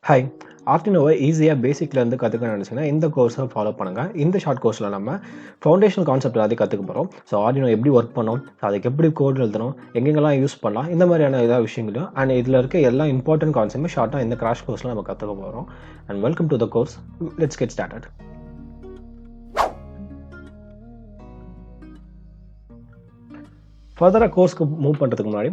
Hi, ஆர்டினோவை ஈஸியாக பேசிக்லேருந்து கற்றுக்க நினச்சிங்கன்னா இந்த கோர்ஸை ஃபாலோ பண்ணுங்கள். இந்த ஷார்ட் கோர்ஸில் நம்ம ஃபவுண்டேஷனல் கான்செப்ட் எல்லாத்தையும் கற்றுக்க போகிறோம். ஸோ ஆர்டினோ எப்படி ஒர்க் பண்ணணும், அதுக்கு எப்படி கோட் எழுதணும், எங்கெங்கெல்லாம் யூஸ் பண்ணலாம், இந்த மாதிரியான ஏதாவது விஷயங்களும் அண்ட் இதில் இருக்க எல்லா இம்பார்ட்டன்ட் கான்செப்ட்டுமே ஷார்ட்டாக இந்த கிராஷ் கோர்ஸில் நம்ம கற்றுக்க போகிறோம். And welcome to the course. Let's get started. ஃபர்தராக கோர்ஸ்க்கு மூவ் பண்ணுறதுக்கு முன்னாடி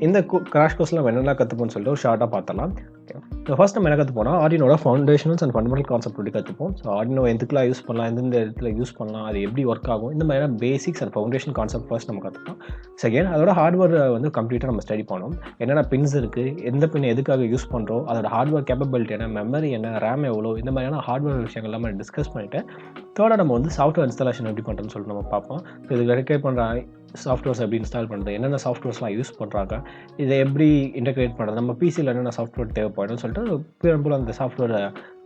இந்த கிராஷ் கோர்ஸில் நம்ம என்னெல்லாம் கற்றுப்போம்னு சொல்லிட்டு ஒரு ஷார்ட்டாக பார்த்துலாம். ஓகே, ஃபர்ஸ்ட் நம்ம என்ன கற்றுப்போனா ஆர்டினோட ஃபவுண்டேஷன்ஸ் அண்ட் ஃபண்டமெண்டல் கான்செப்ட் எப்படி கற்றுப்போம். ஸோ ஆர்டினோ எதுக்குலாம் யூஸ் பண்ணலாம், எந்தெந்த இடத்துல யூஸ் பண்ணலாம், அது எப்படி ஒர்க் ஆகும், இந்த மாதிரியான basics and foundation concept first நம்ம கற்றுப்போம். செகண்ட், அதோட ஹார்ட்வேர் வந்து கம்ப்ளீட்டாக நம்ம ஸ்டடி பண்ணோம். என்னென்ன பின்ஸ் இருக்குது, எந்த பின் எதுக்காக யூஸ் பண்ணுறோம், அதோட ஹார்ட்வேர் கேப்பபிலிட்டி என்ன, மெமரி என்ன, ரேம் எவ்வளோ, இந்த மாதிரியான ஹார்ட்வேர் விஷயங்கள் நம்ம டிஸ்கஸ் பண்ணிவிட்டு தேர்டாக நம்ம வந்து சாஃப்ட்வேர் இன்ஸ்டாலேஷன் எப்படி பண்ணுறோன்னு சொல்லிட்டு நம்ம பார்ப்போம். ஸோ இது ரெக்கமெண்ட் பண்ணுற சாஃப்ட்வேர்ஸ் எப்படி இன்ஸ்டால் பண்ணுறது, என்னென்ன சாஃப்ட்வேர்ஸ்லாம் யூஸ் பண்ணுறாங்க, இதை எப்படி இன்டெகிரேட் பண்ணுறது, நம்ம பிசியில் என்னென்ன சாஃப்ட்வேர் தேவைப்படும் சொல்லிட்டு பெரும்பாலும் அந்த சாஃப்ட்வேர்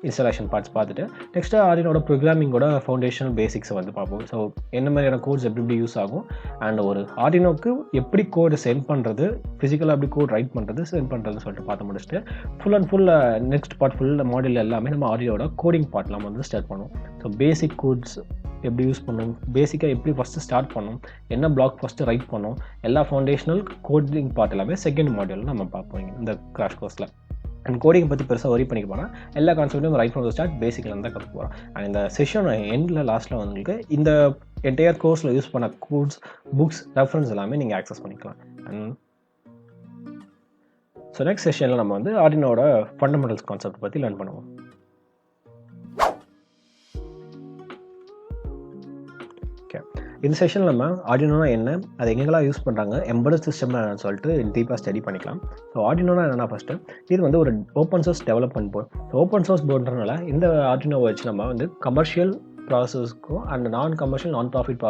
இன்ஸ்டாலேஷன் பார்ட்ஸ் பார்த்துட்டு நெக்ஸ்ட்டு ஆர்டினோட ப்ரோக்ராமிங்கோட ஃபவுண்டேஷனல் பேசிக்ஸை வந்து பார்ப்போம். ஸோ என்ன மாதிரியான கோட்ஸ் எப்படி யூஸ் ஆகும் அண்ட் ஒரு ஆர்டினோக்கு எப்படி கோடு சென்ட் பண்ணுறது, ஃபிசிக்கலாக எப்படி கோட் ரைட் பண்ணுறது, சென்ட் பண்ணுறதுன்னு சொல்லிட்டு பார்த்து முடிச்சுட்டு full and full next part full module எல்லாமே நம்ம ஆர்டினோட கோடிங் பார்ட்லாம் வந்து ஸ்டார்ட் பண்ணுவோம். ஸோ பேசிக் கோட்ஸ் எப்படி யூஸ் பண்ணணும், பேசிக்காக எப்படி ஃபஸ்ட்டு ஸ்டார்ட் பண்ணணும், என்ன பிளாக் ஃபஸ்ட்டு ரைட் பண்ணணும், எல்லா ஃபவுண்டேஷனல் கோடிங் பார்ட் எல்லாமே செகண்ட் மாடியூலில் நம்ம பார்ப்போம் இந்த கிராஷ் கோர்ஸில். அண்ட் கோடிங் பற்றி பெருசாக ஒரி பண்ணிக்க போனால் எல்லா கான்செப்ட்டும் ரைட் ஃப்ரம் த ஸ்டார்ட் பேசிக்லேருந்து தான் கற்றுக்க போகிறோம். அண்ட் இந்த செஷன் எண்டில் லாஸ்ட்டில் உங்களுக்கு இந்த என்டையர் கோர்ஸில் யூஸ் பண்ண கோட்ஸ், புக்ஸ், ரெஃபரன்ஸ் எல்லாமே நீங்கள் ஆக்சஸ் பண்ணிக்கலாம். அண்ட் ஸோ நெக்ஸ்ட் செஷனில் நம்ம வந்து ஆர்டினோட ஃபண்டமெண்டல்ஸ் கான்செப்ட் பற்றி லேர்ன் பண்ணுவோம். இந்த செஷனில் நம்ம ஆர்டினோனா என்ன, அது எங்கெல்லாம் யூஸ் பண்ணுறாங்க, எம்பெடட் சிஸ்டம்னா என்னன்னு சொல்லிட்டு டீப்பாக ஸ்டடி பண்ணிக்கலாம். ஸோ ஆர்டினோனா என்னென்னா ஃபஸ்ட்டு இது வந்து ஒரு open source development board. Open source போர்டுறதுனால இந்த ஆர்டினோவை வச்சு நம்ம வந்து கமர்ஷியல் ப்ராசஸ்க்கும் and non commercial non profit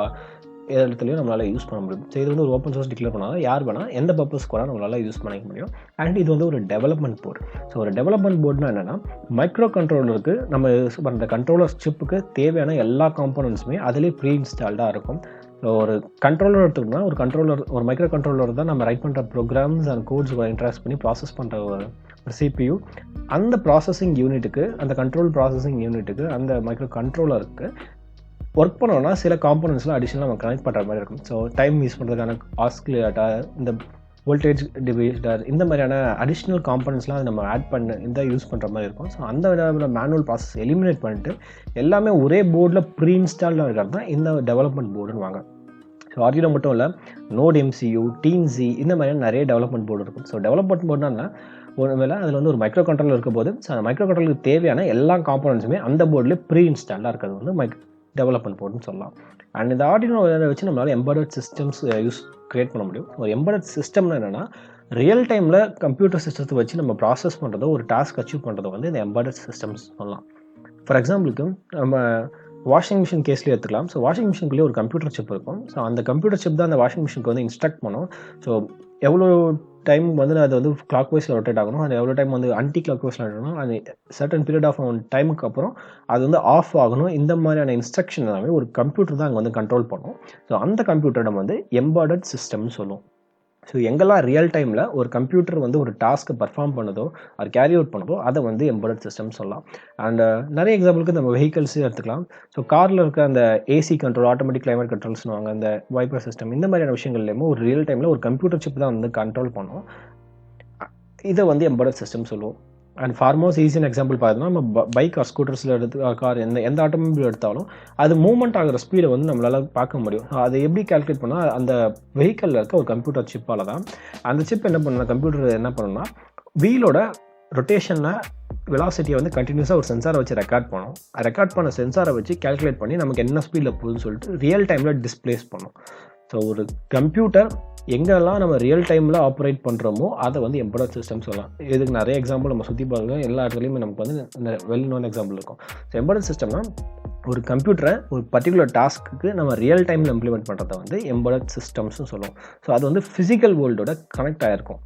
இடத்துலையும் நம்மளால் யூஸ் பண்ண முடியும். ஸோ இது வந்து ஒரு ஓப்பன் சோர்ஸ் டிக்ளேர் பண்ணால் யார் வேணால் எந்த பர்பஸ்க்கு கூட நம்மளால் யூஸ் பண்ணிக்க முடியும். அண்ட் இது வந்து ஒரு டெவலப்மெண்ட் போர்டு. ஸோ ஒரு டெவலப்மெண்ட் போர்டுனா என்னென்னா மைக்ரோ கண்ட்ரோலருக்கு நம்ம யூஸ் பண்ணுற கண்ட்ரோலர் சிப்புக்கு தேவையான எல்லா காம்போனன்ட்ஸுமே அதிலே ப்ரீ இன்ஸ்டால்டாக இருக்கும். ஸோ ஒரு கண்ட்ரோலர் எடுத்துக்கிட்டோம்னா ஒரு மைக்ரோ கண்ட்ரோலர் தான் நம்ம ரைட் பண்ணுற ப்ரோக்ராம்ஸ் அண்ட் கோட்ஸ் இன்ட்ராக்ட் பண்ணி ப்ராசஸ் பண்ணுற ஒரு CPU. அந்த ப்ராசஸிங் யூனிட்டுக்கு, அந்த கண்ட்ரோல் ப்ராசஸிங் யூனிட்டுக்கு, அந்த மைக்ரோ கண்ட்ரோலருக்கு ஒர்க் பண்ணோன்னா சில காம்போனன்ட்ஸ்லாம் அடிஷனலாக நம்ம கனெக்ட் பண்ணுற மாதிரி இருக்கும். ஸோ டைம் யூஸ் பண்ணுறதுக்கான ஆஸ்கிலேட்டர், இந்த வோல்டேஜ் டிவைடர், இந்த மாதிரியான அடிஷ்னல் காம்போனன்ட்ஸ்லாம் அது நம்ம ஆட் பண்ண இந்த யூஸ் பண்ணுற மாதிரி இருக்கும். ஸோ அந்த மேனுவல் ப்ராசஸ் எலிமினேட் பண்ணிட்டு எல்லாமே ஒரே போர்டில் ப்ரீ இன்ஸ்டால்டாக இருக்கிறது தான் இந்த டெவலப்மெண்ட் போர்டுன்னு வாங்க. ஸோ ஆர்டினோ மட்டும் இல்லை, நோட் MCU, TeamZ, இந்த மாதிரியான நிறைய டெவலப்மெண்ட் போர்டு இருக்கும். ஸோ டெவலப்மெண்ட் போர்டுனா ஒரு வேளை அதில் வந்து ஒரு மைக்ரோ கண்ட்ரோலர் இருக்கும் போது ஸோ அந்த மைக்ரோ கண்ட்ரோலுக்கு தேவையான எல்லா காம்போனன்ட்ஸுமே அந்த போர்டில் ப்ரீ இன்ஸ்டால்டாக இருக்கிறது வந்து டெவலப்மெண்ட் போர்டுன்னு சொல்லலாம். அண்ட் இந்த ஆர்டினோ வச்சு நம்மளால் எம்பெடட் சிஸ்டம்ஸ் கிரியேட் பண்ண முடியும். ஒரு எம்பெடட் சிஸ்டம்னா என்னென்னா ரியல் டைமில் கம்ப்யூட்டர் சிஸ்டத்தை வச்சு நம்ம ப்ராசஸ் பண்ணுறதோ ஒரு டாஸ்க் அச்சீவ் பண்ணுறதோ வந்து இந்த எம்பெடட் சிஸ்டம்ஸ் சொல்லலாம். ஃபார் எக்ஸாம்பிளுக்கு நம்ம வாஷிங் மிஷின் கேஸ்லேயே எடுத்துக்கலாம். ஸோ வாஷிங் மிஷின்குள்ளேயே ஒரு கம்ப்யூட்டர் சிப் இருக்கும். ஸோ அந்த கம்ப்யூட்டர் சிப் தான் அந்த வாஷிங் மிஷினுக்கு வந்து இன்ஸ்ட்ரக்ட் பண்ணும். ஸோ எவ்வளோ டைம் வந்து அது வந்து கிளாக் வைஸில் ரொட்டேட் ஆகணும், அது எவ்வளோ டைம் வந்து ஆன்டி கிளாக் வைஸில் ஆகணும், அது சர்டன் பீரியட் ஆஃப் டைமுக்கு அப்புறம் அது வந்து ஆஃப் ஆகணும். இந்த மாதிரியான இன்ஸ்ட்ரக்ஷன் எல்லாமே ஒரு கம்ப்யூட்டர் தான் அங்கே வந்து கண்ட்ரோல் பண்ணும். ஸோ அந்த கம்ப்யூட்டர் நம்ம வந்து எம்பெடட் சிஸ்டம்னு சொல்லுவோம். ஸோ எங்கெல்லாம் ரியல் டைமில் ஒரு கம்ப்யூட்டர் வந்து ஒரு டாஸ்க்கை பர்ஃபார்ம் பண்ணதோ அது கேரி அவுட் பண்ணதோ அதை வந்து எம்பெடட் சிஸ்டம் சொல்லலாம். அண்ட் நிறைய எக்ஸாம்பிளுக்கு நம்ம வெஹிக்கல்ஸே எடுத்துக்கலாம். ஸோ காரில் இருக்க அந்த AC கண்ட்ரோல், ஆட்டோமேட்டிக் கிளைமேட் கண்ட்ரோல்ஸ்னுவாங்க, அந்த வைப்பர் சிஸ்டம், இந்த மாதிரியான விஷயங்கள்லேயுமே ஒரு ரியல் டைமில் ஒரு கம்ப்யூட்டர் சிப் தான் வந்து கண்ட்ரோல் பண்ணும். இதை வந்து எம்பெடட் சிஸ்டம் சொல்லுவோம். அண்ட் ஃபார்மோஸ்ட் ஈஸியான எக்ஸாம்பிள் பார்த்தோம்னா நம்ம பைக் ஆர் ஸ்கூட்டர்ஸில் எடுத்து கார் எந்த ஆட்டோமொபைல் எடுத்தாலும் அது மூவ்மெண்ட் ஆகிற ஸ்பீடை வந்து நம்மளால் பார்க்க முடியும். அதை எப்படி கால்குலேட் பண்ணால் அந்த வெஹிக்கலில் இருக்க ஒரு கம்ப்யூட்டர் சிப்பால் தான். அந்த சிப் என்ன பண்ணணும், கம்ப்யூட்டர் என்ன பண்ணணும்னா வீலோட ரொட்டேஷனில் வெலாசிட்டியை வந்து கண்டினியூஸாக ஒரு சென்சாரை வச்சு ரெக்கார்ட் பண்ணும். ரெக்கார்ட் பண்ண சென்சாரை வச்சு கால்குலேட் பண்ணி நமக்கு என்ன ஸ்பீடில் போகுதுன்னு சொல்லிட்டு ரியல் டைமில் டிஸ்பிளேஸ் பண்ணும். ஸோ ஒரு கம்ப்யூட்டர் எங்கெல்லாம் நம்ம ரியல் டைமில் ஆப்ரேட் பண்ணுறோமோ அதை வந்து எம்பெடட் சிஸ்டம் சொல்லலாம். இதுக்கு நிறைய எக்ஸாம்பிள் நம்ம சுற்றி பார்க்கலாம், எல்லா இடத்துலையுமே நமக்கு வந்து வெல் நோன் எக்ஸாம்பிள் இருக்கும். ஸோ எம்பெடட் சிஸ்டம்னா ஒரு கம்ப்யூட்டரை ஒரு பர்டிகுலர் டாஸ்க்கு நம்ம ரியல் டைமில் இம்ப்ளிமெண்ட் பண்ணுறதை வந்து எம்பெடட் சிஸ்டம்ஸ்னு சொல்லுவோம். ஸோ அது வந்து ஃபிசிக்கல் வேர்ல்டோட கனெக்ட் ஆகிருக்கும்.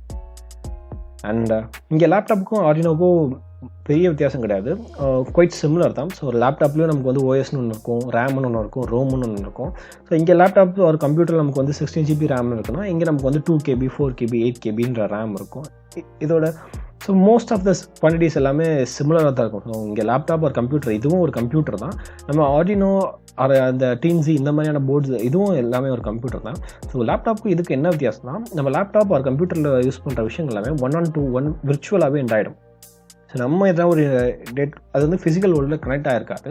அண்ட் இங்கே லேப்டாப்புக்கும் ஆர்டினோக்கும் பெரிய வித்தியாசம் கிடையாது, குவைட் சிமிலர் தான். ஸோ ஒரு லேப்டாப்லேயும் நமக்கு வந்து OSன்னு ஒன்று இருக்கும், ரேம்னு ஒன்று இருக்கும், ரோம்னு ஒன்று இருக்கும். ஸோ இங்கே லேப்டாப் ஒரு கம்ப்யூட்டர் நமக்கு வந்து 16 GB ரேம் இருக்குன்னா இங்கே நமக்கு வந்து 2 KB, 4 KB, 8 KBன்ற ரேம் இருக்கும். இதோட so most of this quantities எல்லாமே சிமிலராக தான் இருக்கும். ஸோ இங்கே லேப்டாப் ஒரு கம்ப்யூட்டர், இதுவும் ஒரு கம்ப்யூட்டர் தான். நம்ம ஆர்டினோ அந்த டீன்ஸி இந்த மாதிரியான போர்ட்ஸ் இதுவும் எல்லாமே ஒரு கம்ப்யூட்டர் தான். ஸோ லேப்டாப்புக்கு இதுக்கு என்ன வித்தியாசம்னா, நம்ம லேப்டாப் ஒரு கம்ப்யூட்டரில் யூஸ் பண்ணுற விஷயங்கள் எல்லாமே 1-on-2 விர்ச்சுவலாகவே எண்ட் ஆகிடும். ஸோ நம்ம எதாவது ஒரு அது வந்து ஃபிசிக்கல் வேர்ல்டில் கனெக்ட் ஆகிருக்காது.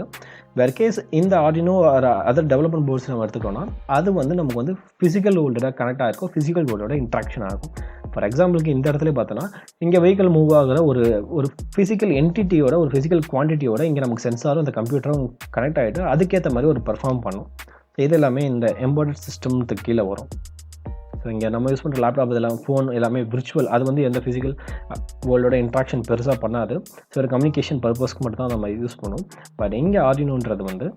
வேறு கேஸ் இந்த ஆர்டினோ அதர் டெவலப்மெண்ட் போர்ட்ஸ் நம்ம எடுத்துக்கிட்டோம்னா அது வந்து நமக்கு வந்து ஃபிசிக்கல் வேர்ல்டோட கனெக்ட் ஆகிருக்கும், ஃபிசிக்கல் வேர்ல்டோட இன்ட்ராக்ஷன் ஆகும். ஃபார் எக்ஸாம்பிளுக்கு இந்த இடத்துல பார்த்தோன்னா இங்கே வெஹிக்கிள் மூவ் ஆகிற ஒரு ஃபிசிக்கல் என்டிட்டியோட ஒரு ஃபிசிக்கல் குவான்டிட்டியோட இங்கே நமக்கு சென்சாரும் இந்த கம்ப்யூட்டரும் கனெக்ட் ஆகிட்டு அதுக்கேற்ற மாதிரி ஒரு பெர்ஃபார்ம் பண்ணும். இது எல்லாமே இந்த எம்பெடட் சிஸ்டம்க்கு கீழே வரும். ஸோ இங்கே நம்ம யூஸ் பண்ணுற லேப்டாப் இதெல்லாம் ஃபோன் எல்லாமே விர்ச்சுவல், அது வந்து எந்த ஃபிசிக்கல் வேர்ல்டோட இன்ட்ராக்ஷன் பெருசாக பண்ணாது. ஸோ ஒரு கம்யூனிகேஷன் பர்பஸ்க்கு மட்டும் தான் நம்ம யூஸ் பண்ணுவோம். பட் இங்கே ஆர்டினோன்றது வந்து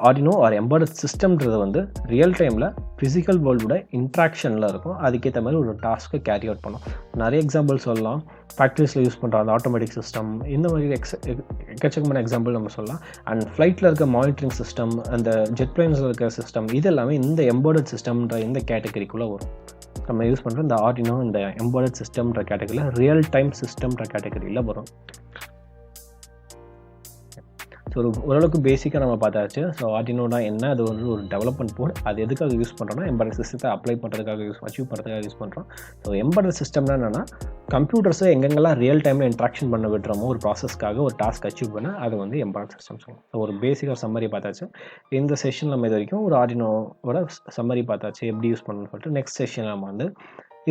ஆர்டினோ ஆர் எம்பெடட் சிஸ்டம்ன்றது வந்து ரியல் டைமில் ஃபிசிக்கல் வேர்ல்டோட இன்ட்ராக்ஷனில் இருக்கும். அதுக்கேற்ற மாதிரி ஒரு டாஸ்க்கை கேரி அவுட் பண்ணும். நிறைய எக்ஸாம்பிள் சொல்லலாம். ஃபேக்ட்ரிஸில் யூஸ் பண்ணுற அந்த ஆட்டோமேட்டிக் சிஸ்டம், இந்த மாதிரி எக்கச்சக்கமான எக்ஸாம்பிள் நம்ம சொல்லலாம். அண்ட் ஃப்ளைட்டில் இருக்க மானிட்டரிங் சிஸ்டம், அந்த ஜெட் பிளைன்ஸில் இருக்க சிஸ்டம், இது எல்லாமே இந்த எம்பெடட் சிஸ்டம்ன்ற இந்த கேட்டகரிக்குள்ளே வரும். நம்ம யூஸ் பண்ணுற இந்த ஆர்டினோ இந்த எம்பெடட் சிஸ்டம்ன்ற கேட்டகரியில் ரியல் டைம் சிஸ்டம்ன்ற கேட்டகரியில் வரும். ஸோ ஓரளவுக்கு பேசிக்காக நம்ம பார்த்தாச்சு. ஸோ ஆர்டினோனா என்ன, அது வந்து ஒரு டெவலப்மெண்ட் போர்டு. அது எதுக்காக யூஸ் பண்ணுறோம்னா எம்பெடட் சிஸ்டத்தை அப்ளை பண்ணுறதுக்காக அச்சீவ் பண்ணுறதுக்காக யூஸ் பண்ணுறோம். ஸோ எம்பெடட் சிஸ்டம்னா என்னென்னா கம்ப்யூட்டர்ஸை எங்கெங்கெல்லாம் ரியல் டைமில் இன்ட்ராக்ஷன் பண்ண விடுறோமோ ஒரு ப்ராசஸ்க்காக ஒரு டாஸ்க் அச்சீவ் பண்ண அது வந்து எம்பெடட் சிஸ்டம் சொல்லுவோம். ஸோ ஒரு பேசிக்காக சம்மரி பார்த்தாச்சு. இந்த செஷன் நம்ம இது வரைக்கும் ஒரு ஆர்டினோவோட சம்மரி பார்த்தாச்சு, எப்படி யூஸ் பண்ணணும்னு சொல்லிட்டு. நெக்ஸ்ட் செஷன் நம்ம வந்து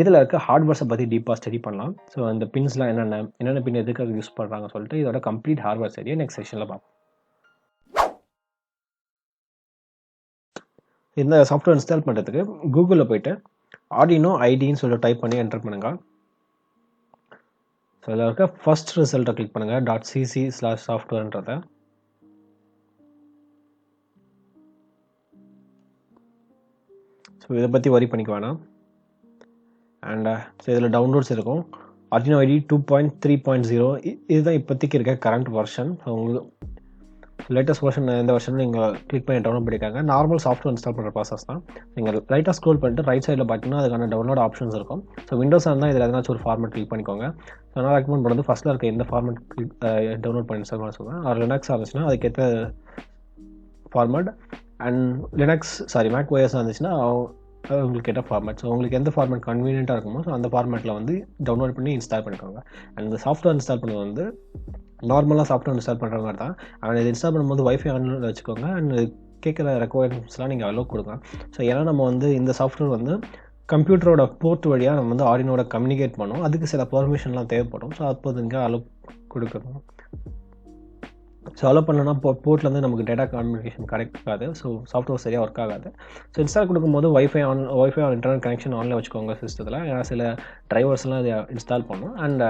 இதில் இருக்க ஹார்ட்வேர்ஸை பற்றி டீப்பாக ஸ்டடி பண்ணலாம். ஸோ அந்த பின்ஸ்லாம் என்னென்ன பின் எதுக்காக யூஸ் பண்ணுறாங்க சொல்லிட்டு இதோட கம்ப்ளீட் ஹார்ட்வேர் சரியை நெக்ஸ்ட் செஷனில் பார்ப்போம். இந்த சாஃப்ட்வேர் இன்ஸ்டால் பண்ணுறதுக்கு கூகுளில் போய்ட்டு ஆர்டினோ ஐடின்னு சொல்லி டைப் பண்ணி என்டர் பண்ணுங்கள். ஸோ இதில் இருக்க ஃபர்ஸ்ட் ரிசல்ட்டை கிளிக் பண்ணுங்கள் .cc/softwareன்றதை. ஸோ இதை பற்றி வரி பண்ணிக்க வேணாம். அண்ட் ஸோ இதில் டவுன்லோட்ஸ் இருக்கும். ஆர்டினோ ஐடி 2.3.0 இதுதான் இப்போதைக்கு இருக்க கரண்ட் வெர்ஷன். ஸோ உங்களுக்கு லேட்டஸ்ட் வெர்ஷன் எந்த வெர்ஷனும் நீங்கள் கிளிக் பண்ணி டவுன்லோட் பண்ணிக்காங்க. நார்மல் சாஃப்ட்வேர் இன்ஸ்டால் பண்ணுற ப்ராசஸ் தான். நீங்கள் லைட்டாக ஸ்க்ரோல் பண்ணிட்டு ரைட் சைடில் பார்த்தீங்கன்னா அதுக்கான டவுன்லோட் ஆப்ஷன்ஸ் இருக்கும். ஸோ விண்டோஸாக இருந்தால் இதில் எதனாச்சும் ஒரு ஃபார்மேட் கிளிக் பண்ணிக்கோங்க. ஸோ நான் ரெக்கமெண்ட் பண்ணுறது ஃபஸ்ட்டில் இருக்க எந்த ஃபார்மேட் டவுன்லோட் பண்ணி இன்ஸ்டால் பண்ண சொல்லுவேன். ஒரு லினக்ஸாக இருந்துச்சுன்னா அதுக்கேற்ற ஃபார்மேட், அண்ட் மேக் ஓஎஸாக இருந்துச்சுன்னா உங்களுக்கு கேட்ட ஃபார்மேட். ஸோ உங்களுக்கு எந்த ஃபார்மேட் கன்வீனியண்ட்டாக இருக்குமோ ஸோ அந்த ஃபார்மேட்டில் வந்து டவுன்லோட் பண்ணி இன்ஸ்டால் பண்ணிக்கோங்க. அண்ட் இந்த சாஃப்ட்வேர் இன்ஸ்டால் பண்ணது வந்து நார்மலாக சாஃப்ட்வேர் இன்ஸ்டால் பண்ணுற மாதிரி தான். அண்ட் இது இன்ஸ்டால் பண்ணும்போது வைஃபை ஆன்லைனில் வச்சுக்கோங்க. அண்ட் கேட்குற ரெக்குவயர்மெண்ட்ஸ்லாம் நீங்கள் அலோவ் கொடுங்க. ஸோ ஏன்னா நம்ம வந்து இந்த சாஃப்ட்வேர் வந்து கம்ப்யூட்டரோட போர்ட் வழியாக நம்ம வந்து ஆர்டினோட கம்யூனிகேட் பண்ணோம். அதுக்கு சில பெர்மிஷன்லாம் தேவைப்படும். ஸோ அப்போது இங்கே அலோவ் கொடுக்கணும். ஸோ அலோவ் பண்ணலன்னா போர்ட்லேருந்து நமக்கு டேட்டா கம்யூனிகேஷன் கிடைக்காது. ஸோ சாஃப்ட்வேர் சரியாக ஒர்க் ஆகாது. ஸோ இன்ஸ்டால் கொடுக்கும்போது வைஃபை இன்டர்நெட் கனெக்ஷன் ஆன்லைன் வச்சுக்கோங்க சிஸ்டத்தில். ஏன்னா சில ட்ரைவர்ஸ்லாம் இதை இன்ஸ்டால் பண்ணணும். அண்ட்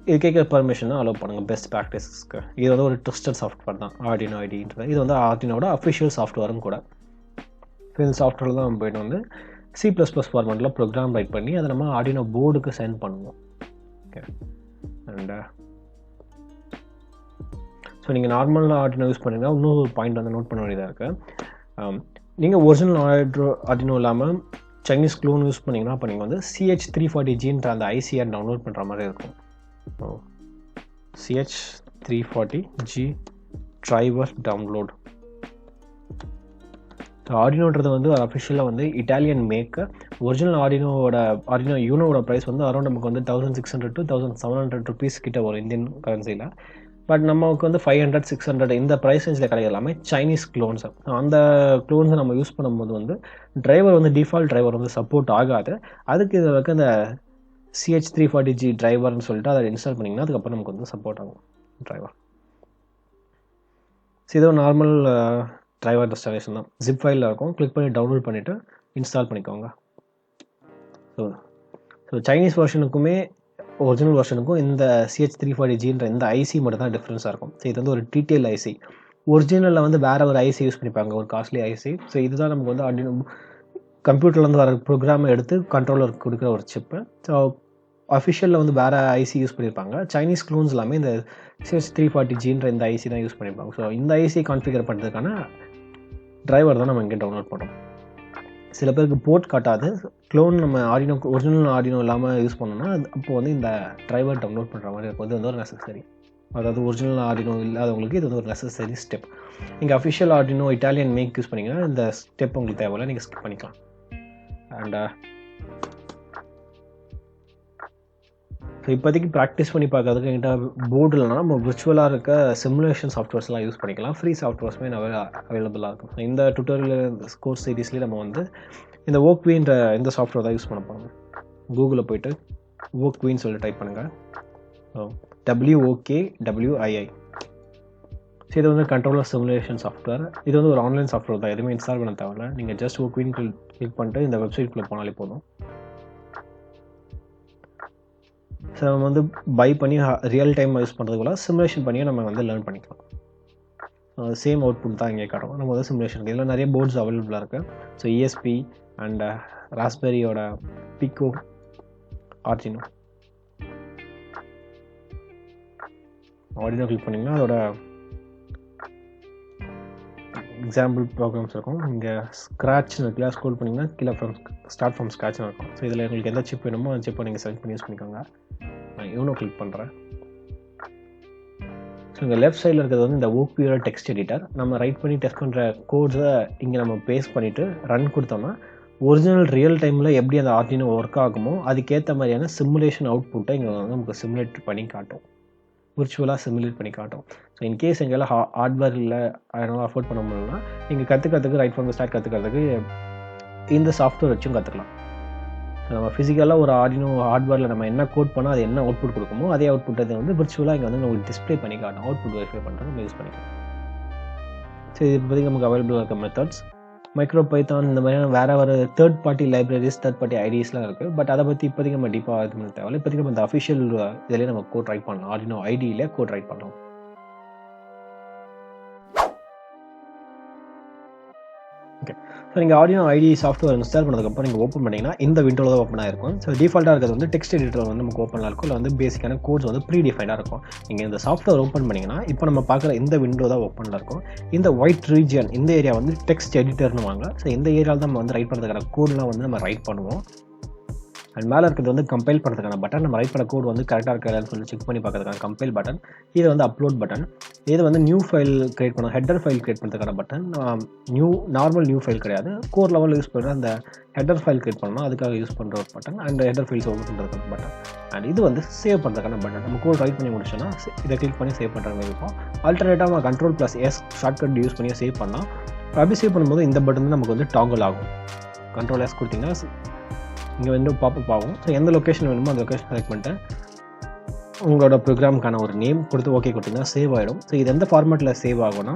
இது கேட்குற பர்மிஷனை அலோவ் பண்ணுங்கள் பெஸ்ட் ப்ராக்டிஸஸ்க்கு. இது வந்து ஒரு ட்ரஸ்டட் சாஃப்ட்வேர் தான் ஆர்டினோ ஐடின்றது. இது வந்து ஆர்டினோட அஃபிஷியல் சாஃப்ட்வேரும் கூட. ஸோ இந்த சாஃப்ட்வேர் தான் நம்ம போய்ட்டு வந்து C++ ஃபார்மேட்டில் ப்ரோக்ராம் ரைட் பண்ணி அதை நம்ம ஆர்டினோ போர்டுக்கு சென்ட் பண்ணுவோம். ஓகே. அண்ட் ஸோ நீங்கள் நார்மலாக ஆர்டினோ யூஸ் பண்ணிங்கன்னா இன்னொரு ஒரு பாயிண்ட் வந்து நோட் பண்ண வேண்டியதாக இருக்குது. நீங்கள் ஒரிஜினல் ஆர்டினோ இல்லாமல் சைனீஸ் க்ளோன் யூஸ் பண்ணிங்கன்னா அப்போ நீங்கள் வந்து CH340Gன்ற அந்த ஐசியை டவுன்லோட் பண்ணுற மாதிரி இருக்கும். CH340G driver download. ஸோ ஆர்டினோன்றது வந்து அஃபிஷியலாக வந்து இட்டாலியன் மேக்கு. ஒரிஜினல் ஆர்டினோ யூனோட ப்ரைஸ் வந்து அரௌண்ட் நமக்கு வந்து 1600 to 1700 rupees கிட்ட வரும் இந்தியன் கரன்சியில். பட் நமக்கு வந்து 500, 600 இந்த ப்ரைஸ் ரேஞ்சில் கிடையாது எல்லாமே சைனீஸ் க்ளோன்ஸ். அந்த க்ளோன்ஸை நம்ம யூஸ் பண்ணும்போது வந்து டிரைவர் வந்து டிஃபால்ட் டிரைவர் வந்து சப்போர்ட் ஆகாது. அதுக்கு இதில் இருக்க இந்த CH340G டிரைவர்னு சொல்லிட்டு அதை இன்ஸ்டால் பண்ணிங்கன்னா அதுக்கப்புறம் நமக்கு வந்து சப்போர்ட் ஆகும் டிரைவர். ஸோ இது ஒரு நார்மல் டிரைவர் இன்ஸ்டாலேஷன் தான். ஜிப் ஃபைலில் இருக்கும். கிளிக் பண்ணி டவுன்லோட் பண்ணிவிட்டு இன்ஸ்டால் பண்ணிக்கோங்க. ஸோ சைனீஸ் வெர்ஷனுக்குமே ஒரிஜினல் வெர்ஷனுக்கும் இந்த CH340Gன்ற இந்த ஐசி மட்டும் தான் டிஃப்ரென்ஸாக இருக்கும். ஸோ இது வந்து ஒரு TTL ஐசி. ஒரிஜினலில் வந்து வேறு ஒரு ஐசி யூஸ் பண்ணிப்பாங்க, ஒரு காஸ்ட்லி ஐசி. ஸோ இதுதான் நமக்கு வந்து ஆர்டினோ கம்ப்யூட்டர்லேருந்து வர ப்ரோக்ராமை எடுத்து கண்ட்ரோலருக்கு கொடுக்குற ஒரு சிப்பு. ஸோ அஃபிஷியலில் வந்து வேறு ஐசி யூஸ் பண்ணியிருப்பாங்க. சைனீஸ் க்ளோன்ஸ் எல்லாமே இந்த CH340Gன்ற இந்த ஐசி தான் யூஸ் பண்ணியிருப்பாங்க. ஸோ இந்த ஐசி கான்ஃபிகர் பண்ணுறதுக்கான டிரைவர் தான் நம்ம இங்கே டவுன்லோட் பண்ணுறோம். சில பேருக்கு போர்ட் காட்டாது. க்ளோன் நம்ம ஆர்டினோ ஒரிஜினல் ஆர்டினோ இல்லாமல் யூஸ் பண்ணோம்னா அப்போ வந்து இந்த டிரைவர் டவுன்லோட் பண்ணுற மாதிரி இருக்கும். இது வந்து ஒரு நெசசரி. அதாவது ஒரிஜினல் ஆர்டினோ இல்லாதவங்களுக்கு இது வந்து ஒரு நெசசரி ஸ்டெப். நீங்கள் official Arduino Italian make use பண்ணிங்கன்னா இந்த ஸ்டெப் உங்களுக்கு தேவையில்ல, நீங்கள் ஸ்கிப் பண்ணிக்கலாம். அண்ட் ஸோ இப்போதைக்கு ப்ராக்டிஸ் பண்ணி பார்க்கறதுக்கு என்கிட்ட போர்டு இல்லைனா நம்ம விர்ச்சுவலாக இருக்க சிமுலேஷன் சாஃப்ட்வேர்ஸ்லாம் யூஸ் பண்ணிக்கலாம். ஃப்ரீ சாஃப்ட்வேர்ஸுமே அவைலபிளாக இருக்கும். ஸோ இந்த டுட்டோரியல் கோர்ஸ் சீரீஸ்லேயே நம்ம வந்து இந்த ஓக்வின்ற இந்த சாஃப்ட்வேர் தான் யூஸ் பண்ண போகிறோம். கூகுளில் போய்ட்டு ஓக்வின்னு சொல்லி டைப் பண்ணுங்கள். So WOKWII. ஸோ இது வந்து கண்ட்ரோலர் சிமுலேஷன் சாஃப்ட்வேர். இது வந்து ஒரு ஆன்லைன் சாஃப்ட்வேர் தான், எதுவுமே இன்ஸ்டால் பண்ண தேவையில்ல. நீங்கள் ஜஸ்ட் ஓக்வின் கிளிக் பண்ணிட்டு இந்த வெப்சைட்குள்ளே போனாலே போதும். ஸோ நம்ம வந்து பை பண்ணி ரியல் டைம் யூஸ் பண்ணுறதுக்குள்ள சிமுலேஷன் பண்ணியே நம்ம வந்து லேர்ன் பண்ணிக்கலாம். சேம் அவுட்புட் தான் இங்கே காட்டும். நம்ம வந்து சிமுலேஷன் இதில் நிறைய போர்ட்ஸ் அவைலபிளாக இருக்குது. ஸோ ESP அண்ட் ராஸ்பெரியோட பிகோ, ஆர்டினோ கிளிக் பண்ணிங்கன்னா அதோட எக்ஸாம்பிள் ப்ரோக்ராம்ஸ் இருக்கும். இங்கே ஸ்க்ராட்ச்னு இருக்குல்ல, ஸ்க்ரோல் பண்ணிங்கன்னா கீழே ஸ்டார்ட் ஃப்ரம் ஸ்க்ராட்ச்னு இருக்கும். ஸோ இதில் உங்களுக்கு எந்த சிப் வேணுமோ அந்த சிப்பை நீங்கள் செலக்ட் பண்ணி யூஸ் பண்ணிக்கோங்க. நான் யூனோ கிளிக் பண்ணுறேன். ஸோ இங்கே லெஃப்ட் சைடில் இருக்கிறது வந்து இந்த ஓக்வியோட டெக்ஸ்ட் எடிட்டர். நம்ம ரைட் பண்ணி டெஸ்ட் பண்ணுற கோட்ஸை இங்கே நம்ம பேஸ்ட் பண்ணிவிட்டு ரன் கொடுத்தோம்னா ஒரிஜினல் ரியல் டைமில் எப்படி அந்த ஆர்டினோ ஒர்க் ஆகுமோ அதுக்கேற்ற மாதிரியான சிமுலேஷன் அவுட்புட்டை இங்கே வந்து நமக்கு சிமுலேட் பண்ணி காட்டும், விர்ச்சுவலாக சிமுலேட் பண்ணி காட்டும். ஸோ இன்கேஸ் எங்கெல்லாம் ஹார்ட்வேர் இல்லை அதனால் அஃபோர்ட் பண்ண முடியலன்னா நீங்கள் கற்றுக்கிறதுக்கு ரைட் ஃப்ரம் ஸ்டார்ட் கற்றுக்கிறதுக்கு இந்த சாஃப்ட்வேர் வச்சும் கற்றுக்கலாம். ஸோ நம்ம ஃபிசிக்கலாக ஒரு ஆர்டினோ ஹார்ட்வேரில் நம்ம என்ன கோட் பண்ணால் அது என்ன அவுட்புட் கொடுக்குமோ அதே அவுட்புட் அதை வந்து விர்ச்சுவலாக இங்கே வந்து நமக்கு டிஸ்பிளே பண்ணி காட்டும். அவுட்புட் வெரிஃபை பண்ணுறது நம்ம யூஸ் பண்ணிக்கலாம். ஸோ இது இப்போதைக்கு நமக்கு அவைலபிளாக இருக்க மெத்தட்ஸ் மைக்ரோ பைத்தான் இந்த மாதிரியான வேறு third party libraries, third party ஐடிஸ்லாம் இருக்குது. பட் அதை பற்றி இப்போதைக்கு நம்ம டீப்பாக இது பண்ண தேவையில்லை. இப்போதைக்கு நம்ம இந்த அஃபிஷியல் இதிலே நம்ம கோட் ரைட் பண்ணலாம். ஆர்டினோ ஐடியிலே கோட் ரைட் பண்ணலாம். ஓகே, ஸோ நீங்கள் ஆர்டினோ ஐடி சாஃப்ட்வேர் இன்ஸ்டால் பண்ணதுக்கப்புறம் நீங்கள் ஓப்பன் பண்ணிங்கன்னா இந்த விண்டோவில் தான் ஓப்பன் ஆகிருக்கும். ஸோ டிஃபால்ட்டாக இருக்கிறது வந்து டெக்ஸ்ட் எடிட்டர் வந்து நமக்கு ஓப்பனாக இருக்கும். இல்லை வந்து பேசிக்கான கோட்ஸ் வந்து ப்ரீ டிஃபைனாக இருக்கும். நீங்கள் இந்த சாஃப்ட்வேர் ஓப்பன் பண்ணிங்கன்னா இப்போ நம்ம பார்க்குற இந்த விண்டோ தான் ஓப்பனில் இருக்கும். இந்த ஒயிட் ரீஜியன் இந்த ஏரியா வந்து டெக்ஸ்ட் எடிட்டர்னு வாங்க. ஸோ இந்த ஏரியாவில் தான் நம்ம வந்து ரைட் பண்ணுறதுக்கான கோட்லாம் வந்து நம்ம ரைட் பண்ணுவோம். அண்ட் மேலே இருக்கிறது வந்து கம்பைல் பண்ணுறதுக்கான பட்டன். நம்ம ரைட் பண்ண கோட் வந்து கரெக்டாக இருக்கான்னு சொல்லி செக் பண்ணி பார்க்கறதுக்கான கம்பைல் பட்டன். இது வந்து அப்லோட் பட்டன். இது வந்து நியூ ஃபைல் கிரியேட் பண்ணணும், ஹெட்டர் ஃபைல் கிரியேட் பண்ணுறதுக்கான பட்டன். நார்மல் நியூ ஃபைல் கிடையாது, கோர் லெவலில் யூஸ் பண்ணுற அந்த ஹெட்டர் ஃபைல் கிரியேட் பண்ணணும் அதுக்காக யூஸ் பண்ணுற ஒரு button. And header files open பண்ணுறதுக்கான பட்டன். அண்ட் இது வந்து சேவ் பண்ணுறதுக்கான பட்டன். நம்ம கோட் ரைட் பண்ணி முடிச்சோன்னா இதை கிளிக் பண்ணி சேவ் பண்ணுற மாதிரி இருக்கும். ஆல்டர்னேட்டாக நம்ம Ctrl+S ஷார்ட்கட் யூஸ் பண்ணி சேவ் பண்ணலாம். அப்படி சேவ் பண்ணும்போது இந்த பட்டன் நமக்கு வந்து டாங்கிள் ஆகும். Ctrl+S கொடுத்தீங்கன்னா இங்கே வந்து பாப்பப் ஆகும். ஸோ எந்த லொக்கேஷன் வேணுமோ அந்த லொக்கேஷன் செலக்ட் பண்ணிட்டு உங்களோட ப்ரோக்ராமுக்கான ஒரு நேம் கொடுத்து ஓகே கொடுத்தீங்கன்னா சேவ் ஆகிடும். ஸோ இது எந்த ஃபார்மேட்டில் சேவ் ஆகும்னா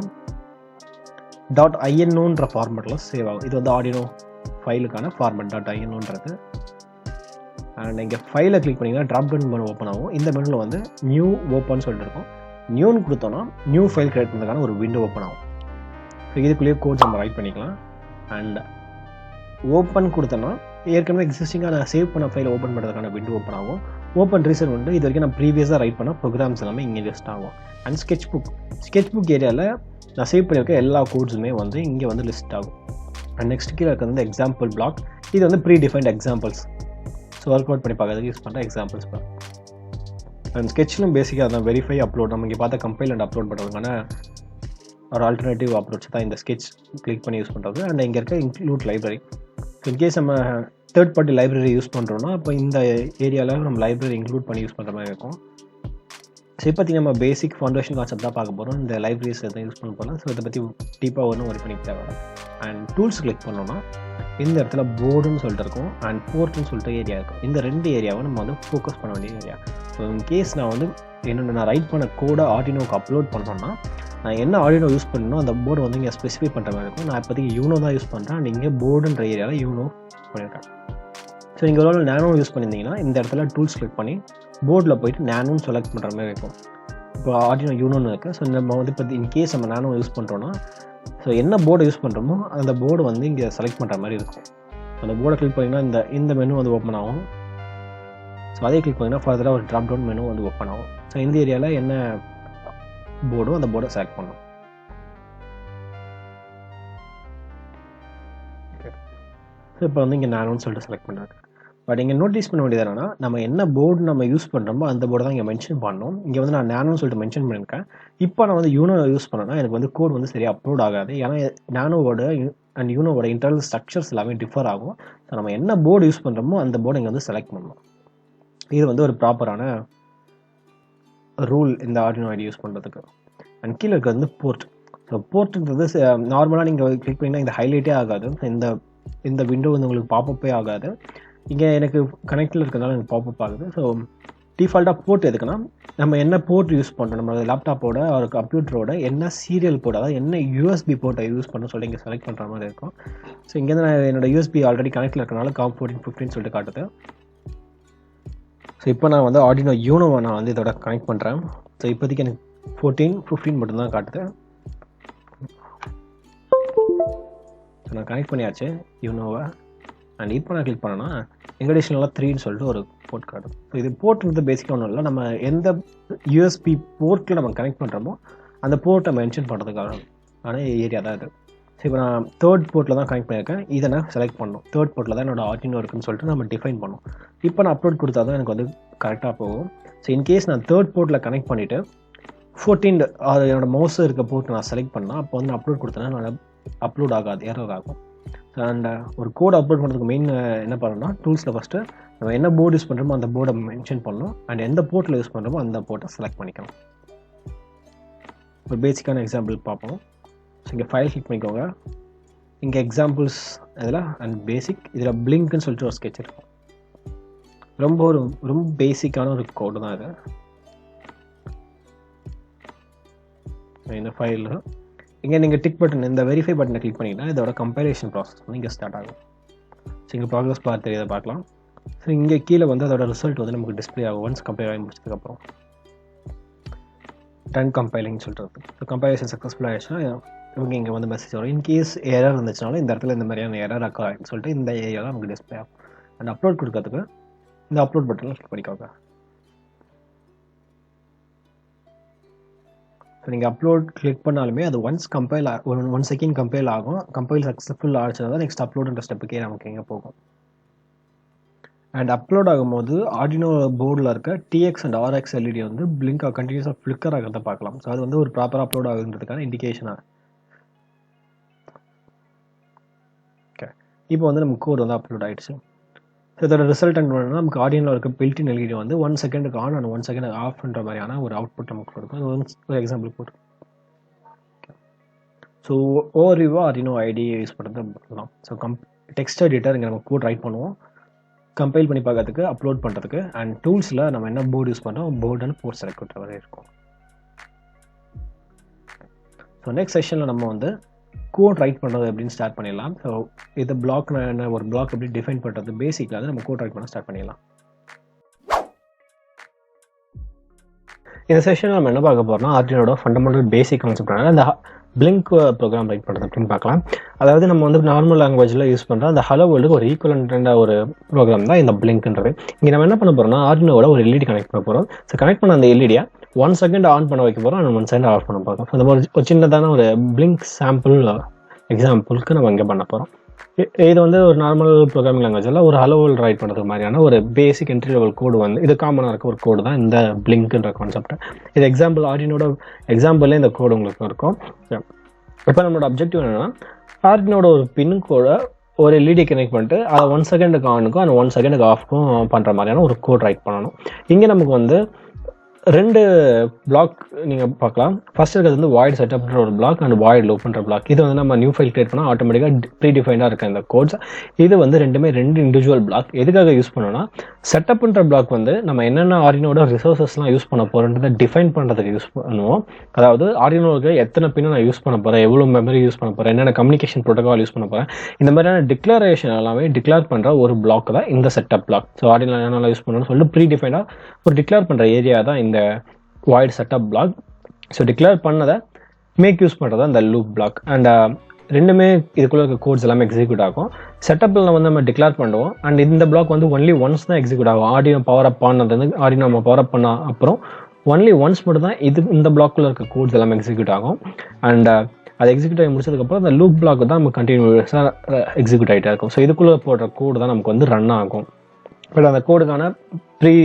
.inoன்ற ஃபார்மேட்டில் சேவ் ஆகும். இது வந்து ஆர்டினோ ஃபைலுக்கான ஃபார்மேட் .inoன்றது. அண்ட் இங்கே ஃபைலை கிளிக் பண்ணிங்கன்னா ட்ராப் டவுன் மெனு ஓப்பன் ஆகும். இந்த மெனுவில் வந்து நியூ ஓப்பன் சொல்லிட்டு இருக்கும். நியூன்னு கொடுத்தோன்னா நியூ ஃபைல் கிரியேட் பண்ணுறதுக்கான ஒரு விண்டோ ஓப்பன் ஆகும். ஸோ இதுக்குள்ளேயே கோட்ஸ் நம்ம ரைட் பண்ணிக்கலாம். அண்ட் ஓப்பன் கொடுத்தோன்னா ஏற்கனவே எக்ஸிஸ்டிங்காக நான் சேவ் பண்ண ஃபைலை ஓப்பன் பண்ணுறதுக்கான விண்டோ ஓப்பன் ஆகும். ஓப்பன் ரீசன் வந்து இது வரைக்கும் நான் ப்ரீவியஸாக ரைட் பண்ண ப்ரோக்ராம்ஸ் எல்லாமே இங்கே லிஸ்ட் ஆகும். அண்ட் ஸ்கெட்ச் புக் ஏரியாவில் நான் சேவ் பண்ணியிருக்க எல்லா கோட்ஸுமே வந்து இங்கே வந்து லிஸ்ட் ஆகும். அண்ட் நெக்ஸ்ட் கீழே இருக்கிறது வந்து எக்ஸாம்பிள் பிளாக். இது வந்து predefined examples. So work out பண்ணி பார்க்கறதுக்கு யூஸ் பண்ணுற எக்ஸாம்பிள்ஸ் தான். அண்ட் ஸ்கெட்ச்லும் பேசிக்காக தான் வெரிஃபை அப்லோட் நம்ம இங்கே பார்த்த கம்பைல் அண்ட் அப்லோட் பண்ணுறதுக்கான ஒரு ஆல்டர்னேட்டிவ் அப்ரோச் தான் இந்த ஸ்கெட்ச் கிளிக் பண்ணி யூஸ் பண்ணுறது. அண்ட் இங்கே இருக்க இன்க்ளூட் லைப்ரரி. இன்கேஸ் நம்ம தேர்ட் பார்ட்டி லைப்ரரி யூஸ் பண்ணுறோன்னா அப்போ இந்த ஏரியாவில் நம்ம லைப்ரரி இன்க்ளூட் பண்ணி யூஸ் பண்ணுற மாதிரி இருக்கும். ஸோ இப்போதைக்கு நம்ம பேசிக் ஃபவுண்டேஷன் கான்செப்ட் தான் பார்க்க போகிறோம். இந்த லைப்ரரிஸ் எதுவும் யூஸ் பண்ண போகலாம். ஸோ இதை பற்றி டீப்பாக ஒன்றும் ஒர்க் பண்ணி தேவை. அண்ட் டூல்ஸ் கிளிக் பண்ணோன்னா இந்த இடத்துல போர்டுன்னு சொல்லிட்டு இருக்கும் அண்ட் போர்ட்னு சொல்லிட்டு ஏரியா இருக்கும். இந்த ரெண்டு ஏரியாவை நம்ம வந்து ஃபோக்கஸ் பண்ண வேண்டிய ஏரியா. ஸோ இன்கேஸ் நான் வந்து நான் ரைட் பண்ண கோடை ஆர்டினோக்கு அப்லோட் பண்ணோன்னா நான் என்ன ஆர்டினோ யூஸ் பண்ணணும் அந்த போர்டு வந்து இங்கே ஸ்பெசிஃபை பண்ணுற மாதிரி இருக்கும். நான் இப்போதைக்கு யூனோ தான் யூஸ் பண்ணுறேன். அண்ட் இங்கே போர்டுன்ற ஏரியாவில் யூனோ பண்ணியிருக்கேன். ஸோ நீங்கள் ஒரு நேனோ யூஸ் பண்ணியிருந்தீங்கன்னா இந்த இடத்துல டூல்ஸ் கிளிக் பண்ணி போர்டில் போய்ட்டு நேனோன்னு செலக்ட் பண்ணுற மாதிரி இருக்கும். இப்போ ஆர்டினோ யூனோன்னு இருக்குது. ஸோ நம்ம வந்து இப்போ இன்கேஸ் நம்ம நேனோ யூஸ் பண்ணுறோன்னா ஸோ என்ன போர்டு யூஸ் பண்ணுறோமோ அந்த போர்டு வந்து இங்கே செலக்ட் பண்ணுற மாதிரி இருக்கும். அந்த போர்டை கிளிக் பண்ணிங்கன்னா இந்த மெனு வந்து ஓப்பன் ஆகும். ஸோ அதே கிளிக் பண்ணிங்கன்னா ஃபர்தராக ஒரு ட்ராப் டவுன் மெனு வந்து ஓப்பன் ஆகும். ஸோ இந்த ஏரியாவில் என்ன போர்டோ அந்த போர்டை செலக்ட் பண்ணணும். ஓகே, ஸோ இப்போ வந்து இங்கே நானோன்னு சொல்லிட்டு செலக்ட் பண்ணுறாங்க. பட் இங்கே நோட்டீஸ் பண்ண வேண்டியது என்னன்னா, நம்ம என்ன போர்டு நம்ம யூஸ் பண்ணுறோமோ அந்த போர்டு தான் இங்கே மென்ஷன் பண்ணணும். இங்கே வந்து நான் நானோன்னு சொல்லிட்டு மென்ஷன் பண்ணியிருக்கேன். இப்போ நான் வந்து யூனோ யூஸ் பண்ணேன்னா எனக்கு வந்து கோட் வந்து சரியாக அப்லோட் ஆகாது. ஏன்னா நானோவோட அண்ட் யூனோவோட இன்டர்னல் ஸ்ட்ரக்சர்ஸ் எல்லாமே டிஃபர் ஆகும். ஸோ நம்ம என்ன போர்டு யூஸ் பண்ணுறோமோ அந்த போர்டு இங்கே வந்து செலக்ட் பண்ணணும். இது வந்து ஒரு ப்ராப்பரான ரூல் இந்த ஆர்டினோ ஐடி யூஸ் பண்ணுறதுக்கு. அண்ட் கீழே இருக்கிறது வந்து போர்ட். ஸோ போர்ட்டுன்றது நார்மலாக நீங்கள் கிளிக் பண்ணிங்கன்னா இந்த ஹைலைட்டே ஆகாது. இந்த விண்டோ வந்து உங்களுக்கு பாப்பப்பே ஆகாது. இங்கே எனக்கு கனெக்டில் இருக்கிறதுனால எனக்கு பாப்பப் ஆகுது. ஸோ டிஃபால்ட்டாக போர்ட் எதுக்குன்னா, நம்ம என்ன போர்ட் யூஸ் பண்ணுறோம், நம்ம லேப்டாப்போட ஒரு கம்ப்யூட்டரோட என்ன சீரியல் போர்ட், அதாவது என்ன யூஎஸ்பி போர்ட்டை யூஸ் பண்ண சொல்லி இங்கே செலக்ட் பண்ணுற மாதிரி இருக்கும். ஸோ இங்கேருந்து நான் என்னோட யூஎஸ்பி ஆல்ரெடி கனெக்டில் இருக்கிறனால COM1415 சொல்லிட்டு காட்டுது. ஸோ இப்போ நான் வந்து ஆர்டினோ யூனோவை நான் வந்து இதோட கனெக்ட் பண்ணுறேன். ஸோ இப்போதைக்கு எனக்கு 14-15 மட்டும்தான் காட்டுது. ஸோ நான் கனெக்ட் பண்ணியாச்சு யூனோவை. அண்ட் இப்போ நான் கிளிக் பண்ணேன்னா எங்கடிஷனலாக 3ன்னு சொல்லிட்டு ஒரு போர்ட் காட்டும். ஸோ இது போர்ட்ன்றது பேசிக்காக ஒன்றும் இல்லை, நம்ம எந்த யூஎஸ்பி போர்ட்டில் நம்ம கனெக்ட் பண்ணுறோமோ அந்த போர்ட்டை மென்ஷன் பண்ணுறதுக்கான ஏரியா தான் இது. ஸோ இப்போ நான் 3rd போர்ட்டில் தான் கனெக்ட் பண்ணியிருக்கேன். இதை நான் செலக்ட் பண்ணணும். 3rd போர்ட்டில் தான் என்னோட ஆர்டினோ இருக்குன்னு சொல்லிட்டு நம்ம டிஃபைன் பண்ணணும். இப்போ நான் அப்லோட் கொடுத்தா தான் எனக்கு வந்து கரெக்டாக போகும். ஸோ இன்கேஸ் நான் 3rd போர்ட்டில் கனெக்ட் பண்ணிவிட்டு 14 என்னோட மவுஸ் இருக்க போர்ட் நான் செலக்ட் பண்ணால் அப்போ வந்து அப்லோட் கொடுத்தேன்னா நான் அப்லோட் ஆகாது, எரர் ஆகும். அண்ட் ஒரு கோட் அப்லோட் பண்ணுறதுக்கு மெயின் என்ன பண்ணணும்னா, டூல்ஸில் ஃபஸ்ட்டு நம்ம என்ன போர்டு யூஸ் பண்ணுறோமோ அந்த போர்டை மென்ஷன் பண்ணணும். அண்ட் எந்த போர்ட்டில் யூஸ் பண்ணுறோமோ அந்த போர்ட்டை செலக்ட் பண்ணிக்கணும். ஒரு பேசிக்கான எக்ஸாம்பிள் பார்ப்போம். ஸோ இங்கே ஃபைல் கிளிக் பண்ணிக்கோங்க. இங்கே எக்ஸாம்பிள்ஸ் இதில் அண்ட் பேசிக் இதில் பிளிங்க்னு சொல்லிட்டு ஒரு ஸ்கெட்ச் இருக்கும். ரொம்ப பேசிக்கான ஒரு கோடு தான் இது. இந்த ஃபைல் இங்கே நீங்கள் டிக் பட்டன், இந்த வெரிஃபை பட்டனை கிளிக் பண்ணிங்கன்னா இதோட கம்பைலேஷன் ப்ராசஸ் வந்து இங்கே ஸ்டார்ட் ஆகும். ஸோ இங்கே ப்ராக்ரஸ் பார் தெரியாத பார்க்கலாம். ஸோ இங்கே கீழே வந்து அதோட ரிசல்ட் வந்து நமக்கு டிஸ்பிளே ஆகும் ஒன்ஸ் கம்பைல் ஆகி முடிச்சதுக்கப்புறம். டன் கம்பைலிங் சொல்கிறது. ஸோ கம்பைலேஷன் சக்ஸஸ்ஃபுல் ஆகிடுச்சுன்னா இங்கே வந்து மெசேஜ் வரும். இன்கேஸ் எரர் இருந்துச்சுனாலும் இந்த இடத்துல இந்த மாதிரியான எரர் ஆகுன்னு சொல்லிட்டு இந்த ஏரியா தான் நமக்கு டிஸ்பிளே ஆகும். அண்ட் அப்லோட் கொடுக்கறதுக்கு இந்த அப்லோட் பட்டனில் கிளிக் பண்ணிக்கோங்க. ஸோ நீங்கள் அப்லோட் கிளிக் பண்ணாலுமே அது ஒன்ஸ் கம்பைல் 1 செகண்ட் கம்பைல் ஆகும். கம்பைல் சக்ஸஸ்ஃபுல் ஆகிடுச்சுனா தான் நெக்ஸ்ட் அப்லோடுன்ற ஸ்டெப்புக்கே நமக்கு எங்கே போகும். அண்ட் அப்லோட் ஆகும்போது ஆர்டினோ போர்டில் இருக்க TX அண்ட் RX LED வந்து பிளிங்காக கண்டினியூஸாக ஃப்ளிக்கர் ஆகிறத பார்க்கலாம். ஸோ அது வந்து ஒரு ப்ராப்பராக அப்லோட் ஆகுன்றதுக்கான இண்டிகேஷனாக. ஓகே, இப்போ வந்து நமக்கு கோட் வந்து அப்லோட் ஆகிடுச்சு. ஸோ இதோட ரிசல்ட் என்னன்னா நமக்கு ஆடியோவில் இருக்க பில்டின் LED வந்து 1 செகண்டுக்கு ஆன் அண்ட் 1 செகண்ட் ஆஃப் பண்ணுற மாதிரியான ஒரு அவுட்புட் நமக்கு இருக்கும். ஒரு எக்ஸாம்பிள் போட்டு. ஸோ ஓவர்வியூவாக ஆர்டினோ ஐடி யூஸ் பண்ணுறது பண்ணலாம். ஸோ டெக்ஸ்ட் எடிட்டர் இங்கே நம்ம கோட் ரைட் பண்ணுவோம், கம்பைல் பண்ணி பார்க்கறதுக்கு, அப்லோட் பண்ணுறதுக்கு. அண்ட் டூல்ஸில் நம்ம என்ன போர்டு யூஸ் பண்ணுறோம், போர்டு அண்ட் போர்ட் செலக்ட் பண்ணுற மாதிரி இருக்கும். ஸோ நெக்ஸ்ட் செஷனில் நம்ம வந்து கோட் ரைட் பண்ணுறது அப்படின்னு ஸ்டார்ட் பண்ணிடலாம். ஸோ இது பிளாக் என்ன, ஒரு பிளாக் எப்படி டிஃபைன் பண்ணுறது, பேசிக்கில் வந்து நம்ம கோட் ரைட் பண்ண ஸ்டார்ட் பண்ணிடலாம். இந்த செஷனில் நம்ம என்ன பார்க்க போகிறோம்னா ஆர்டினோட ஃபண்டமெண்டல் பேசிக் கான்செப்டான அந்த பிளிங்க் ப்ரோக்ராம் ரைட் பண்ணுறது அப்படின்னு பார்க்கலாம். அதாவது நம்ம வந்து நார்மல் லாங்குவேஜில் யூஸ் பண்ணுற அந்த ஹலோ வேர்ல்டுக்கு ஒரு ஈக்குவலண்டான ஒரு ப்ரோக்ராம் தான் இந்த பிளிங்க்ன்றது. இங்கே நம்ம என்ன பண்ண போகிறோம்னா ஆர்டினோட ஒரு LED கனெக்ட் பண்ண போகிறோம். ஸோ கனெக்ட் பண்ண அந்த LED-யை 1 செகண்ட் ஆன் பண்ண வைக்க போகிறோம் அண்ட் 1 செகண்ட் ஆஃப் பண்ண போகிறோம். ஸோ இந்த மாதிரி ஒரு சின்னதான ஒரு பிளிங்க் சாம்பிள் எக்ஸாம்பிளுக்கு நம்ம இங்கே பண்ண போகிறோம். இது வந்து ஒரு நார்மல் ப்ரோக்ராமிங் லாங்குவேஜில் ஒரு ஹலோ வேர்ல்டு ரைட் பண்ணுறதுக்கு மாதிரியான ஒரு பேசிக் என்ட்ரி லெவல் கோடு வந்து இது காமனாக இருக்க ஒரு கோடு தான் இந்த பிளிங்க்ன்ற கான்செப்ட். இது எக்ஸாம்பிள் ஆர்டினோட எக்ஸாம்பிள்லேயே இந்த கோடு உங்களுக்கு இருக்கும். இப்போ நம்மளோட அப்ஜெக்டிவ் என்னென்னா ஆர்டினோட ஒரு பின்னுக்கோட ஒரு LED கனெக்ட் பண்ணிட்டு அதை 1 செகண்டுக்கு ஆனுக்கும் அந்த 1 செகண்டுக்கு ஆஃப்க்கும் பண்ணுற மாதிரியான ஒரு கோட் ரைட் பண்ணணும். இங்கே நமக்கு வந்து 2 பிளாக் நீங்கள் பார்க்கலாம். ஃபர்ஸ்ட் இருக்கிறது வந்து வாய்ட் செட்டப்ன்ற ஒரு பிளாக் அண்ட் வாய்ட் லூப்ன்ற பிளாக். இது வந்து நம்ம நியூ ஃபைல் கிரியேட் பண்ணால் ஆட்டோமேட்டிக்காக ப்ரீ டிஃபைண்டாக இருக்க இந்த கோட்ஸ். இது வந்து ரெண்டுமே 2 இண்டிவிஜுவல் பிளாக். எதுக்காக யூஸ் பண்ணோன்னா செட்டப்ன்ற பிளாக் வந்து நம்ம என்னென்ன ஆர்டினோட ரிசோர்ஸஸ்லாம் யூஸ் பண்ண போகிறோன்றதை டிஃபைன் பண்ணுறதுக்கு யூஸ் பண்ணுவோம். அதாவது ஆர்டினோவுக்கு எத்தனை பின்னை நான் யூஸ் பண்ண போகிறேன், எவ்வளோ மெமரி யூஸ் பண்ண போகிறேன், என்னென்ன கம்யூனிகேஷன் ப்ரோட்டோகால் யூஸ் பண்ண போகிறேன், இந்த மாதிரியான டிக்ளரேஷன் எல்லாமே டிக்ளேர் பண்ணுற ஒரு பிளாக் தான் இந்த செட்டப் பிளாக். ஸோ ஆர்டினோ என்னென்ன யூஸ் பண்ணணும்னு சொல்லிட்டு ப்ரீ டிஃபைண்டாக ஒரு டிக்ளேர் பண்ணுற ஏரியா தான் இந்த void setup block. So declare பண்ணதை மேக் யூஸ் பண்ணுறது அந்த லூப் பிளாக். அண்ட் ரெண்டுமே இதுக்குள்ளே இருக்க கோட்ஸ் எல்லாமே எக்ஸிக்யூட் ஆகும். செட்டப்பில் வந்து நம்ம டிக்ளேர் பண்ணுவோம் அண்ட் இந்த பிளாக் வந்து ஒன்லி ஒன்ஸ் தான் எக்ஸிக்யூட் ஆகும். ஆடியோ பவர் அப் பண்ணது வந்து ஆடியோ நம்ம பவர் அப் பண்ண அப்புறம் ஒன்லி ஒன்ஸ் மட்டும் தான் இந்த பிளாக்குள்ளே இருக்க கோட்ஸ் எல்லாமே எக்ஸிக்யூட் ஆகும். அண்ட் அது எக்ஸிக்யூட் ஆகி முடிச்சதுக்கப்புறம் அந்த லூப் பிளாக் தான் நம்ம கண்டினியூஸாக எக்ஸிக்யூட் ஆகிட்டே இருக்கும். ஸோ இதுக்குள்ளே போடுற கோடு தான் நமக்கு வந்து ரன் ஆகும். பட் அந்த கோடுக்கான ப்ரீ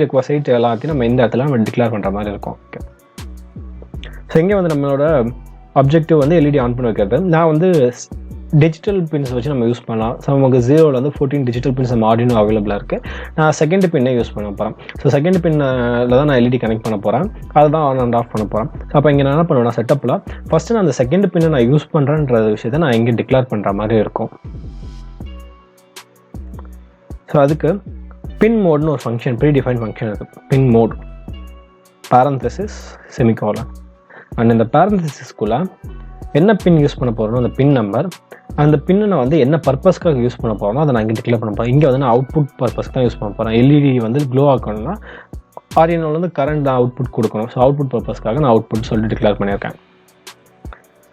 ரெக்வசைட் எல்லாத்தையும் நம்ம இந்த இடத்துல நம்ம டிக்ளேர் பண்ணுற மாதிரி இருக்கும். ஓகே, ஸோ இங்கே வந்து நம்மளோட அப்ஜெக்டிவ் வந்து எல்இடி ஆன் பண்ணி வைக்கிறது. நான் வந்து டிஜிட்டல் பின்ஸ் வச்சு நம்ம யூஸ் பண்ணலாம். ஸோ நமக்கு 0ல் வந்து 14 டிஜிட்டல் பின்ஸ் நம்ம ஆர்டினோ அவைலபிளாக இருக்குது. நான் செகண்ட் பின்னை யூஸ் பண்ண போகிறேன். ஸோ செகண்ட் பின்னில் தான் நான் எல்இடி கனெக்ட் பண்ண போகிறேன். அதை தான் ஆன் அண்ட் ஆஃப் பண்ண போகிறேன். ஸோ அப்போ இங்கே நான் என்ன பண்ணுவேன், செட்டப்பில் ஃபஸ்ட்டு நான் அந்த செகண்ட் பின்னை நான் யூஸ் பண்ணுறேன்ற விஷயத்தை நான் இங்கே டிக்ளேர் பண்ணுற மாதிரி இருக்கும். ஸோ அதுக்கு பின் மோட்னு ஒரு ஃபங்க்ஷன், ப்ரீ டிஃபைன் ஃபங்க்ஷன் இருக்குது. பின் மோட் பேரந்தசிஸ் செமிகோலன். அண்ட் இந்த பேரந்தசிஸ்குள்ளே என்ன பின் யூஸ் பண்ண போகிறோம், அந்த பின் நம்பர், அந்த பின்னை நான் வந்து என்ன பர்பஸ்க்காக யூஸ் பண்ண போகிறோம் அதை நான் இங்கே டிக்ளேர் பண்ண போகிறேன். இங்கே வந்து நான் அவுட்புட் பர்பஸ்க்கு தான் யூஸ் பண்ண போகிறேன். எல்இடி வந்து க்ளோ ஆக்கணும்னா ஆர்டினோவில் வந்து கரண்ட் தான் அவுட்புட் கொடுக்கணும். ஸோ அவுட்புட் பர்பஸ்க்காக நான் அவுட்புட் சொல்லிட்டு டிக்ளேர் பண்ணியிருக்கேன்.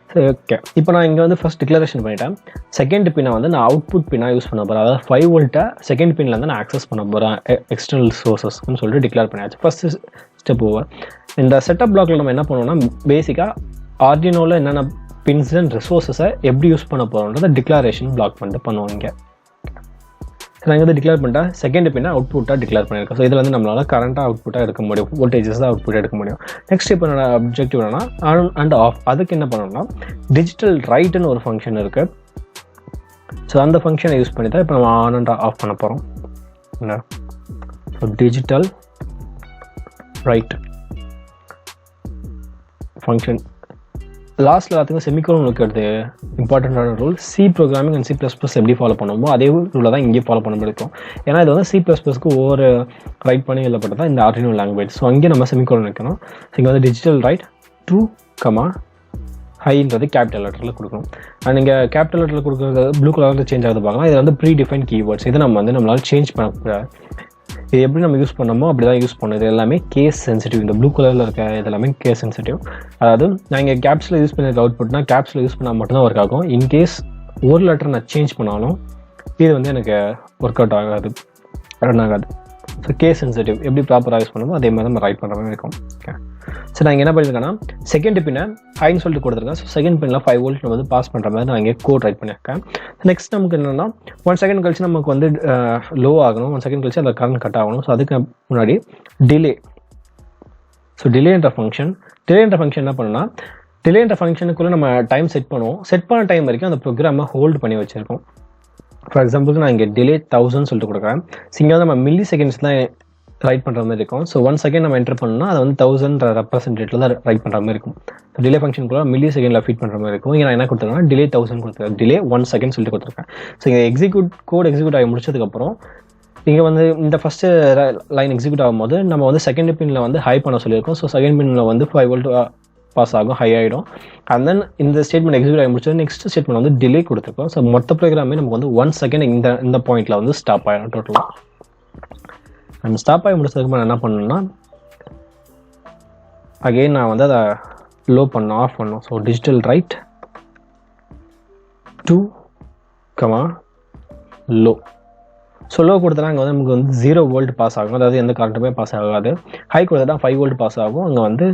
சரி, ஓகே. இப்போ நான் இங்கே வந்து ஃபஸ்ட் டிக்ளரேஷன் பண்ணிட்டேன். செகண்ட் பின்னை வந்து நான் அவுட்புட் பின்னாக யூஸ் பண்ண போகிறேன். அதாவது 5 வோல்ட்டை செகண்ட் பின்னில் வந்து நான் ஆக்சஸ் பண்ண போகிறேன் எக்ஸ்டர்னல் சோர்ஸஸ்ன்னு சொல்லிட்டு டிக்ளேர் பண்ணியாச்சு. First step over. இந்த செட்டப் பிளாக்ல நம்ம என்ன பண்ணுவோம்னா பேசிக்காக ஆர்டினோவில் என்னென்ன பின்ஸ் அண்ட் ரிசோர்ஸஸை எப்படி யூஸ் பண்ண போகிறோன்றதை டிக்ளரேஷன் பிளாக் பண்ணிட்டு பண்ணுவோம். இங்கே நான் இங்கே வந்து டிக்ளேர் பண்ணிட்டேன். செகண்ட் பின்னை அவுட்புட்டாக டிக்ளேர் பண்ணியிருக்கேன். ஸோ இதில் வந்து நம்மளால் கரண்ட்டாக அவுட்புட்டாக எடுக்க முடியும், வோல்டேஜஸ் தான் அவுட்புட் எடுக்க முடியும். நெக்ஸ்ட் இப்போ என்னோட அப்ஜெக்டிவ் என்னன்னா ஆன் அண்ட் ஆஃப். அதுக்கு என்ன பண்ணணும்னா டிஜிட்டல் ரைட்டுன்னு ஒரு ஃபங்க்ஷன் இருக்குது. ஸோ அந்த ஃபங்க்ஷனை யூஸ் பண்ணி தான் இப்போ நம்ம ஆன் அண்ட் ஆஃப் பண்ண போகிறோம். ஸோ டிஜிட்டல் ரைட் ஃபங்க்ஷன் லாஸ்ட்டில் எல்லாத்துக்கும் செமிகோலன் இருக்கிறது இம்பார்ட்டண்ட்டான rule. C programming and C++ எப்படி ஃபாலோ பண்ணுவோமோ அதே ரூலை தான் இங்கே ஃபாலோ பண்ண முடியும். ஏன்னா இது வந்து C++க்கு ஒவ்வொரு ரைட் பண்ணி எழுதப்பட்டது தான் இந்த ஆர்டினோ லாங்குவேஜ். ஸோ அங்கே நம்ம செமிகோலன் வைக்கணும். இங்கே வந்து டிஜிட்டல் ரைட் ட்ரூ ஹைன்றது கேபிட்டல் லெட்டரில் கொடுக்கணும். அண்ட் நீங்கள் கேபிட்டல் லெட்டரில் கொடுக்குறது ப்ளூ கலரில் சேஞ்ச் ஆகுது பார்க்கலாம். இது வந்து ப்ரீ டிஃபைன் கீவேர்ட்ஸ். இதை நம்ம வந்து நம்மளால் சேஞ்ச் பண்ணக்கூடாது. இது எப்படி நம்ம யூஸ் பண்ணமோ அப்படி தான் யூஸ் பண்ணணும். இது எல்லாமே கேஸ் சென்சிட்டிவ். இந்த ப்ளூ கலரில் இருக்க இது எல்லாமே கேஸ் சென்சிட்டிவ். அதாவது நான் இங்கே கேப்ஸில் யூஸ் பண்ணியிருக்க அவுட்புட்னா கேப்ஸில் யூஸ் பண்ணால் மட்டும்தான் ஒர்க் ஆகும். இன்கேஸ் ஒரு லெட்டர் நான் சேஞ்ச் பண்ணாலும் இது வந்து எனக்கு ஒர்க் அவுட் ஆகாது, ரன் ஆகாது. ஸோ கேஸ் சென்சிட்டிவ் எப்படி ப்ராப்பராக யூஸ் பண்ணணுமோ அதே மாதிரி நம்ம ரைட் பண்ணுற மாதிரி இருக்கும். ஓகே, ஸோ நான் இங்கே என்ன பண்ணியிருக்கேன்னா செகண்ட் பின்னை ஹைன்னு சொல்லிட்டு கொடுத்துருக்கேன். ஸோ செகண்ட் பின்னில் 5 வோல்ட் வந்து பாஸ் பண்ணுற மாதிரி நான் இங்கே கோட் ரைட் பண்ணியிருக்கேன். நெக்ஸ்ட் நமக்கு என்னென்னா 1 செகண்ட் கழிச்சு நமக்கு வந்து லோ ஆகணும், 1 செகண்ட் கழிச்சு அதில் கரண்ட் கட் ஆகணும். ஸோ அதுக்கு முன்னாடி டிலே. ஸோ டிலேன்ற ஃபங்க்ஷன் என்ன பண்ணுன்னா டிலேன்ற ஃபங்க்ஷனுக்குள்ளே நம்ம டைம் செட் பண்ணுவோம். செட் பண்ண டைம் வரைக்கும் அந்த ப்ரோக்ராமை ஹோல்டு பண்ணி வச்சுருக்கோம். ஃபார் எக்ஸாம்பிளுக்கு நான் இங்கே டிலே 1000 சொல்லிட்டு கொடுக்குறேன். ஸோ இங்கே வந்து நம்ம மில்லி செகண்ட்ஸ் தான் ரைட் பண்ணுற மாதிரி இருக்கும். ஸோ 1 செகண்ட் நம்ம என்டர் பண்ணோம்னா அதை வந்து 1000 ரெப்ரசன்டேட்டில் தான் ரைட் பண்ணுற மாதிரி இருக்கும். டிலே ஃபங்க்ஷனுக்குள்ள மில்லி செகண்டில் ஃபீட் பண்ணுற மாதிரி இருக்கும். இங்கே நான் என்ன கொடுத்துருக்கேன், டிலே 1000 கொடுத்துருக்கேன், டிலே 1 செகண்ட் சொல்லிட்டு கொடுத்துருக்கேன். ஸோ இங்கே கோட் எக்ஸிக்யூட் ஆகி முடிச்சதுக்கப்புறம் இங்கே வந்து இந்த ஃபஸ்ட்டு லைன் எக்ஸிக்யூட் ஆகும்போது நம்ம வந்து செகண்ட் பின்னில் வந்து ஹை பண்ண சொல்லியிருக்கோம். ஸோ செகண்ட் பின்னில் வந்து 5 வோல்ட் பாஸ் ஆகும், ஹை ஆகிடும். அண்ட் தென் இந்த ஸ்டேட்மெண்ட் எக்ஸிக்யூட் ஆகி முடிச்சது நெக்ஸ்ட் ஸ்டேட்மெண்ட் வந்து டிலே கொடுத்துருக்கோம். ஸோ மொத்த ப்ரோக்ராமே நமக்கு வந்து 1 செகண்ட் இந்த பாயிண்டில் வந்து ஸ்டாப் ஆகிடும் டோட்டலாக. அண்ட் ஸ்டாப் ஆகி முடிச்சதுக்கு நான் என்ன பண்ணணும்னா அகெயின் நான் வந்து அதை லோ பண்ணணும், ஆஃப் பண்ணணும். So digital right 2, low. So low கொடுத்தா அங்கே வந்து நமக்கு வந்து 0 வோல்ட் பாஸ் ஆகும், அதாவது எந்த கரண்ட்டுமே பாஸ் ஆகாது. ஹை கொடுத்தா 5 வோல்ட் பாஸ் ஆகும். அங்கே வந்து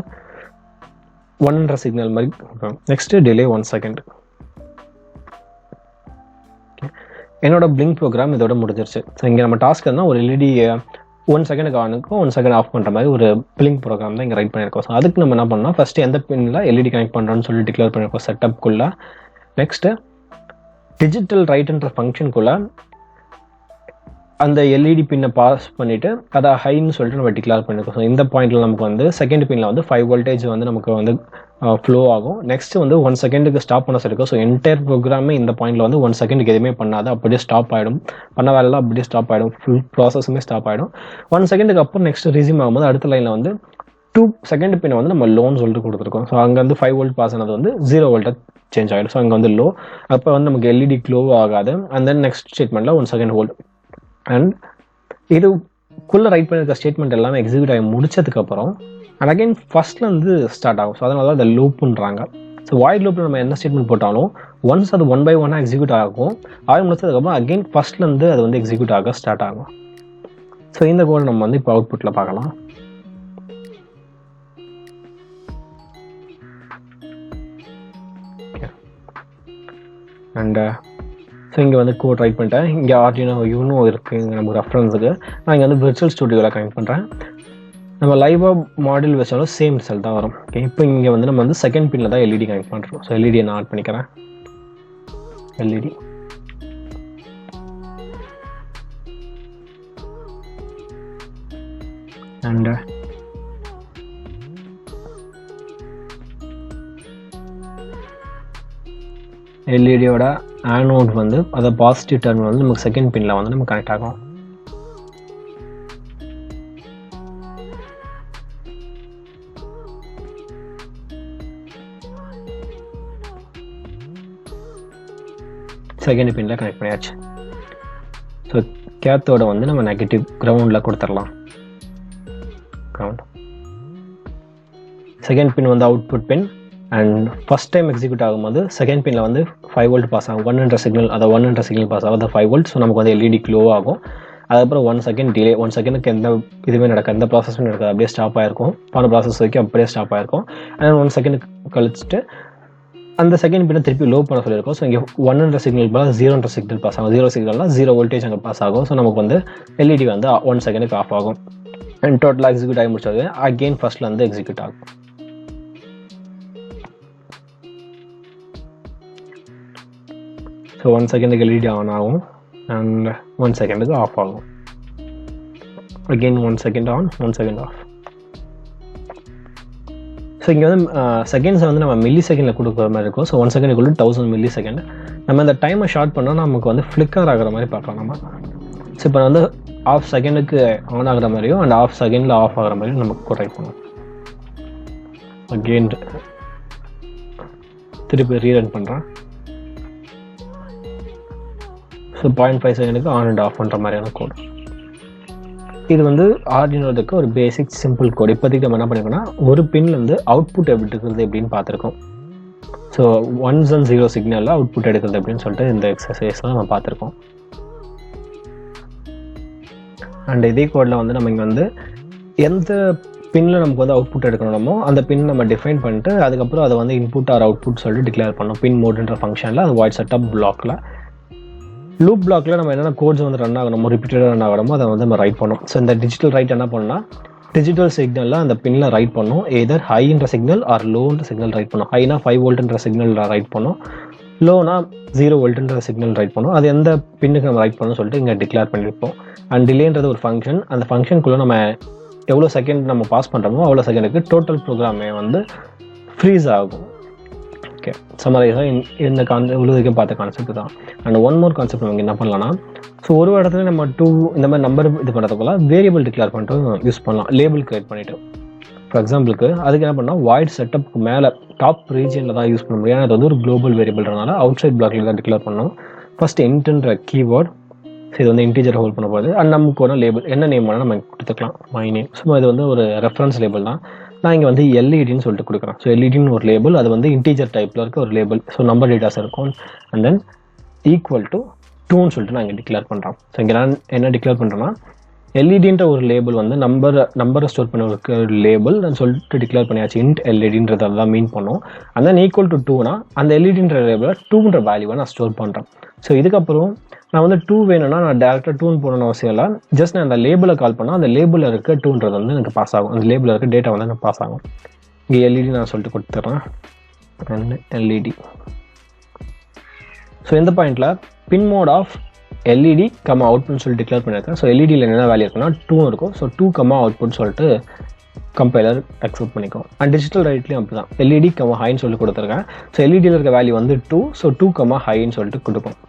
1 சிக்னல் மாதிரி. Next delay 1 second. என்னோட பிளிங்க் ப்ரோக்ராம் இதோட முடிஞ்சிருச்சு. ஸோ இங்கே நம்ம டாஸ்க் இருந்தால் ஒரு எல்இடி 1 செகண்டுக்கு ஆனுக்கும் 1 செகண்ட் ஆஃப் பண்ணுற மாதிரி ஒரு பிளிங்க் ப்ரோக்ராம் தான் இங்கே ரைட் பண்ணியிருக்கோம். ஸோ அதுக்கு நம்ம என்ன பண்ணோம், ஃபஸ்ட்டு எந்த பின்னில் எல்இடி கனெக்ட் பண்ணுறோன்னு சொல்லி டிக்ளேர் பண்ணியிருக்கோம் செட்டப்குள்ளே. நெக்ஸ்ட்டு டிஜிட்டல் ரைட்டுன்ற ஃபங்க்ஷனுக்குள்ளே அந்த எல்இடி பின்னை பாஸ் பண்ணிவிட்டு அதை ஹைன்னு சொல்லிட்டு நம்ம டிக்ளேர் பண்ணியிருக்கோம். ஸோ இந்த பாயிண்டில் நமக்கு வந்து செகண்ட் பின்னில் வந்து 5 வோல்டேஜ் வந்து நமக்கு வந்து ஃப்ளோ ஆகும். நெக்ஸ்ட் வந்து 1 செகண்டுக்கு ஸ்டாப் பண்ண சொல்லியிருக்கோம். ஸோ என்டையர் ப்ரோக்ராமே இந்த பாயிண்டில் வந்து 1 செகண்டுக்கு எதுவுமே பண்ணாது, அப்படியே ஸ்டாப் ஆகிடும். பண்ண வேலைலாம் அப்படியே ஸ்டாப் ஆகிடும், ஃபுல் ப்ராசஸுமே ஸ்டாப் ஆகிடும். 1 செகண்டுக்கு அப்புறம் நெக்ஸ்ட் ரிசீவ் ஆகும்போது அடுத்த லைனில் வந்து 2 செகண்ட் பின்னை வந்து நம்ம லோன்னு சொல்லிட்டு கொடுத்துருக்கோம். ஸோ அங்கே வந்து 5 வோல்ட் பாஸ் ஆனது வந்து 0 வோல்ட்டாக சேஞ்ச் ஆகிடும். ஸோ அங்கே வந்து லோ, அப்போ வந்து நமக்கு எல்இடி க்ளோ ஆகாது. அண்ட் தென் நெக்ஸ்ட் ஸ்டேட்மெண்ட்டில் 1 செகண்ட் ஹோல்டு. அண்ட் இதுக்குள்ளே ரைட் பண்ணியிருக்க ஸ்டேட்மெண்ட் எல்லாமே எக்ஸிக்யூட் ஆகி முடிச்சதுக்கப்புறம் அண்ட் அகைன் ஃபஸ்ட்லேருந்து ஸ்டார்ட் ஆகும். ஸோ அதனால தான் இந்த லூப்புன்றாங்க. ஸோ வாய்ட் லூப்பில் நம்ம என்ன ஸ்டேட்மெண்ட் போட்டாலும் ஒன்ஸ் அது 1 by 1 எக்ஸிக்யூட் ஆகும். ஆகி முடிச்சதுக்கப்புறம் அகைன் ஃபஸ்ட்லேருந்து அது வந்து எக்ஸிக்யூட் ஆக ஸ்டார்ட் ஆகும். ஸோ இந்த கோட் நம்ம வந்து இப்போ அவுட்புட்டில் பார்க்கலாம். அண்ட் ஸோ இங்கே வந்து கோட் ரைட் பண்ணிட்டேன். இங்கே ஆர்டினோ யூனோ இருக்குது நம்ம ரெஃபரன்ஸுக்கு. நான் இங்கே வந்து விர்ச்சுவல் ஸ்டுடியோவில் கனெக்ட் பண்ணுறேன். நம்ம லைவாக மாடல் வச்சாலும் சேம் ரிசல்ட் தான் வரும். ஓகே, இப்போ இங்கே வந்து நம்ம வந்து செகண்ட் பின்னில் தான் எல்இடி கனெக்ட் பண்ணுறோம். ஸோ எல்இடியை நான் ஆட் பண்ணிக்கிறேன். எல்இடி அண்ட் எல்இடியோட ஆனோட் வந்து அதை பாசிட்டிவ் டர்ன் வந்து நமக்கு செகண்ட் பின்னில் வந்து நம்ம கனெக்ட் ஆகும். செகண்ட் பின்னில் கனெக்ட் பண்ணியாச்சு. ஸோ கேத்தோட வந்து நம்ம நெகட்டிவ் கிரவுண்டில் கொடுத்துடலாம். கிரவுண்ட் செகண்ட் பின் வந்து output pin. And first time execute ஆகும்போது செகண்ட் பின்னில் வந்து 5 வோல்ட் பாஸ் ஆகும். 1 சிக்னல், அதை 1 சிக்னல் பாஸ் ஆகும், அது 5 வோல்ட். ஸோ நமக்கு வந்து எல்இடி க்ளோ ஆகும். அதுக்கப்புறம் 1 செகண்ட் டிலே, 1 செகண்டுக்கு எந்த இதுவுமே நடக்காது, எந்த ப்ராசஸும் நடக்காது, அப்படியே ஸ்டாப் ஆகிருக்கும். பல ப்ராசஸ் வரைக்கும் அப்படியே ஸ்டாப் ஆகிருக்கும். அண்ட் 1 செகண்டுக்கு கழிச்சிட்டு அந்த செகண்ட் பின்னை திருப்பி லோ பண்ண சொல்லியிருக்கோம். ஸோ இங்கே 1 சிக்னல் பதிலாக 0 சிக்னல் பாஸ் ஆகும். 0 சிக்னல்னால் 0 வோல்டேஜ் அங்கே பாஸ் ஆகும். ஸோ நமக்கு வந்து எல்இடி வந்து 1 செகண்டுக்கு ஆஃப் ஆகும். அண்ட் டோட்டலாக எக்ஸிக்யூட் ஆகி முடிச்சது அகெயின் ஃபர்ஸ்ட்ல வந்து எக்ஸிக்யூட் ஆகும். ஸோ 1 செகண்டுக்கு எல்இடி ஆன் ஆகும் அண்ட் 1 செகண்டுக்கு ஆஃப் ஆகும். Again 1 second on, 1 second off. So இங்கே வந்து செகண்ட்ஸை வந்து நம்ம மில்லி செகண்டில் கொடுக்குற மாதிரி இருக்கும். So 1 செகண்டுக்குள்ள 1000 milli second. நம்ம இந்த டைமை ஷார்ட் பண்ணால் நமக்கு வந்து ஃப்ளிக்கர் ஆகிற மாதிரி பார்க்கலாம் நம்ம. ஸோ இப்போ வந்து ½ செகண்டுக்கு ஆன் ஆகிற மாதிரியும் அண்ட் ½ செகண்டில் ஆஃப் ஆகிற மாதிரியும் நமக்கு ட்ரை பண்ணுவோம். அகெயின் திருப்பி ரீரன் பண்ணுறேன். ஸோ 0.5 செகண்டுக்கு ஆன் அண்ட் ஆஃப் பண்ணுற மாதிரியான கோட். இது வந்து ஆர்டினோவுக்கு ஒரு பேசிக் சிம்பிள் கோட். இப்போதைக்கு நம்ம என்ன பண்ணிருக்கோம்னா ஒரு பின்லேருந்து அவுட்புட் எப்படி எடுக்கிறது எப்படின்னு பார்த்துருக்கோம். ஸோ 1s and 0 சிக்னலில் அவுட்புட் எடுக்கிறது அப்படின்னு சொல்லிட்டு இந்த எக்ஸசைஸ்லாம் நம்ம பார்த்துருக்கோம். அண்ட் இதே கோடில் வந்து நம்ம இங்கே வந்து எந்த பின்னில் நமக்கு வந்து அவுட்புட் எடுக்கணுமோ அந்த பின் நம்ம டிஃபைன் பண்ணிட்டு அதுக்கப்புறம் அதை வந்து இன்புட் ஆர் அவுட்புட் சொல்லிட்டு டிக்ளேர் பண்ணோம். பின் மோடுன்ற ஃபங்க்ஷனில் அது வாய்ட் செட்டப் பிளாக்ல. லூப் பிளாக்ல நம்ம என்னென்ன கோட்ஸ் வந்து ரன் ஆகணுமோ ரிப்பீட்டடாக ரன் ஆகணுமோ அதை வந்து நம்ம ரைட் பண்ணோம். ஸோ இந்த டிஜிட்டல் ரைட் என்ன பண்ணோம்னா டிஜிட்டல் சிக்னலில் அந்த பின்னில் ரைட் பண்ணோம். எதர் ஹைன்ற சிக்னல் ஆர் லோன்ற சிக்னல் ரைட் பண்ணோம். ஹைனா 5 வோல்ட்ன்ற சிக்னல் ரைட் பண்ணோம், லோனா 0 வோல்ட்ன்ற சிக்னல் ரைட் பண்ணோம். அது எந்த பின்னுக்கு நம்ம ரைட் பண்ணணும்னு சொல்லிட்டு இங்கே டிக்ளேர் பண்ணியிருப்போம். அண்ட் டிலேன்றது ஒரு ஃபங்க்ஷன். அந்த ஃபங்க்ஷனுக்குள்ளே நம்ம எவ்வளோ செகண்ட் நம்ம பாஸ் பண்ணுறோமோ அவ்வளோ செகண்டுக்கு டோட்டல் ப்ரோக்ராமே வந்து ஃப்ரீஸ் ஆகும். ஓகே, சம்மரைஸாக இந்த இவ்வளோ வரைக்கும் பார்த்த கான்செப்ட் தான். அண்ட் ஒன் மோர் கான்செப்ட் நமக்கு என்ன பண்ணலாம்னா, ஸோ ஒரு இடத்துல நம்ம 2 இந்த மாதிரி நம்பர் இது பண்ணுறதுக்குள்ள வேரியபிள் டிக்ளேர் பண்ணிட்டு யூஸ் பண்ணலாம். லேபிள் கிரியேட் பண்ணிவிட்டு ஃபார் எக்ஸாம்பிளுக்கு அதுக்கு என்ன பண்ணால் வாய்ட் செட்டப்புக்கு மேலே டாப் ரீஜனில் தான் யூஸ் பண்ண முடியும். ஏன்னா அது வந்து ஒரு குளோபல் வேரியபிள்னால அவுட் சைட் பிளாக்ல தான் டிக்ளேர் பண்ணணும். ஃபஸ்ட்டு இன்ட்ன்ற கீவேர்ட், ஸோ இது வந்து இன்டீஜர் ஹோல்ட் பண்ண போகுது. அண்ட் நமக்கு ஒரு லேபிள் என்ன நேம் வேணால் நம்ம கொடுத்துக்கலாம், மை நேம். ஸோ இது வந்து ஒரு ரெஃபரன்ஸ் லேபிள் தான். நான் இங்கே வந்து எல்இடின்னு சொல்லிட்டு கொடுக்குறேன். ஸோ எல்இடின்னு ஒரு லேபிள், அது வந்து இன்டீஜர் டைப்பில் இருக்க ஒரு லேபிள். ஸோ நம்பர் டேட்டாஸ் இருக்கும். அண்ட் தென் ஈக்குவல் டு 2ன்னு சொல்லிட்டு நான் இங்கே டிக்ளேர் பண்ணுறேன். ஸோ இங்கே நான் என்ன டிக்ளேர் பண்ணுறேன்னா எல்இடின்ற ஒரு லேபிள் வந்து நம்பரை ஸ்டோர் பண்ண ஒரு லேபிள் நான் சொல்லிட்டு டிக்ளேர் பண்ணியாச்சு. இன்ட் எல்இடின்றதை தான் மீன் பண்ணோம். அண்ட் தென் ஈக்குவல் டு 2னா அந்த எல்இடின்ற லேபிளில் 2ன்ற வேல்யூவை நான் ஸ்டோர் பண்ணுறேன். ஸோ இதுக்கப்புறம் நான் வந்து 2 வேணும்னா நான் டேரெக்டாக 2ன்னு போடணும்னு அவசியம் இல்லை. ஜஸ்ட் நான் அந்த லேபிளை கால் பண்ணால் அந்த லேபிளில் இருக்க 2ன்றது வந்து எனக்கு பாஸ் ஆகும். அந்த லேபிளில் இருக்க டேட்டா வந்து எனக்கு பாஸ் ஆகும். இங்கே எல்இடி நான் சொல்லிட்டு கொடுத்துட்றேன். And LED. ஸோ இந்த பாயிண்டில் பின் மோட் ஆஃப் எல்இடி கம்மா அவுட்புட்னு சொல்லி டிக்ளேர் பண்ணியிருக்கேன். ஸோ எல்இடியில் என்ன வேல்யூ இருக்குன்னா 2 இருக்கும். ஸோ 2 கம்மா அவுட்புட் சொல்லிட்டு கம்பைலர் அக்செப்ட் பண்ணிக்கும். அண்ட் டிஜிட்டல் ரைட்லேயும் அப்படி தான் எல்இடி கம்மா ஹைன்னு சொல்லி கொடுத்துருக்கேன். ஸோ எல்இடியில் இருக்க வேல்யூ வந்து 2. ஸோ 2 கம்மா ஹைன்னு சொல்லிட்டு கொடுக்கும்.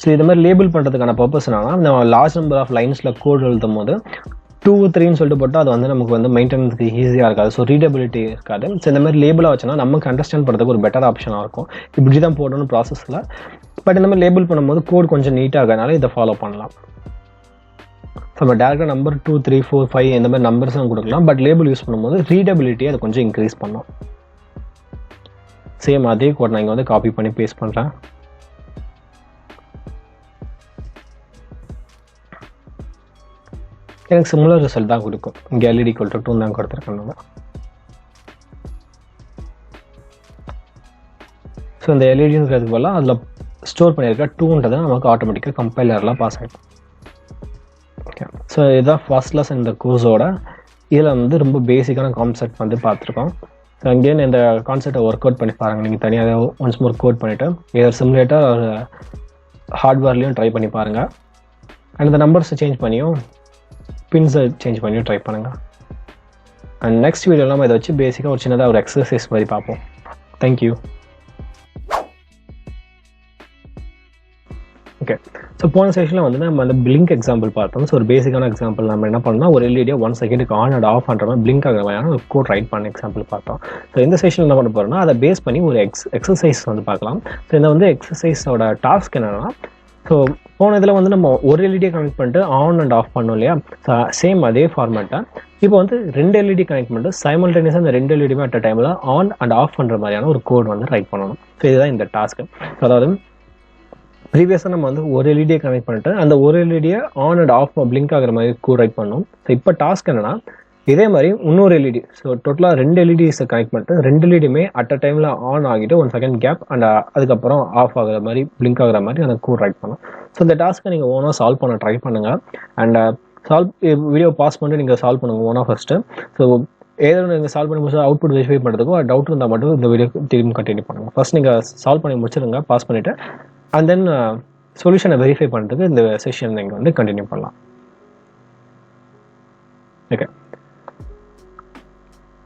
ஸோ இது மாதிரி லேபிள் பண்ணுறதுக்கான பர்பஸ் என்னன்னா, நம்ம லார்ஜ் நம்பர் ஆஃப் லைன்ஸில் கோட் எழுதும் போது 2, 3ன்னு சொல்லிட்டு போட்டால் அது வந்து நமக்கு வந்து மெயின்டெனன்ஸ்க்கு ஈஸியாக இருக்காது. ஸோ ரீடபிலிட்டி இருக்காது. ஸோ இந்த மாதிரி லேபிளாக வச்சோன்னா நமக்கு அண்டர்ஸ்டாண்ட் பண்ணுறதுக்கு ஒரு பெட்டர் ஆப்ஷனாக இருக்கும். இப்படி தான் போடணும் ப்ராசஸில். பட் இந்த மாதிரி லேபிள் பண்ணும்போது கோட் கொஞ்சம் நீட்டாக இருக்கிறதுனால இதை ஃபாலோ பண்ணலாம். ஸோ நம்ம டேரெக்டாக நம்பர் 2, 3, 4, 5 இந்த மாதிரி நம்பர்ஸும் கொடுக்கலாம். பட் லேபிள் யூஸ் பண்ணும்போது ரீடபிலிட்டியை அதை கொஞ்சம் இன்க்ரீஸ் பண்ணும். சேம் அதே கோட் நான் இங்கே வந்து காப்பி பண்ணி பேஸ்ட் பண்ணுறேன். எனக்கு சிமிலர் ரிசல்ட் தான் கொடுக்கும். இங்கே எல்இடி ஈக்குவல் டு 2 தான் கொடுத்துருக்கேன். ஸோ ஸோ இந்த எல்இடிங்கிறது போல் அதில் ஸ்டோர் பண்ணியிருக்க 2ன்றது நமக்கு ஆட்டோமேட்டிக்காக கம்பைலரில் பாஸ் ஆகிடும். ஓகே, ஸோ இதுதான் ஃபர்ஸ்ட் லெசன் இந்த கோர்ஸோட. இதில் வந்து ரொம்ப பேசிக்கான கான்செப்ட் வந்து பார்த்துருக்கோம். ஸோ அங்கேயும் இந்த கான்செப்டை ஒர்க் அவுட் பண்ணி பாருங்கள். நீங்கள் தனியாக ஒன்ஸ் மோர் கோட் பண்ணிவிட்டு ஏதோ சிமுலேட்டர் ஒரு ஹார்ட்வேர்லேயும் ட்ரை பண்ணி பாருங்கள். அண்ட் இந்த நம்பர்ஸை சேஞ்ச் பண்ணியும் பின்ஸை சேஞ்ச் பண்ணியும் ட்ரை பண்ணுங்கள். அண்ட் நெக்ஸ்ட் வீடியோவில் நம்ம இதை வச்சு பேசிக்காக ஒரு சின்னதாக ஒரு எக்ஸசைஸ் மாதிரி பார்ப்போம். தேங்க்யூ. ஓகே, ஸோ போன செஷனில் வந்து நம்ம அந்த பிளிங்க் எக்ஸாம்பிள் பார்த்தோம். ஸோ ஒரு பேசிக்கான எக்ஸாம்பிள் நம்ம என்ன பண்ணோம்னா ஒரு எல்இடியை 1 செகண்டுக்கு ஆன் அண்ட் ஆஃப் பண்ணுற மாதிரி பிளிங்க் ஆகிற மாதிரியான ஒரு கோட் ரைட் பண்ண எக்ஸாம்பிள் பார்த்தோம். ஸோ இந்த செஷனில் என்ன பண்ண போகிறோம்னா அதை பேஸ் பண்ணி ஒரு எக்ஸசைஸ் வந்து பார்க்கலாம். ஸோ இந்த வந்து எக்ஸசைஸோட டாஸ்க் என்னென்னா, ஸோ போன இதில் வந்து நம்ம ஒரு எல்இடியை கனெக்ட் பண்ணிட்டு ஆன் அண்ட் ஆஃப் பண்ணோம் இல்லையா, சேம் அதே ஃபார்மேட்டை இப்போ வந்து 2 எல்இடி கனெக்ட் பண்ணிட்டு சைமல்டேனியஸாக அந்த 2 எல்இடியுமே அட் டைமில் ஆன் அண்ட் ஆஃப் பண்ணுற மாதிரியான ஒரு கோட் வந்து ரைட் பண்ணணும். ஸோ இதுதான் இந்த டாஸ்க்கு. அதாவது ப்ரீவியஸாக நம்ம வந்து ஒரு எல்இடியை கனெக்ட் பண்ணிட்டு அந்த ஒரு எல்இடியை ஆன் அண்ட் ஆஃப் பிளிங்க் ஆகிற மாதிரி கோட் ரைட் பண்ணணும். ஸோ இப்போ டாஸ்க் என்னன்னா இதே மாதிரி இன்னொரு எல்இடி, ஸோ டோட்டலாக 2 எல்இடிஸை கனெக்ட் பண்ணிட்டு 2 எல்இடியுமே அட் அ டைமில் ஆன் ஆகிட்டு 1 செகண்ட் கேப் அண்ட் அதுக்கப்புறம் ஆஃப் ஆகிற மாதிரி பிளிங்க் ஆகிற மாதிரி அந்த கோட் ரைட் பண்ணணும். ஸோ இந்த டாஸ்க்கை நீங்கள் ஓனாக சால்வ் பண்ண ட்ரை பண்ணுங்கள். அண்ட் வீடியோ பாஸ் பண்ணிட்டு நீங்கள் சால்வ் பண்ணுங்கள் ஓனாக ஃபஸ்ட்டு. ஸோ ஏதோ நீங்கள் சால்வ் பண்ணி முடிச்சு அவுட்புட் வெரிஃபை பண்ணுறதுக்கும் டவுட் இருந்தால் மட்டும் இந்த வீடியோ திரும்பி கண்டினியூ பண்ணுங்கள். ஃபஸ்ட் நீங்கள் சால்வ் பண்ணி முடிச்சிருங்க பாஸ் பண்ணிவிட்டு, அண்ட் தென் சொல்யூஷனை வெரிஃபை பண்ணுறதுக்கு இந்த செஷன் நீங்கள் வந்து கண்டினியூ பண்ணலாம். ஓகே,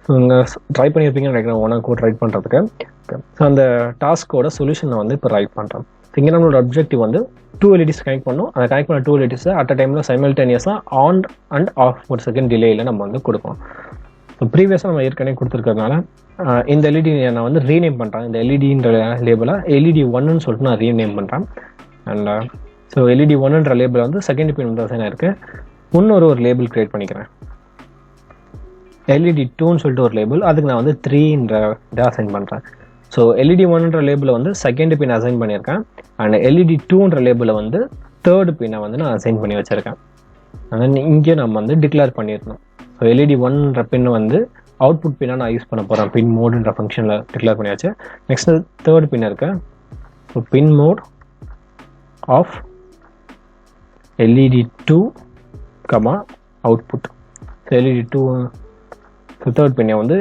ஸோ நீங்கள் ட்ரை பண்ணியிருப்பீங்கன்னு நினைக்கிறேன் ஒன்னாக கோட் ரைட் பண்ணுறதுக்கு. ஓகே, ஸோ அந்த டாஸ்க்கோட சொல்யூஷனை வந்து இப்போ ரைட் பண்ணுறோம். இங்கே நம்மளோட அப்ஜெக்டிவ் வந்து 2 எல்இடிஸ் கனெக்ட் பண்ணணும். அதை கனெக்ட் பண்ண 2 எல்இடிஸை அட் அ டைமில் சைமல்டேனியஸாக ஆன் அண்ட் ஆஃப் 1 செகண்ட் டிலேயில் நம்ம வந்து கொடுக்கணும். ஸோ ப்ரீவியஸாக நம்ம ஏற்கனவே கொடுத்துருக்கிறதுனால இந்த எல்இடி நான் வந்து ரீநேம் பண்ணுறேன். இந்த எல்இடின்ற லேபிளை எல்இடி 1ன்னு சொல்லிட்டு நான் ரீநேம் பண்ணுறேன். அண்ட் ஸோ எல்இடி 1ன்ற லேபிள் வந்து செகண்ட் பின் வந்து அசைன் ஆயிருக்கு. இன்னொரு லேபிள் கிரியேட் பண்ணிக்கிறேன், எல்இடி 2ன்னு சொல்லிட்டு ஒரு லேபிள், அதுக்கு நான் வந்து 3ன்ற இதை அசைன் பண்ணுறேன். ஸோ எல்இடி 1ன்ற லேபிளை வந்து செகண்ட் பின் அசைன் பண்ணியிருக்கேன். அண்ட் எல்இடி 2ன்ற லேபிளை வந்து தேர்டு பின்னை வந்து நான் அசைன் பண்ணி வச்சுருக்கேன். அண்ட் இங்கே நம்ம வந்து டிக்ளேர் பண்ணியிருக்கணும். ஸோ எல்இடி 1ன்ற பின் வந்து அவுட்புட் பின்னாக நான் யூஸ் பண்ண போகிறேன். பின் மோடுன்ற ஃபங்க்ஷனில் டிக்ளேர் பண்ணியாச்சு. நெக்ஸ்ட் தேர்ட் பின் இருக்கு. So pin mode of LED 2 output. So LED 2 third பின்னை வந்து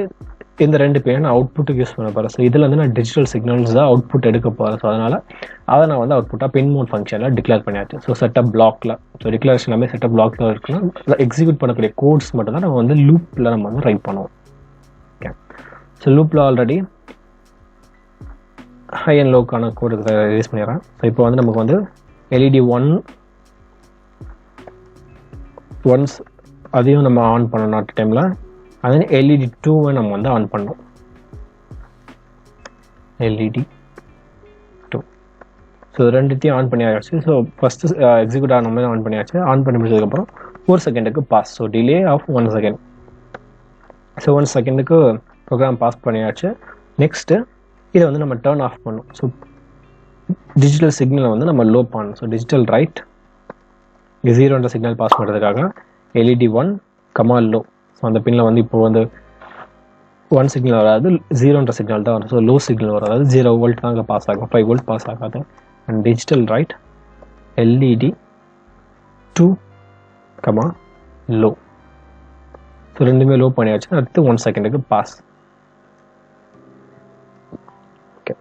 இந்த 2 பின்னை நான் அவுட்புட்டுக்கு யூஸ் பண்ண போகிறேன். ஸோ இதில் வந்து நான் டிஜிட்டல் சிக்னல்ஸ் தான் அவுட்புட் எடுக்க போகிறேன். ஸோ அதனால் அதை நான் வந்து அவுட்புட்டாக பின் மோட் ஃபங்க்ஷனில் டிக்ளேர் பண்ணியாச்சு. ஸோ செட்டப் பிளாக்ல, ஸோ டிக்ளரேஷன் எல்லாமே செட்டப் பிளாக்ல இருக்குன்னா எக்ஸிக்யூட் பண்ணக்கூடிய கோட்ஸ் மட்டும் தான் நம்ம வந்து லூப்பில் நம்ம வந்து ரைட் பண்ணுவோம். ஓகே, ஸோ லூப்பில் ஆல்ரெடி ஹை அண்ட் லோக்கான கோடு ரிலீஸ் பண்ணிடுறேன். ஸோ இப்போ வந்து நமக்கு வந்து எல்இடி 1 ஒன்ஸ் அதையும் நம்ம ஆன் பண்ணணும் அட் டைமில். அது எல்இடி 2வை நம்ம வந்து ஆன் பண்ணோம். எல்இடி 2 ஸோ ரெண்டுத்தையும் ஆன் பண்ணியாச்சு. ஸோ ஃபஸ்ட்டு எக்ஸிக்யூட் ஆன மாதிரி ஆன் பண்ணியாச்சு. ஆன் பண்ணி முடிச்சதுக்கப்புறம் 1 செகண்டுக்கு pass. So delay of 1 second. So 1 செகண்டுக்கு ப்ரோக்ராம் பாஸ் பண்ணியாச்சு. நெக்ஸ்ட்டு இதை வந்து நம்ம டர்ன் ஆஃப் பண்ணணும். ஸோ டிஜிட்டல் சிக்னலை வந்து நம்ம லோ பண்ணணும். ஸோ டிஜிட்டல் ரைட் இங்கே 0ன்ற சிக்னல் பாஸ் பண்ணுறதுக்காக எல்இடி 1 லோ. ஸோ அந்த பின்னில் வந்து இப்போ வந்து 1 சிக்னல் வராது, 0ன்ற சிக்னல் தான் வரும். ஸோ லோ சிக்னல் வரும், அதாவது 0 வோல்ட் தான் அங்கே பாஸ் ஆகும், 5 வோல்ட் பாஸ் ஆகாது. And digital write LED 2 low. So ரெண்டுமே லோ பண்ணியாச்சு. அடுத்து 1 செகண்டுக்கு பாஸ். ஓகே,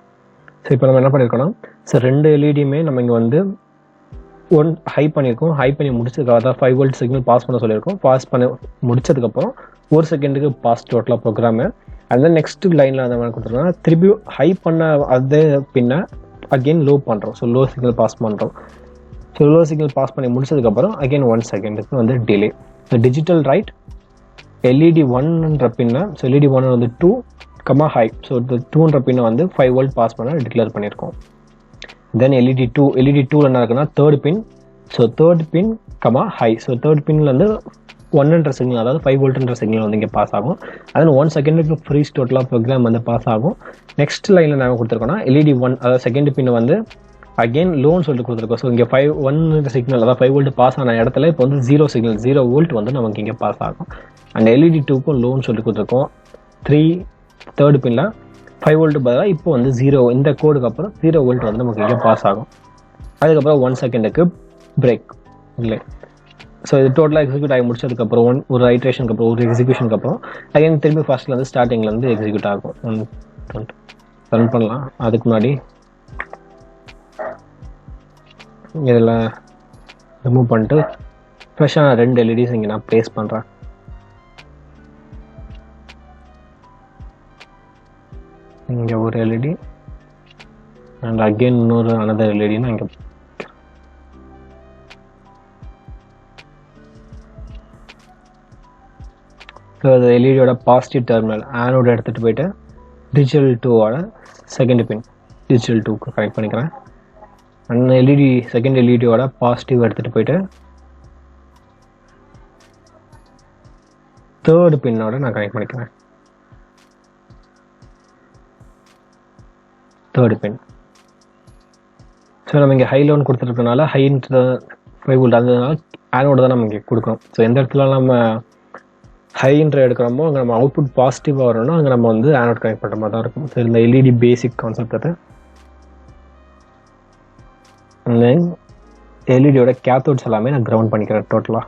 ஸோ இப்போ நம்ம என்ன பண்ணியிருக்கோம்னா, ஸோ 2 எல்இடியுமே நம்ம இங்கே வந்து 1 ஹை பண்ணியிருக்கோம். ஹை பண்ணி முடிச்சதுக்காக தான் 5 வோல்ட் சிக்னல் பாஸ் பண்ண சொல்லியிருக்கோம். பாஸ் பண்ணி முடிச்சதுக்கப்புறம் 1 செகண்டுக்கு பாஸ் டோட்டலாக ப்ரோக்ராமு. அண்ட் தென் நெக்ஸ்ட் லைனில் அந்த மாதிரி கொடுத்துருக்கோம்னா திருப்பி ஹை பண்ண அதே பின்ன அகெயின் லோ பண்ணுறோம். ஸோ லோ சிக்னல் பாஸ் பண்ணுறோம். ஸோ லோ சிக்னல் பாஸ் பண்ணி முடிச்சதுக்கப்புறம் அகெயின் 1 செகண்டுக்கு வந்து delay. So digital write LED 1ன்ற பின்ன, ஸோ எல்இடி 1 வந்து 2 ஹை. ஸோ 2ன்ற பின்னை வந்து 5 வோல்ட் பாஸ் பண்ண டிக்ளேர் பண்ணியிருக்கோம். தென் எல்இடி 2ல என்ன இருக்குன்னா தேர்ட் பின். ஸோ தேர்ட் பின் ஹை. ஸோ தேர்ட் பின்ல வந்து 1ன்ற சிக்னல், அதாவது 5 வோல்ட்ன்ற சிக்னல் வந்து இங்கே பாஸ் ஆகும். அதனால் 1 செகண்டுக்கு ஃப்ரீஸ் டோட்டலாக ப்ரோக்ராம் வந்து பாஸ் ஆகும். நெக்ஸ்ட் லைனில் நாங்கள் கொடுத்துருக்கோம்னா எல்இடி 1, அதாவது செகண்ட் பின் வந்து அகெயின் லோன்னு சொல்லிட்டு கொடுத்துருக்கோம். ஸோ இங்கே 1 சிக்னல், அதாவது 5 வோல்ட் பாஸ் ஆன இடத்துல இப்போ வந்து 0 சிக்னல், 0 வோல்ட் வந்து நமக்கு இங்கே பாஸ் ஆகும். அண்ட் எல்இடி 2க்கும் லோன்னு சொல்லிட்டு கொடுத்துருக்கோம். 3 தேர்ட் பின்னில் 5 வோல்ட் பதிலாக இப்போ வந்து 0, இந்த கோடுக்கு அப்புறம் 0 வோல்ட் வந்து நமக்கு இங்கே பாஸ் ஆகும். அதுக்கப்புறம் 1 செகண்டுக்கு பிரேக் இல்லை. ஸோ இது டோட்டலாக எக்ஸிக்யூட் ஆகி முடிச்சதுக்கப்புறம் ஒரு ஐட்ரேஷனுக்கு அப்புறம் ஒரு எக்ஸிக்யூஷனுக்கு அப்புறம் அகைன் திரும்பி ஃபர்ஸ்ட்லேருந்து ஸ்டார்டிங்லேருந்து எக்ஸிக்யூட் ஆகும். ரன் பண்ணலாம். அதுக்கு முன்னாடி இதில் ரிமூவ் பண்ணிட்டு ஃப்ரெஷ்ஷாக 2 LEDs இங்கே நான் ப்ளேஸ் பண்ணுறேன். இங்கே ஒரு LED அண்ட் அகெயின் இன்னொரு அனதர் LEDன்னு இங்கே. ஸோ அது எல்இடியோட பாசிட்டிவ் டெர்மினல் ஆனோட எடுத்துகிட்டு போயிட்டு டிஜிட்டல் 2ஓட செகண்ட் பின் டிஜிட்டல் 2க்கு கனெக்ட் பண்ணிக்கிறேன். அந்த எல்இடி செகண்ட் எல்இடியோட பாசிட்டிவ் எடுத்துகிட்டு போயிட்டு தேர்ட் பின்னோட நான் கனெக்ட் பண்ணிக்கிறேன். தேர்ட் பின். ஸோ நம்ம இங்கே ஹை லோன் கொடுத்துருக்கனால ஹைன்ற 5 வோல்ட் அதனால ஆனோட தான் நம்ம இங்கே கொடுக்கணும். ஸோ எந்த இடத்துல நம்ம ஹைன்ற எடுக்கிறோமோ அங்கே நம்ம அவுட்புட் பாசிட்டிவாக வரணும்னா அங்கே நம்ம வந்து ஆனோட் கனெக்ட் பண்ணுற மாதிரி தான் இருக்கும். ஸோ இந்த எல்இடி பேசிக் கான்செப்ட் அது. தென் எல்இடியோட கேத்தோட்ஸ் எல்லாமே நான் கிரவுண்ட் பண்ணிக்கிறேன் டோட்டலாக.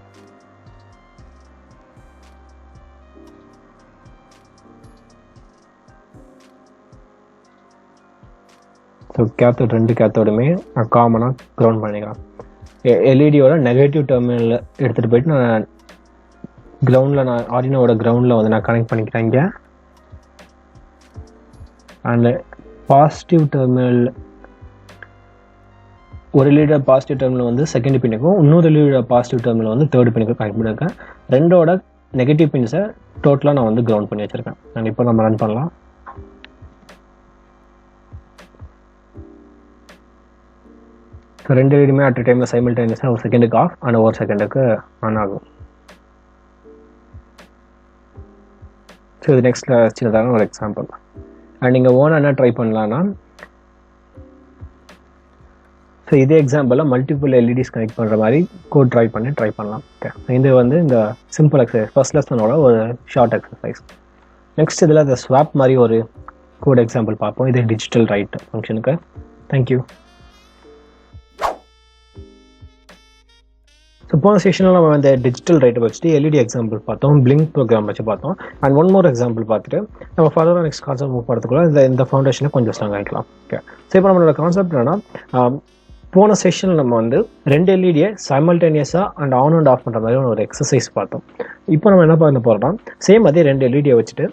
ஸோ கேத்தோட் 2 கேத்தோடுமே நான் காமனாக கிரவுண்ட் பண்ணிக்கிறேன். எல்இடியோட நெகட்டிவ் டெர்மினலில் எடுத்துகிட்டு போயிட்டு நான் கிரவுண்டில் நான் ஆர்டினோட கிரவுண்டில் வந்து நான் கனெக்ட் பண்ணிக்கிறேன் இங்கே. அண்ட் பாசிட்டிவ் டெர்மினல் ஒரு எல்இடியோட பாசிட்டிவ் டெர்மினல் வந்து செகண்ட் பின்னுக்கும் இன்னொரு எல்இடியோட பாசிட்டிவ் டெர்மினல் வந்து தேர்ட் பின்னுக்கும் கனெக்ட் பண்ணியிருக்கேன். 2ஓட நெகட்டிவ் பின்ஸை டோட்டலாக நான் வந்து கிரவுண்ட் பண்ணி வச்சுருக்கேன். அண்ட் இப்போ நம்ம ரன் பண்ணலாம். ஸோ 2 எல்இடியுமே அட் டைமில் சைமல்டேனியஸாக ஒரு செகண்டுக்கு ஆஃப் அண்ட் ஒரு செகண்டுக்கு ஆன் ஆகும். ஸோ இது நெக்ஸ்ட்டில் சின்னதான ஒரு எக்ஸாம்பிள். அண்ட் நீங்கள் ஓனாக என்ன ட்ரை பண்ணலான்னா ஸோ இதே எக்ஸாம்பிளில் மல்டிபிள் எல்இடிஸ் கனெக்ட் பண்ணுற மாதிரி கோட் ட்ரை பண்ணலாம். ஓகே, இது வந்து இந்த சிம்பிள் எக்ஸசைஸ் ஃபர்ஸ்ட் லெசனோட ஒரு ஷார்ட் எக்ஸசைஸ். நெக்ஸ்ட் இதில் இந்த ஸ்வாப் மாதிரி ஒரு கோட் எக்ஸாம்பிள் பார்ப்போம். இது டிஜிட்டல் ரைட் ஃபங்க்ஷனுக்கு. தேங்க்யூ. ஸோ போன செஷனில் நம்ம இந்த டிஜிட்டல் ரைட்டை வச்சுட்டு எல்இடி எக்ஸாம்பிள் பார்த்தோம், பிளிங்க் ப்ரோக்ராம் வச்சு பார்த்தோம். அண்ட் ஒன் மோர் எக்ஸாம்பிள் பார்த்துட்டு நம்ம ஃபர்தராக நெக்ஸ்ட் கான்செப்ட் மூவ் பண்ணுறதுக்குள்ள இந்த ஃபவுண்டேஷனை கொஞ்சம் ஸ்ட்ராங் ஆகிக்கலாம். ஓகே, ஸோ இப்போ நம்மளோட கான்செப்ட் என்னன்னா போன செஷனில் நம்ம வந்து 2 எல்இடியை சைமல்டேனியஸாக அண்ட் ஆன் அண்ட் ஆஃப் பண்ணுற மாதிரி ஒரு எக்ஸசைஸ் பார்த்தோம். இப்போ நம்ம என்ன பண்ண போகிறோம்னா சேம் அதே 2 எல்இடியை வச்சுட்டு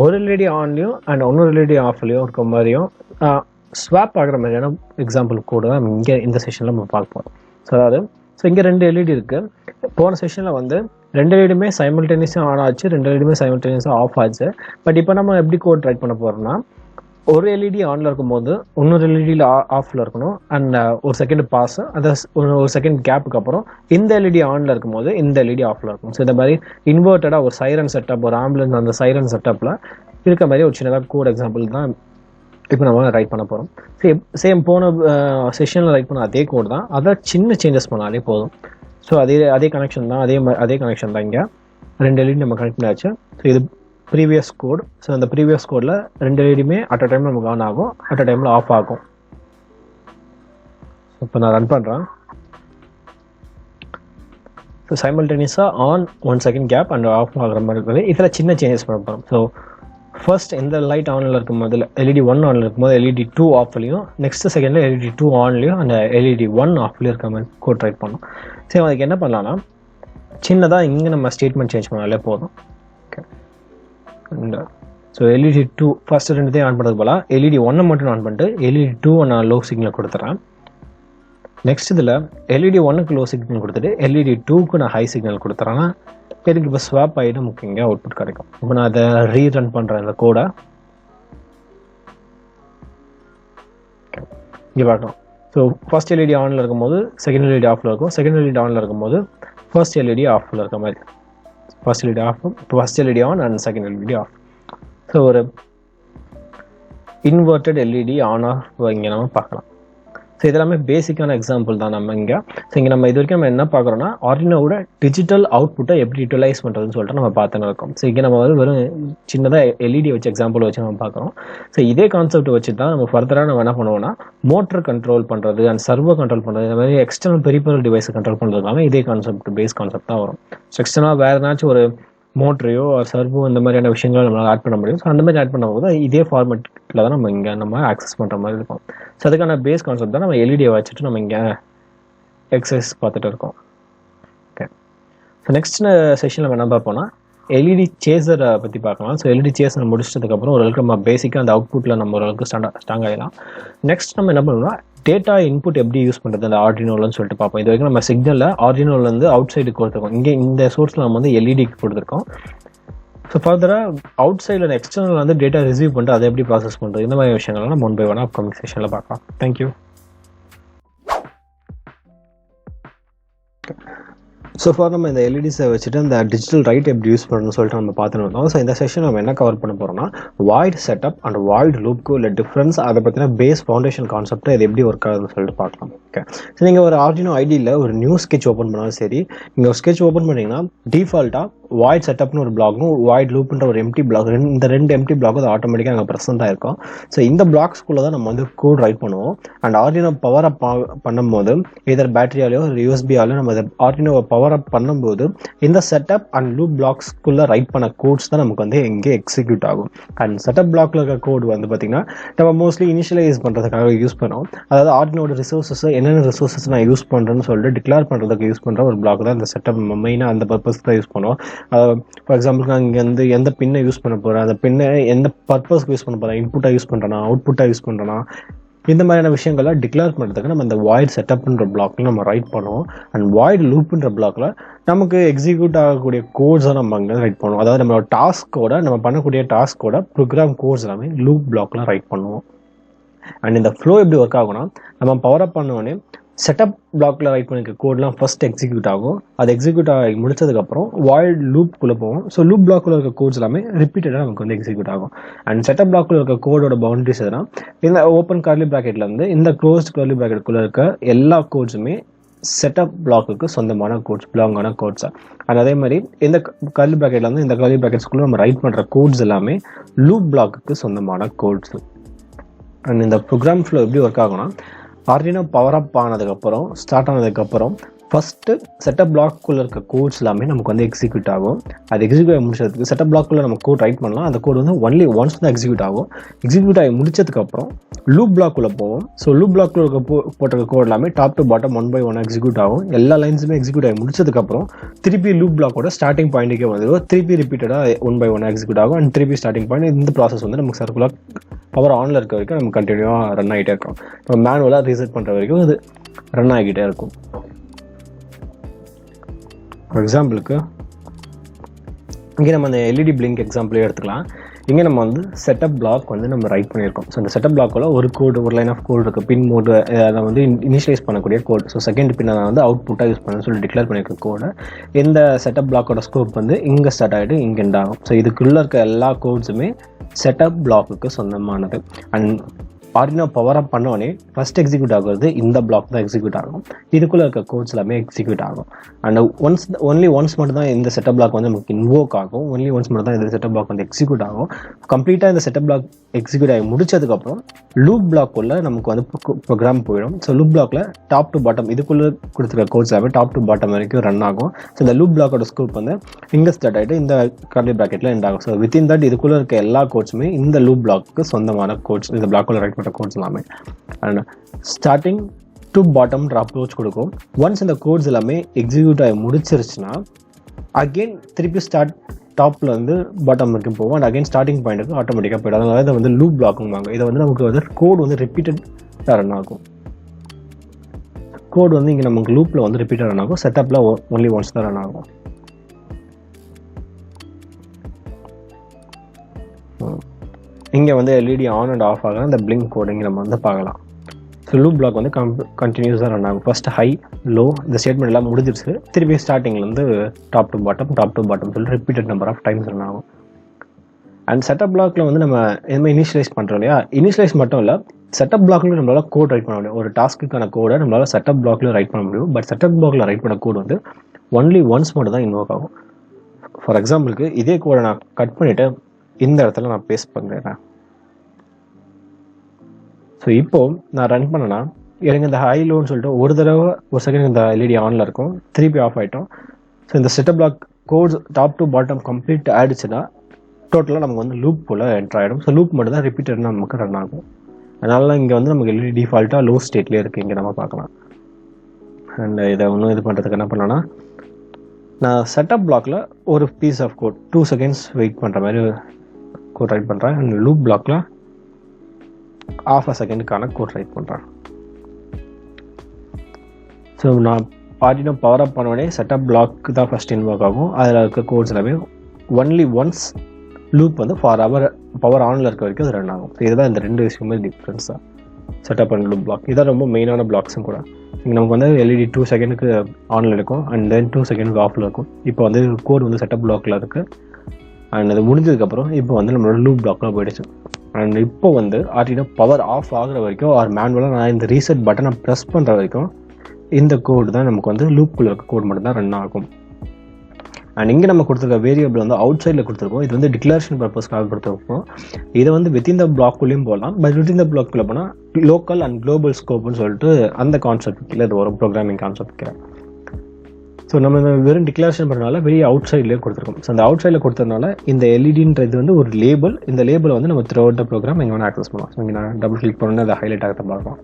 ஒரு எல்இடி ஆன்லையும் அண்ட் இன்னொரு எல்இடி ஆஃப்லையும் இருக்க மாதிரியும் ஸ்வாப் ஆகிற மாதிரியான எக்ஸாம்பிள் கூட நம்ம இங்கே இந்த செஷனில் நம்ம பார்க்க போகிறோம். ஸோ அதாவது இங்கே 2 எல்இடி இருக்குது. போன செஷனில் வந்து 2 எல்இடியுமே சைமல்டேனியஸாக ஆன் ஆச்சு, 2 எல்இடியுமே சைமல்டேனியஸாக ஆஃப் ஆச்சு. பட் இப்போ நம்ம எப்படி கோட் ட்ரை பண்ண போகிறோம்னா ஒரு எல்இடி ஆனில் இருக்கும்போது இன்னொரு எல்இடியில் ஆஃபில் இருக்கணும் அண்ட் ஒரு செகண்ட் பாஸ், அந்த ஒரு செகண்ட் கேப்புக்கு அப்புறம் இந்த எல்இடி ஆனில் இருக்கும்போது இந்த எல்இடி ஆஃபில் இருக்கும். ஸோ இந்த மாதிரி இன்வெர்ட்டடாக ஒரு சைரன் செட்டப், ஒரு ஆம்புலன்ஸ் அந்த சைரன் செட்டப்பில் இருக்க மாதிரி ஒரு சின்னதாக கோட் எக்ஸாம்பிள் தான் இப்போ நம்ம ரைட் பண்ண போகிறோம். சேம் போன செஷனில் ரைட் பண்ண அதே கோட் தான், அதை சின்ன சேஞ்சஸ் பண்ணாலே போதும். ஸோ அதே கனெக்ஷன் தான், அதே கனெக்ஷன் தான். இங்கே 2 எல்இடி நம்ம கனெக்ட் பண்ணியாச்சு. ஸோ இது ப்ரீவியஸ் கோட். ஸோ அந்த ப்ரீவியஸ் கோடில் 2 எல்இடியுமே அட் அ டைமில் நமக்கு ஆன் ஆகும், அட் அ டைமில் ஆஃப் ஆகும். இப்போ நான் ரன் பண்ணுறேன். ஸோ சைமல்டேனியஸாக on 1 second gap and off ஆகிற மாதிரி இருக்குது. இதில் சின்ன சேஞ்சஸ் பண்ண போகிறோம். ஸோ ஃபர்ஸ்ட் இந்த லைட் ஆனில் இருக்கும்போது எல்இடி 1 ஆனில் இருக்கும்போது எல்இடி 2 ஆஃப்லையும், நெக்ஸ்ட் செகண்டில் எல்இடி 2 ஆன்லையும் அந்த எல்இடி 1 ஆஃப்லையும் இருக்க மாதிரி கோட் ரைட் பண்ணோம். சரி, அதுக்கு என்ன பண்ணலாம்னா சின்னதாக இங்கே நம்ம ஸ்டேட்மெண்ட் சேஞ்ச் பண்ணாலே போதும். Okay, so LED 2 first 2 on பண்ணுறது போல எல்இடி 1 மட்டும் ஆன் பண்ணிட்டு எல்இடி 2 நான் லோ சிக்னல் கொடுத்துட்றேன். நெக்ஸ்ட் இதில் எல்இடி 1க்கு லோ சிக்னல் கொடுத்துட்டு எல்இடி 2க்கு நான் ஹை சிக்னல் கொடுத்துறேன்னா எனக்கு இப்போ ஸ்வாப் ஆகிட்டு நமக்கு இங்கே அவுட்புட் கிடைக்கும். இப்போ நான் அதை ரீரன் பண்ணுறேன் இந்த கோடை. இங்கே பார்க்கலாம். ஸோ ஃபர்ஸ்ட் எல்இடி ஆனில் இருக்கும்போது செகண்ட் எல்இடி ஆஃபில் இருக்கும், செகண்ட் எல்இடி ஆனில் இருக்கும்போது ஃபர்ஸ்ட் எல்இடி ஆஃபில் இருக்க மாதிரி. First LED of, first LED on and second LED of. So ஒரு இன்வெர்டட் எல்இடி ஆன் ஆஃப் இங்கே நம்ம பார்க்கலாம். ஸோ இதெல்லாமே பேசிக்கான எக்ஸாம்பிள் தான் நம்ம இங்கே. ஸோ இங்கே நம்ம இது வரைக்கும் நம்ம என்ன பார்க்குறோம்னா ஆர்டினோவோட டிஜிட்டல் அவுட்புட்டை எப்படி யூட்டிலைஸ் பண்ணுறதுன்னு சொல்லிட்டு நம்ம பார்த்துன்னு இருக்கோம். ஸோ இங்கே நம்ம வந்து வெறும் சின்னதாக எல்இடி வச்சு எக்ஸாம்பிள் வச்சு நம்ம பார்க்குறோம். ஸோ இதே கான்செப்ட் வச்சு தான் நம்ம ஃபர்தராக நம்ம என்ன பண்ணுவோம்னா மோட்டர் கண்ட்ரோல் பண்ணுறது அண்ட் சர்வர் கண்ட்ரோல் பண்ணுறது, இந்த மாதிரி எக்ஸ்டர்னல் பெரிஃபரல் டிவைஸை கண்ட்ரோல் பண்ணுறதுக்காக இதே பேஸ் கான்செப்ட் தான் வரும். ஸோ எக்ஸ்டர்னலாக வேறு ஏதாச்சும் ஒரு மோட்டரையோ சர்வோ இந்த மாதிரியான விஷயங்கள் நம்மளால் ஆட் பண்ண முடியும். ஸோ அந்த மாதிரி ஆட் பண்ணும்போது இதே ஃபார்மேட்டில் தான் நம்ம ஆக்சஸ் பண்ணுற மாதிரி இருக்கும். ஸோ அதுக்கான பேஸ் கான்செப்ட் தான் நம்ம எல்இடியை வச்சுட்டு நம்ம இங்கே எக்ஸசைஸ் பார்த்துட்டு இருக்கோம். ஓகே, ஸோ நெக்ஸ்ட் செஷனில் நம்ம என்ன பார்ப்போம்னா எல்இடி சேசரை பற்றி பார்க்கலாம். ஸோ எல்இடி சேசரை முடிச்சதுக்கப்புறம் ஓரளவுக்கு நம்ம பேசிக்காக அந்த அவுட்புட்டில் நம்ம ஓரளவுக்கு ஸ்ட்ராங் ஆகிடலாம். நெக்ஸ்ட் நம்ம என்ன பண்ணணும்னா டேட்டா இன்புட் எப்படி யூஸ் பண்ணுறது அந்த ஆர்டினோலன்னு சொல்லிட்டு பார்ப்போம். இது வரைக்கும் நம்ம சிக்னலில் ஆர்டினோவில் வந்து அவுட் சைடுக்கு கொடுத்துருக்கோம். இங்கே இந்த சோர்ஸில் நம்ம வந்து எல்இடிக்கு கொடுத்துருக்கோம். ஸோ ஃபர்தராக அவுட் சைடில் எக்ஸ்டர்னல் வந்து டேட்டா ரிசீவ் பண்ணிட்டு அதை எப்படி ப்ராசஸ் பண்ணுறது, இந்த மாதிரி விஷயங்கள்லாம் நம்ம ஒன் பை ஒன் அப்கமிங் செஷனில் பார்க்கலாம். தேங்க்யூ. ஸோ ஃபார் நம்ம இந்த எல்இடிஸை வச்சுட்டு இந்த டிஜிட்டல் ரைட் எப்படி யூஸ் பண்ணணும்னு சொல்லிட்டு நம்ம பார்த்துட்டு இருக்கோம். ஸோ இந்த செஷன் நம்ம என்ன கவர் பண்ண போகிறோம்னா வாய்ட் செட்டப் அண்ட் வாய்ட் லூப்க்கு உள்ள டிஃப்ரென்ஸ், அதை பற்றின பேஸ் ஃபவுண்டேஷன் கான்செப்ட் இது எப்படி ஒர்க் ஆகுதுன்னு சொல்லிட்டு பார்க்கலாம். ஓகே, ஸோ நீங்கள் ஒரு ஆர்டினோ ஐடியில் ஒரு நியூ ஸ்கெட்ச் ஓப்பன் பண்ணாலும் சரி, நீங்கள் ஒரு ஸ்கெட்ச் ஓப்பன் பண்ணிங்கன்னா டிஃபால்ட்டாக வாய்ட் செட்டப்னு ஒரு பிளாக்கும் வாய்ட் லூப்ன்ற ஒரு எம்டி பிளாக், இந்த ரெண்டு எம்டி பிளாக்கும் அது ஆட்டோமேட்டிக்காக அங்கே ப்ரெசென்ட்டாக இருக்கும். ஸோ இந்த பிளாக்ஸ்குள்ளே தான் நம்ம வந்து கோட் ரைட் பண்ணுவோம். அண்ட் ஆர்டினோ பவர் அப் பண்ணும்போது இதர் பேட்டரியாலேயோ ஒரு யூஎஸ்பியாலேயோ நம்ம ஆர்டினோவை பவர் அப் பண்ணும்போது இந்த செட்டப் அண்ட் லூப் பிளாக்ஸ்குள்ளே ரைட் பண்ண கோட்ஸ் தான் நமக்கு வந்து எங்கே எக்ஸிக்யூட் ஆகும். அண்ட் செட்டப் பிளாக்ல இருக்க கோட் வந்து பார்த்தீங்கன்னா நம்ம மோஸ்ட்லி இனிஷியலைஸ் பண்ணுறதுக்காக யூஸ் பண்ணுவோம். அதாவது ஆர்டினோட ரிசோர்ஸஸ் என்னென்ன ரிசோர்ஸஸ் நான் யூஸ் பண்ணுறேன்னு சொல்லிட்டு டிக்ளேர் பண்ணுறதுக்கு யூஸ் பண்ணுற ஒரு பிளாக் தான் இந்த செட்டப். மெயினாக அந்த பர்பஸ்க்கு தான் யூஸ் பண்ணுவோம். ஃபார் எக்ஸாம்பிள் நான் இங்கே வந்து எந்த பின்னை யூஸ் பண்ண போகிறேன், அந்த பின்னை எந்த பர்பஸ்க்கு யூஸ் பண்ண போகிறேன், இன்புட்டாக யூஸ் பண்ணுறேன்னா அவுட்புட்டாக யூஸ் பண்ணுறேன்னா, இந்த மாதிரியான விஷயங்கள்லாம் டிக்ளேர் பண்ணுறதுக்கு நம்ம இந்த வாய்ட் செட்டப்ன்ற பிளாக்ல நம்ம ரைட் பண்ணுவோம். அண்ட் வாய்ட் லூப்ன்ற பிளாக்ல நமக்கு எக்ஸிக்யூட் ஆகக்கூடிய கோட்ஸை நம்ம அங்கே ரைட் பண்ணுவோம். அதாவது நம்மளோட டாஸ்கோட நம்ம பண்ணக்கூடிய டாஸ்கோட ப்ரோக்ராம் கோட்ஸ் எல்லாமே லூப் பிளாக்ல ரைட் பண்ணுவோம். அண்ட் இந்த ஃப்ளோ எப்படி ஒர்க் ஆகும்னா நம்ம பவர் அப் பண்ணோடனே செட்டப் பிளாக்ல ரைட் பண்ணிக்க கோட்லாம் ஃபர்ஸ்ட் எக்ஸிக்யூட் ஆகும். அது எக்ஸிக்யூட் ஆகி முடிச்சதுக்கப்புறம் வாய்ட் லூப்குள்ளே போவோம். ஸோ லூப் பிளாக்ல இருக்க கோட்ஸ் எல்லாமே ரிப்பீட்டடாக நமக்கு வந்து எக்ஸிக்யூட் ஆகும். அண்ட் செட்டப் பிளாக்ல இருக்க கோடோட பவுண்டரிஸ் எதுனா இந்த ஓப்பன் கர்லி ப்ராக்கெட்லேருந்து இந்த க்ளோஸ்ட் கர்லி ப்ராக்கெட்டுக்குள்ளே இருக்க எல்லா கோட்ஸுமே செட்டப் பிளாக்குக்கு சொந்தமான கோட்ஸ், பிலாங்கான கோட்ஸா. அண்ட் அதே மாதிரி இந்த கர்லி ப்ராக்கெட்லேருந்து இந்த கர்லி ப்ராக்கெட்ஸ்குள்ளே நம்ம ரைட் பண்ணுற கோட்ஸ் எல்லாமே லூப் பிளாக்குக்கு சொந்தமான கோட்ஸ். அண்ட் இந்த ப்ரோக்ராம் ஃப்ளோ எப்படி ஒர்க் ஆகும்னா ஆர்டினோ பவர் அப் ஆனதுக்கப்புறம் ஸ்டார்ட் ஆனதுக்கப்புறம் ஃபஸ்ட்டு செட்டப் பிளாக்குள்ளே இருக்க கோட்ஸ் எல்லாமே நமக்கு வந்து எக்ஸிக்யூட் ஆகும். அது எக்ஸிக்யூட் ஆகி முடிச்சதுக்கு செட்டப் பிளாக்குள்ளே நம்ம கோட் ரைட் பண்ணலாம். அந்த கோட் வந்து ஒன்லி ஒன்ஸ் தான் எக்ஸிக்யூட் ஆகும். எக்ஸிக்யூட் ஆகி முடிச்சதுக்கப்புறம் லூப் பிளாக்குள்ளே போவோம். ஸோ லூப் பிளாக்குள்ள இருக்க போட்டிருக்க கோட் எல்லாமே top to bottom one by one execute ஆகும். எல்லா லைன்ஸுமே எக்ஸிக்யூட் ஆகி முடிச்சதுக்கப்புறம் திருப்பி லூப் பிளாக்கோட ஸ்டார்டிங் பாயிண்ட்டுக்கே வந்து திருப்பி ரிப்பீட்டடாக ஒன் பை ஒன் எக்ஸிக்யூட் ஆகும். அண்ட் திருப்பி ஸ்டார்டிங் பாயிண்ட். இந்த ப்ராசஸ் வந்து நமக்கு சர்க்குலர் பவர் ஆனில் இருக்க வரைக்கும் நம்ம கண்டினியூவாக ரன் ஆகிட்டே இருக்கோம். நம்ம மேனுவலாக ரீசெட் பண்ணுற வரைக்கும் அது ரன் ஆகிட்டே இருக்கும். ஃபார் எக்ஸாம்பிளுக்கு இங்கே நம்ம அந்த எல்இடி பிளிங்க் எக்ஸாம்பிளே எடுத்துக்கலாம். இங்கே நம்ம வந்து செட்டப் பிளாக் வந்து நம்ம ரைட் பண்ணியிருக்கோம். ஸோ இந்த செட்டப் பிளாக்கில் ஒரு கோடு, ஒரு லைன் ஆஃப் கோடு இருக்குது. பின் மோடு அதை வந்து இனிஷியலைஸ் பண்ணக்கூடிய கோடு. ஸோ செகண்ட் பின் நான் வந்து அவுட்புட்டாக யூஸ் பண்ணணும்னு சொல்லி டிக்ளேர் பண்ணியிருக்க கோடு. இந்த செட்டப் பிளாக்கோட ஸ்கோப் வந்து இங்கே ஸ்டார்ட் ஆகிட்டு இங்கே எண்ட் ஆகும். ஸோ இதுக்குள்ளே இருக்க எல்லா கோட்ஸுமே செட்டப் பிளாக்குக்கு சொந்தமானது. அண்ட் ஆர்டினோ பவர் அப் பண்ணோடனே ஃபர்ஸ்ட் எக்ஸிக்யூட் ஆகுறது இந்த பிளாக் தான் எக்ஸிக்யூட் ஆகும். இதுக்குள்ளே இருக்க கோட்ஸ் எல்லாமே எக்ஸிக்யூட் ஆகும். அண்ட் ஒன்லி ஒன்ஸ் மட்டும் தான் இந்த செட்டப் பிளாக் வந்து நமக்கு இன்வோக் ஆகும். ஒன்லி ஒன்ஸ் மட்டும் தான் இந்த செட்டப் பிளாக் வந்து எக்ஸிக்யூட் ஆகும். கம்ப்ளீட்டாக இந்த செட்டப் பிளாக் எக்ஸிக்யூட் ஆகி முடிச்சதுக்கப்புறம் லூப் பிளாக்குள்ளே நமக்கு வந்து ப்ரோக்ராம் போயிடும். ஸோ லூப் பிளாக்ல டாப் டு பாட்டம் இதுக்குள்ளே கொடுத்துருக்க கோட்ஸ் எல்லாமே டாப் டு பாட்டம் வரைக்கும் ரன் ஆகும். ஸோ இந்த லூப் பிளாக்கோட ஸ்கோப் வந்து இங்கே ஸ்டார்ட் ஆகிட்டு இந்த கர்லி ப்ராக்கெட்டில் எண்ட் ஆகும். ஸோ வித்தின் தட் இதுக்குள்ளே இருக்க எல்லா கோட்ஸுமே இந்த லூப் பிளாக்கு சொந்தமான கோட்ஸ், இந்த பிளாக்குள்ள ரைட் பண்ணுற கோட்ஸ் எல்லாமே. And starting to bottom approach கொடுக்கும். ஒன்ஸ் இந்த கோட்ஸ் எல்லாமே எக்ஸிக்யூட் ஆகி முடிச்சிருச்சுன்னா அகெயின் திருப்பி டாப்ல வந்து பாட்டம் வரைக்கும் போவோம். அண்ட் அகைன் ஸ்டார்டிங் பாயிண்ட்டுக்கு ஆட்டோமேட்டிக்காக போயிடும். அதனால இதை வந்து லூப் பிளாக்குவாங்க. இதை வந்து நமக்கு வந்து கோட் வந்து ரிப்பீட்டடாக ரன் ஆகும். கோட் வந்து இங்கே நமக்கு லூப்பில் வந்து ரிப்பீட்டடாக ரன் ஆகும். செட்டப்பில் ஒன்லி ஒன்ஸ் தான் ரன் ஆகும். இங்கே வந்து எல்இடி ஆன் அண்ட் ஆஃப் ஆகலாம். இந்த பிளிங்க் கோட் இங்கே நம்ம வந்து பார்க்கலாம். ஸோ லூப் பிளாக் வந்து கண்டினியூஸாக ரன் ஆகும். ஃபர்ஸ்ட் ஹை லோ இந்த ஸ்டேட்மெண்ட் எல்லாம் முடிஞ்சிருச்சு. திருப்பி ஸ்டார்டிங்லேருந்து டாப் டு பாட்டம் சொல்லி repeated number of times run ஆகும். அண்ட் செட்டப் பிளாக்ல வந்து நம்ம எதுவுமே இனிஷியலைஸ் பண்ணுறோம் இல்லையா, இனிஷியலைஸ் மட்டும் இல்லை, செட்டப் பிளாக்ல நம்மளால கோட் ரைட் பண்ண முடியும். ஒரு டாஸ்க்குக்கான கோடை நம்மளால செட்டப் பிளாக்ல ரைட் பண்ண முடியும். பட் செட்டப் பிளாக்ல ரைட் பண்ண கோட் வந்து ஒன்லி ஒன்ஸ் மட்டும் தான் இன்வோக் ஆகும். ஃபார் எக்ஸாம்பிளுக்கு இதே கோடை நான் கட் பண்ணிட்டு இந்த இடத்துல நான் பேஸ்ட் பண்ணுறேன். ஸோ இப்போ நான் ரன் பண்ணேன்னா எனக்கு இந்த ஹை லோன்னு சொல்லிட்டு ஒரு தடவை ஒரு செகண்ட் இந்த எல்இடி ஆனில் இருக்கும், திருப்பி ஆஃப் ஆகிட்டோம். ஸோ இந்த setup block codes top to bottom complete ஆகிடுச்சுன்னா டோட்டலாக நமக்கு வந்து லூப் போல் என்ட்ரு ஆகிடும். ஸோ லூப் மட்டும் தான் ரிப்பீட்டட்னா நமக்கு ரன் ஆகும். அதனால இங்கே வந்து நமக்கு எல்இடி டிஃபால்ட்டாக லோ ஸ்டேட்லேயே இருக்குது. இங்கே நம்ம பார்க்கலாம். அண்ட் இதை இன்னும் இது பண்ணுறதுக்கு என்ன பண்ணலான்னா, நான் செட்டப் பிளாக்ல ஒரு piece of code 2 seconds wait பண்ணுற மாதிரி கோட் ரைட் பண்ணுறேன். அண்ட் லூப் பிளாக்ல ½ செகண்டுக்கான கோட் ரைட் பண்ணுறேன். ஸோ நான் ஆர்டினோ பவர் அப் பண்ண உடனே செட்டப் பிளாக் தான் ஃபர்ஸ்ட் இன்வோக் ஆகும். அதில் இருக்க கோட்ஸ் எல்லாமே ஒன்லி ஒன்ஸ் லூப் வந்து ஃபார் அவர் பவர் ஆனில் இருக்க வரைக்கும் அது ரன் ஆகும். ஸோ இதுதான் இந்த ரெண்டு விஷயமே டிஃப்ரென்ஸ் தான், செட்டப் அண்ட் லூப் பிளாக். இதான் ரொம்ப மெயினான பிளாக்ஸும் கூட. இங்கே நமக்கு வந்து எல்இடி 2 செகண்டுக்கு ஆனில் இருக்கும் அண்ட் தென் 2 செகண்டுக்கு ஆஃபில் இருக்கும். இப்போ வந்து கோட் வந்து செட்டப் பிளாக்ல இருக்குது. அண்ட் அது முடிஞ்சதுக்கப்புறம் இப்போ வந்து நம்மளோட லூப் பிளாக்ல போயிடுச்சு. அண்ட் இப்போ வந்து ஆர்டினோ பவர் ஆஃப் ஆகுற வரைக்கும் ஆர் மேனுவலாக நான் இந்த ரீசெட் பட்டனை ப்ரெஸ் பண்ணுற வரைக்கும் இந்த கோடு தான் நமக்கு வந்து லூப்புக்குள்ள இருக்க கோட் மட்டும் தான் ரன் ஆகும். அண்ட் இங்கே நம்ம கொடுத்துருக்க வேரியபிள் வந்து அவுட் சைடில் கொடுத்துருக்கோம். இது வந்து டிக்ளரேஷன் பர்பஸ்க்காக கொடுத்துருக்கோம். இதை வந்து வித்தின் த பிளாக்குள்ளேயும் போகலாம். பட் வித்தின் த பிளாக்குள்ளே போனால் லோக்கல் அண்ட் குளோபல் ஸ்கோப்னு சொல்லிட்டு அந்த கான்செப்ட் கீழே இது வரும், ப்ரோக்ராமிங் கான்செப்ட் கீழே. ஸோ நம்ம வெறும் டிக்ளரேஷன் பண்ணுறதுனால வெளியே அவுட் சைட்லேயே கொடுத்துருக்கோம். ஸோ அந்த அவுட் சைடில் கொடுத்ததுனால இந்த எல்இடின்றது வந்து ஒரு லேபிள். இந்த லேபிளை வந்து நம்ம த்ரூ அவுட் த ப்ரோக்ராம் எங்கே வேணால் ஆக்சஸ் பண்ணலாம். ஸோ இங்கே நான் டபுள் கிளிக் பண்ணோன்னு அதை ஹைலைட் ஆகிறத பார்க்கலாம்.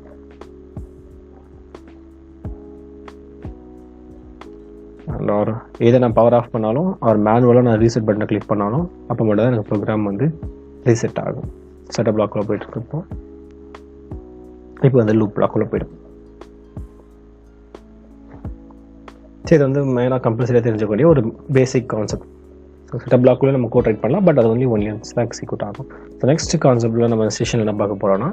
ஒரு இதை நான் பவர் ஆஃப் பண்ணாலும் ஒரு மேனுவலாக நான் ரீசெட் பட்டனை கிளிக் பண்ணாலும் அப்போ மட்டும் தான் எனக்கு ப்ரோக்ராம் வந்து ரீசெட் ஆகும். செட்டப் பிளாக்குள்ளே போயிட்டு இருப்போம். இப்போ வந்து லூப் பிளாக்குள்ளே போயிடும். சரி, இது வந்து மெயினாக கம்பல்சரியாக தெரிஞ்சக்கூடிய ஒரு பேசிக் கான்செப்ட். ஸோ செட்டப் பிளாக்குள்ளே நம்ம கோட் ரைட் பண்ணலாம். பட் அது ஒன்லி ஒன்ஸ் தான் எக்ஸிக்யூட் ஆகும். ஸோ நெக்ஸ்ட் கான்செப்டில் நம்ம செஷனில் என்ன பார்க்க போகிறோம்னா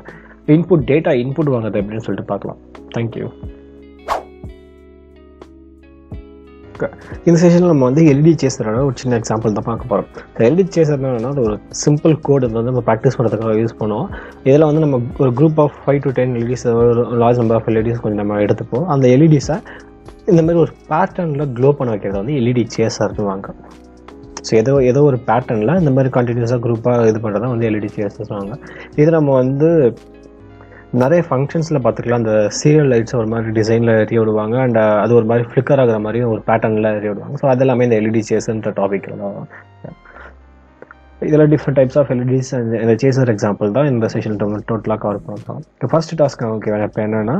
டேட்டா இன்புட் வாங்குறது எப்படின்னு சொல்லிட்டு பார்க்கலாம். தேங்க்யூ. இந்த செஷனில் நம்ம வந்து எல்இடி சேசரோட ஒரு சின்ன எக்ஸாம்பிள் தான் பார்க்க போகிறோம். எல்இடி சேசர்னா அது ஒரு சிம்பிள் கோடு வந்து நம்ம ப்ராக்டிஸ் பண்ணுறதுக்காக யூஸ் பண்ணுவோம். இதில் வந்து நம்ம ஒரு குரூப் ஆஃப் 5 to 10 எல்இடிஸ், ஒரு லார்ஜ் நம்பர் ஆஃப் எல்இடிஸ் கொஞ்சம் நம்ம எடுத்துப்போம். அந்த எல்இடிஸை இந்த மாதிரி ஒரு பேட்டர்னில் க்ளோ பண்ண வைக்கிறது வந்து எல்இடி சேசர்னு வாங்க. ஸோ ஏதோ ஒரு பேட்டர்னில் இந்த மாதிரி கண்டினியூஸாக குரூப்பாக இது பண்ணுறது தான் வந்து எல்இடி சேசர்ஸ் வாங்க. இது நம்ம வந்து நிறைய ஃபங்க்ஷன்ஸில் பார்த்துக்கலாம். அந்த சீரியல் லைட்ஸ் ஒரு மாதிரி டிசைனில் எரிய விடுவாங்க. அண்ட் அது ஒரு மாதிரி ஃப்ளிக்கர் ஆகிற மாதிரியும் ஒரு பேட்டர்னில் எரிய விடுவாங்க. ஸோ அதெல்லாமே இந்த எல்இடி சேசர்ன்ற டாபிக்கில் தான். இதில் டிஃப்ரெண்ட் டைப்ஸ் ஆஃப் எல்இடிஸ் இந்த சேசர் எக்ஸாம்பிள் தான் இந்த செஷன் டோட்டலாக கவர் பண்ணுறோம். இப்போ ஃபர்ஸ்ட் டாஸ்க் ஓகே இப்போ என்னென்னா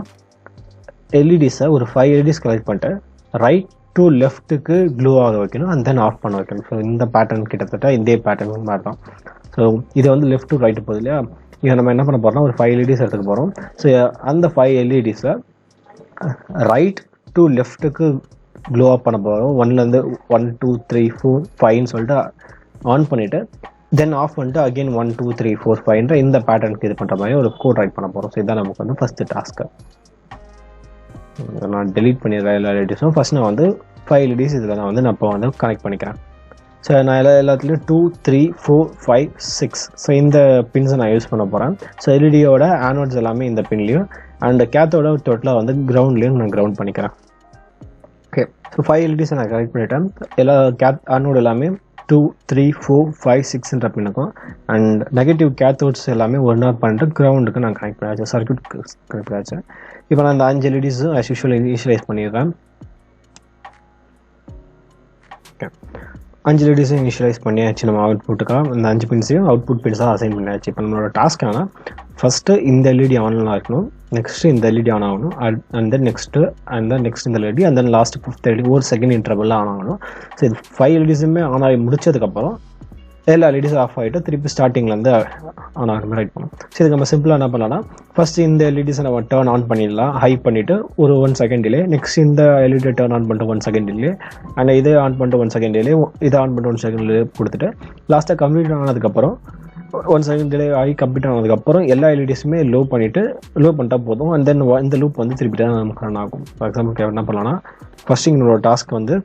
எல்இடிஸை ஒரு 5 எல்இடிஸ் கலெக்ட் பண்ணிட்டு ரைட் டு லெஃப்ட்டுக்கு க்ளூ ஆக வைக்கணும் அண்ட் தென் ஆஃப் பண்ண வைக்கணும். ஸோ இந்த பேட்டர்ன் கிட்டத்தட்ட இதே பேட்டர்ன் மாதிரி தான். ஸோ இது வந்து லெஃப்ட் டு ரைட்டு போகுது இல்லையா. இதை நம்ம என்ன பண்ண போகிறோம்னா ஒரு 5 எல்இடிஸ் எடுத்துக்க போகிறோம். ஸோ அந்த 5 எல்இடிஸை ரைட் டு லெஃப்ட்டுக்கு க்ளோ ஆஃப் பண்ண போகிறோம். 1லேருந்து 1 2 3 4 5ன்னு சொல்லிட்டு ஆன் பண்ணிவிட்டு தென் ஆஃப் பண்ணிட்டு அகெயின் 1 2 3 4 5ன்ற இந்த பேட்டர்னுக்கு இது பண்ணுற மாதிரி ஒரு கோட் ரைட் பண்ண போகிறோம். ஸோ இதுதான் நமக்கு வந்து ஃபஸ்ட்டு டாஸ்க்கு. நான் டெலீட் பண்ணிடுறேன் எல்லா எல்இடிஸும். ஃபஸ்ட் நான் வந்து 5 எல்இடிஸ் இதில் நான் இப்போ வந்து கனெக்ட் பண்ணிக்கிறேன். ஸோ நான் எல்லாத்துலேயும் 2 3 4 5 6 ஸோ இந்த பின்ஸை நான் யூஸ் பண்ண போகிறேன். ஸோ எல்இடியோட ஆனோட்ஸ் எல்லாமே இந்த பின்லேயும் அண்ட் கேத்தோட டோட்டலாக வந்து கிரவுண்ட்லேயும் நான் கிரவுண்ட் பண்ணிக்கிறேன். ஓகே, ஸோ 5 எல்இடிஸை நான் கனெக்ட் பண்ணிட்டேன். எல்லா ஆனோடு எல்லாமே 2 3 4 5 6ன்ற பின்னுக்கும் அண்ட் நெகட்டிவ் கேத்தோட்ஸ் எல்லாமே 1 ஆஃப் பண்ணிட்டு கிரவுண்டுக்கு நான் கனெக்ட் பண்ணியாச்சு, சர்க்யூட்க்கு கனெக்ட் பண்ணியாச்சு. இப்போ நான் அந்த 5 எல்இடிஸும் ஆஸ் யூஷுவல் இனிஷியலைஸ் பண்ணிடுறேன். ஓகே, 5 எல்இடிஸும் இனிஷியலைஸ் பண்ணியாச்சு. நம்ம அவுட்புட்டுக்காக இந்த 5 பின்ஸையும் அவுட்புட் பின்ஸாக அசைன் பண்ணியாச்சு. இப்போ நம்மளோட டாஸ்க் ஆனால் ஃபஸ்ட்டு இந்த எல்இடி ஆன்லாம் இருக்கணும், நெக்ஸ்ட்டு இந்த எல்இடி ஆன் ஆகணும், அண்ட் தென் நெக்ஸ்ட் இந்த LED and then last 5th LED ஒரு செகண்ட் இன்டர்வலில் ஆன் ஆகணும். ஸோ இது 5 எல்இடிஸுமே ஆன் ஆகி முடிச்சதுக்கப்புறம் எல்லா எல்இடிஸும் ஆஃப் ஆகிட்டு திருப்பி ஸ்டார்டிங்லேருந்து ஆன் ஆகிற மாதிரி ரைட் பண்ணணும். ஸோ இதுக்கு நம்ம சிம்பிளாக என்ன பண்ணலாம்னா ஃபஸ்ட்டு இந்த எல்இடிஸை நம்ம டர்ன் ஆன் பண்ணிடலாம், ஹை பண்ணிவிட்டு ஒரு 1 செகண்ட் டிலே, நெக்ஸ்ட் இந்த எல்இடி டர்ன் ஆன் பண்ணிட்டு 1 செகண்ட் டிலே, அண்ட் இதை ஆன் பண்ணிட்டு 1 செகண்ட் டிலே, இதை ஆன் பண்ணிட்டு 1 செகண்ட் டிலே கொடுத்துட்டு லாஸ்ட்டாக கம்ப்ளீட் ஆனதுக்கப்புறம் 1 செகண்ட் டிலே ஆகி கம்ப்ளீட் ஆனதுக்கப்புறம் எல்லா எல்இடிஸுமே லோ பண்ணிட்டா போதும். அண்ட் தென் இந்த லூப் வந்து திருப்பி தான் நமக்கு ரன் ஆகும். ஃபார் எக்ஸாம்பிள் என்ன பண்ணலாம்னா ஃபஸ்ட்டு எங்களோட டாஸ்க் வந்து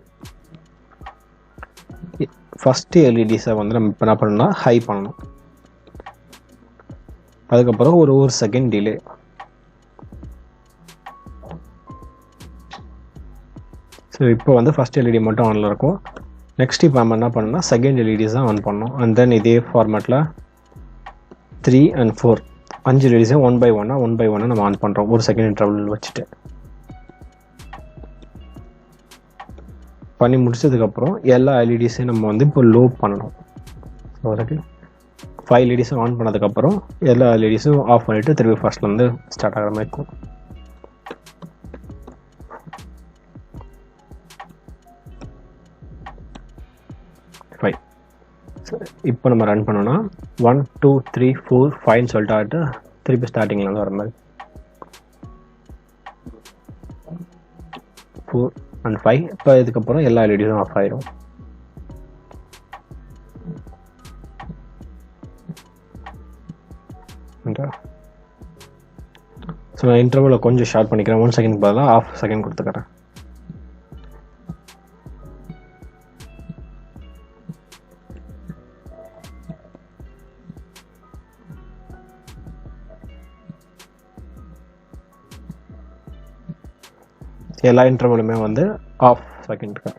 ஃபஸ்ட்டு எல்இடிஸை வந்து நம்ம இப்போ என்ன பண்ணணும்னா ஹை பண்ணணும். அதுக்கப்புறம் ஒரு செகண்ட் டிலே. ஸோ இப்போ வந்து ஃபஸ்ட் எல்இடி மட்டும் ஆனில் இருக்கும். நெக்ஸ்ட் இப்போ நம்ம என்ன பண்ணோம்னா செகண்ட் எல்இடிஸ் தான் ஆன் பண்ணோம். அண்ட் தென் இதே ஃபார்மேட்டில் 3 and 4 5 எல்இடிஸையும் ஒன் பை ஒன்னாக நம்ம ஆன் பண்ணுறோம் ஒரு செகண்ட் இன்டர்வல் வச்சுட்டு. பண்ணி முடிச்சதுக்கப்புறம் எல்லா எல்இடிஸையும் நம்ம வந்து இப்போ லோ பண்ணணும். ஸோ அதுக்கு 5 எல்இடிஸும் ஆன் பண்ணதுக்கப்புறம் எல்லா எல்இடிஸும் ஆஃப் பண்ணிவிட்டு திருப்பி ஃபர்ஸ்ட்லேருந்து ஸ்டார்ட் ஆகிற மாதிரி இருக்கும். இப்போ நம்ம ரன் பண்ணோன்னா 1 2 3 4 5 சொல்லிட்டு ஆகிட்டு திருப்பி ஸ்டார்டிங்லேருந்து வர மாதிரி 4 and 5. இப்போ இதுக்கப்புறம் எல்லா எல்இடிஸும் ஆஃப் ஆயிடும். ஸோ நான் இன்டர்வலை கொஞ்சம் ஷார்ட் பண்ணிக்கிறேன். 1 செகண்ட் பதிலாக 1/2 செகண்ட் கொடுத்துக்கிறேன். எல்லா இன்டர்வலுமே வந்து 1/2 செகண்டுக்கு.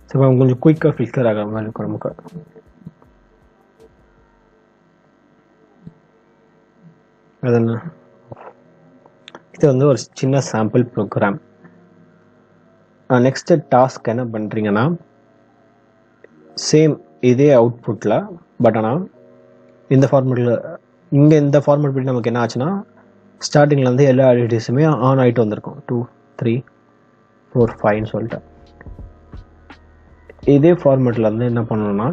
ஸோ இப்போ கொஞ்சம் குயிக்காக ஃபில்டர் ஆகிற மாதிரி இருக்கும் நமக்கு. அது என்ன, இது வந்து ஒரு சின்ன சாம்பிள் ப்ரோக்ராம். நெக்ஸ்ட்டு டாஸ்க் என்ன பண்ணுறீங்கன்னா சேம் இதே அவுட்புட்டில், பட் ஆனால் இந்த ஃபார்மேட்டில் இங்கே இந்த ஃபார்மேட் படி நமக்கு என்ன ஆச்சுன்னா ஸ்டார்டிங்லேருந்து எல்லா எல்இடிஸுமே ஆன் ஆகிட்டு வந்திருக்கும். 2 3 4 5 சொல்லிட்டு இதே ஃபார்மேட்டில் வந்து என்ன பண்ணணும்னா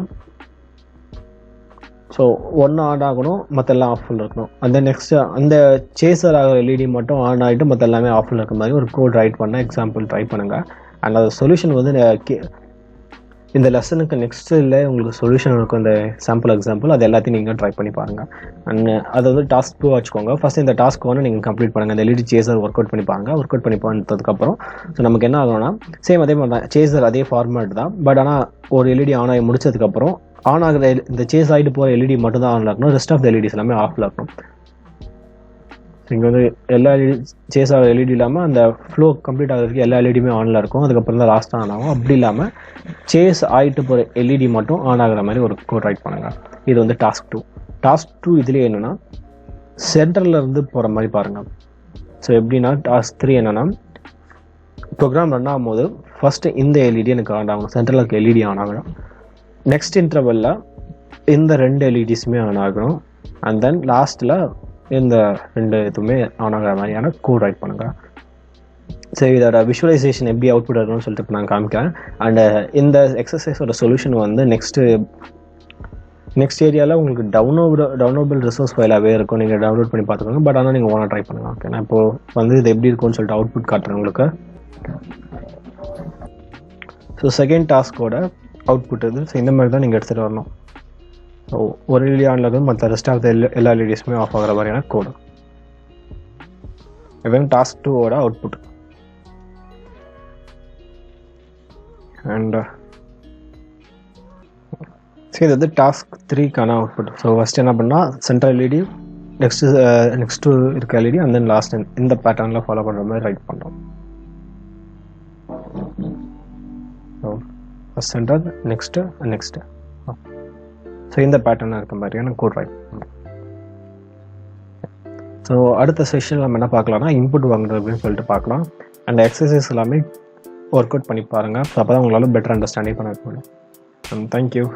ஸோ ஒன்று ஆன் ஆகணும், மற்ற எல்லாம் ஆஃபில் இருக்கணும். அந்த நெக்ஸ்ட்டு அந்த சேசர் ஆகிற எல்இடி மட்டும் ஆன் ஆகிட்டு மற்ற எல்லாமே ஆஃபில் இருக்கிற மாதிரி ஒரு கோட் ரைட் பண்ண எக்ஸாம்பிள் ட்ரை பண்ணுங்கள். அண்ட் அது சொல்யூஷன் வந்து இந்த லெசனுக்கு நெக்ஸ்ட்டில் உங்களுக்கு சொல்யூஷன் இருக்கும். இந்த சாம்பிள் எக்ஸாம்பிள் அது எல்லாத்தையும் நீங்கள் ட்ரை பண்ணி பாருங்கள். அண்ட் அதை வந்து டாஸ்க் 2 வச்சுக்கோங்க. ஃபஸ்ட் இந்த டாஸ்க் 1 நீங்கள் கம்ப்ளீட் பண்ணுங்கள். அந்த எல்இடி சேசர் ஒர்க் அவுட் பண்ணி பாருங்கள். ஒர்க் அவுட் பண்ணி பார்த்ததுக்கப்புறம் ஸோ நமக்கு என்ன ஆகணும்னா சேம் அதே மாதிரி தான் சேசர் அதே ஃபார்மேட் தான். பட் ஆனால் ஒரு எல்இடி ஆன் ஆகி முடிச்சதுக்கப்புறம் ஆன் ஆகிற இந்த சேஸ் ஆகிட்டு போகிற எல்இடி மட்டும் தான் ஆனில் இருக்கணும். ரெஸ்ட் ஆஃப் த எல்இடிஸ் எல்லாமே ஆஃபில் இருக்கணும். இங்கே வந்து எல்லா எல்இடி சேஸ் ஆகிற எல்இடி இல்லாமல் அந்த ஃப்ளோ கம்ப்ளீட் ஆகிறதுக்கு எல்லா எல்இடியுமே ஆனில் இருக்கும். அதுக்கப்புறம் தான் லாஸ்ட்டாக ஆன் ஆகும். அப்படி இல்லாமல் சேஸ் ஆகிட்டு போகிற எல்இடி மட்டும் ஆன் ஆகிற மாதிரி ஒரு கோட் ரைட் பண்ணுங்கள். இது வந்து டாஸ்க் 2. டாஸ்க் 2 இதுலேயே என்னென்னா சென்டரில் இருந்து போகிற மாதிரி பாருங்கள். ஸோ எப்படின்னா டாஸ்க் 3 என்னென்னா ப்ரோக்ராம் ரன் ஆகும்போது ஃபஸ்ட்டு இந்த எல்இடி எனக்கு ஆன் ஆகணும், சென்டரில் இருக்க எல்இடி ஆன் ஆகணும். நெக்ஸ்ட் இன்டர்வலில் இந்த 2 எல்இடிஸுமே ஆன் ஆகணும். அண்ட் தென் லாஸ்ட்டில் இந்த 2 இதுவுமே ஆன் ஆகிற மாதிரியான கோட் ரைட் பண்ணுங்கள். சரி, இதோட விஷுவலைசேஷன் எப்படி அவுட்புட் ஆகணும்னு சொல்லிட்டு இப்போ நான் காமிக்கிறேன். அண்டு இந்த எக்ஸசைஸோட சொல்யூஷன் வந்து நெக்ஸ்ட் ஏரியாவில் உங்களுக்கு டவுன்லோடபிள் ரிசோர்ஸ் ஃபைலாகவே இருக்கும். நீங்கள் டவுன்லோட் பண்ணி பார்த்துக்கோங்க. பட் ஆனால் நீங்கள் ஓனாக ட்ரை பண்ணுங்கள். ஓகே, நான் இப்போது வந்து இது எப்படி இருக்கும்னு சொல்லிட்டு அவுட்புட் காட்டுறேன் உங்களுக்கு. ஸோ செகண்ட் டாஸ்கோட அவுட்புட் இது. ஸோ இந்த மாதிரி தான் நீங்கள் எடுத்துகிட்டு வரணும். ஸோ ஒரு எல்இடி ஆனில் இருக்கும், மற்ற ரெஸ்ட் ஆஃப் எல்லா எல்இடிஸுமே ஆஃப் ஆகிற மாதிரியான கோடு. இதுதான் டாஸ்க் 2ஓட அவுட்புட். அண்ட் சரி, இது வந்து டாஸ்க் 3க்கான அவுட்புட். ஸோ ஃபஸ்ட் என்ன பண்ணால் சென்ட்ரல் எல்இடி, நெக்ஸ்ட்டு இருக்க எல்இடி, அண்ட் தென் லாஸ்ட் இந்த பேட்டர்னில் ஃபாலோ பண்ணுற மாதிரி ரைட் பண்ணுறோம். So first centre, next so இந்த பேட்டர்னாக இருக்க மாதிரியான கோட் ரைட் பண்ணுறோம். ஸோ அடுத்த செஷனில் நம்ம என்ன பார்க்கலாம்னா இன்புட் வாங்குறது அப்படின்னு சொல்லிட்டு பார்க்கலாம். அண்ட் எக்ஸசைஸ் எல்லாமே ஒர்க் அவுட் பண்ணி பாருங்கள். ஸோ அப்போ தான் உங்களால் பெட்டர் அண்டர்ஸ்டாண்டிங் பண்ண முடியும். தேங்க்யூ.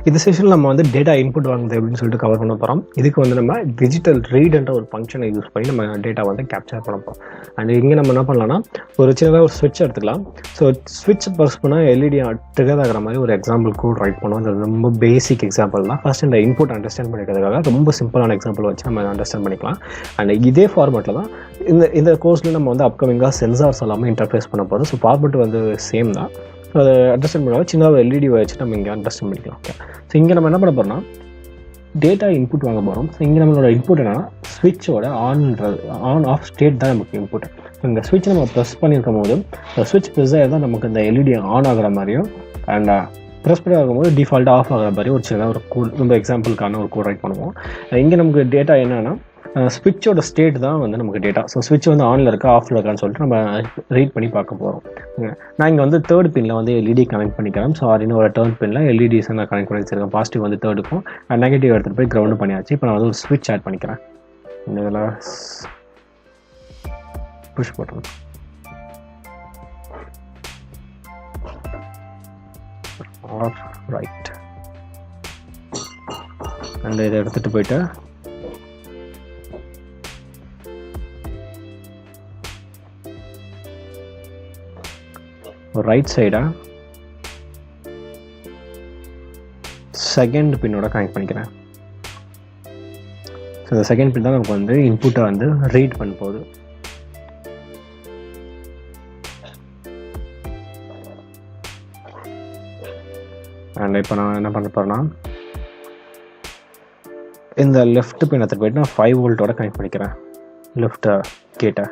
இந்த செஷனில் நம்ம வந்து டேட்டா இன்புட் வாங்குது அப்படின்னு சொல்லிட்டு கவர் பண்ண போகிறோம். இதுக்கு வந்து நம்ம டிஜிட்டல் ரீடுன்ற ஒரு ஃபங்க்ஷனை யூஸ் பண்ணி நம்ம டேட்டா வந்து கேப்சர் பண்ண போகிறோம். அண்ட் இங்கே நம்ம என்ன பண்ணலாம்னா ஒரு சின்னதாக ஒரு ஸ்விட்ச் எடுத்துக்கலாம். ஸோ ஸ்விட்ச் ப்ரெஸ் பண்ணால் எல்இடி ட்ரிகர் ஆகிற மாதிரி ஒரு எக்ஸாம்பிள் கோட் ரைட் பண்ணுவோம். அது ரொம்ப பேசிக் எக்ஸாம்பிள் தான். ஃபஸ்ட் இந்த இன்புட் அண்டர்ஸ்டாண்ட் பண்ணிக்கிறதுக்காக ரொம்ப சிம்பிளான எக்ஸாம்பிள் வச்சு நம்ம அண்டர்ஸ்டாண்ட் பண்ணிக்கலாம். அண்ட் இதே ஃபார்மேட்டில் தான் இந்த கோர்ஸில் நம்ம வந்து அப்கமிங்காக சென்சார்ஸ் எல்லாமே இன்டர்ஃபேஸ் பண்ண போகிறோம். ஸோ ஃபார்மேட் வந்து சேம் தான். ஸோ அதை அண்டர்ஸ்டாண்ட் பண்ணால் சின்ன ஒரு எல்இடி வச்சு நம்ம இங்கே அண்டர்ஸ்டாண்ட் பண்ணிக்கலாம். ஓகே, ஸோ இங்கே நம்ம என்ன பண்ண போகிறோம்னா டேட்டா இன்புட் வாங்க போகிறோம். ஸோ இங்கே நம்மளோட இன்புட் என்னன்னா ஸ்விட்சோட ஆன் ஆஃப் ஸ்டேட் தான் நமக்கு இன்புட். ஸோ இந்த ஸ்விட்ச் நம்ம ப்ரெஸ் பண்ணியிருக்கும் போது ஸ்விட்ச் ப்ரெஸ் ஆகி தான் நமக்கு இந்த எல்இடி ஆன் ஆகிற மாதிரியும் அண்ட் ப்ரெஸ் பண்ணி ஆகும்போது டிஃபால்ட்டாக ஆஃப் ஆகிற மாதிரி ஒரு சின்னதாக ஒரு கோட், நம்ம எக்ஸாம்பிளுக்கான ஒரு கோட் ரைட் பண்ணுவோம். இங்கே நமக்கு டேட்டா என்னென்னா ஸ்விட்சோட ஸ்டேட் தான் வந்து நமக்கு டேட்டா. ஸோ ஸ்விட்ச் வந்து ஆனில் இருக்கா ஆஃபில் இருக்கான்னு சொல்லிட்டு நம்ம ரீட் பண்ணி பார்க்க போகிறோம். நான் இங்கே வந்து தேர்ட் பின்னில் வந்து எல்இடி கனெக்ட் பண்ணிக்கிறேன். ஸோ அப்படின்னு ஒரு தேர்ட் பின்னில் எல்இடிஸை நான் கனெக்ட் பண்ணி வச்சிருக்கேன். பாசிட்டிவ் வந்து தேர்டுக்கும், நெகட்டிவ் எடுத்துகிட்டு போய் கிரவுண்டு பண்ணியாச்சு. இப்போ நான் வந்து ஒரு ஸ்விட்ச் ஆட் பண்ணிக்கிறேன். இந்த இதில் புஷ் போட்டோம். ரைட் அண்ட் இதை எடுத்துகிட்டு போயிட்டு ரைட் சைடாக செகண்ட் பின்னோட கனெக்ட் பண்ணிக்கிறேன். ஸோ இந்த செகண்ட் பின் தான் நமக்கு வந்து இன்புட்டை வந்து ரீட் பண்ண போகுது. அண்ட் இப்போ நான் என்ன பண்ண போகிறேன்னா இந்த லெஃப்ட் பின் எடுத்துகிட்டு போயிட்டு நான் 5 வோல்ட்டோட கனெக்ட் பண்ணிக்கிறேன். லெஃப்ட் கேட்டை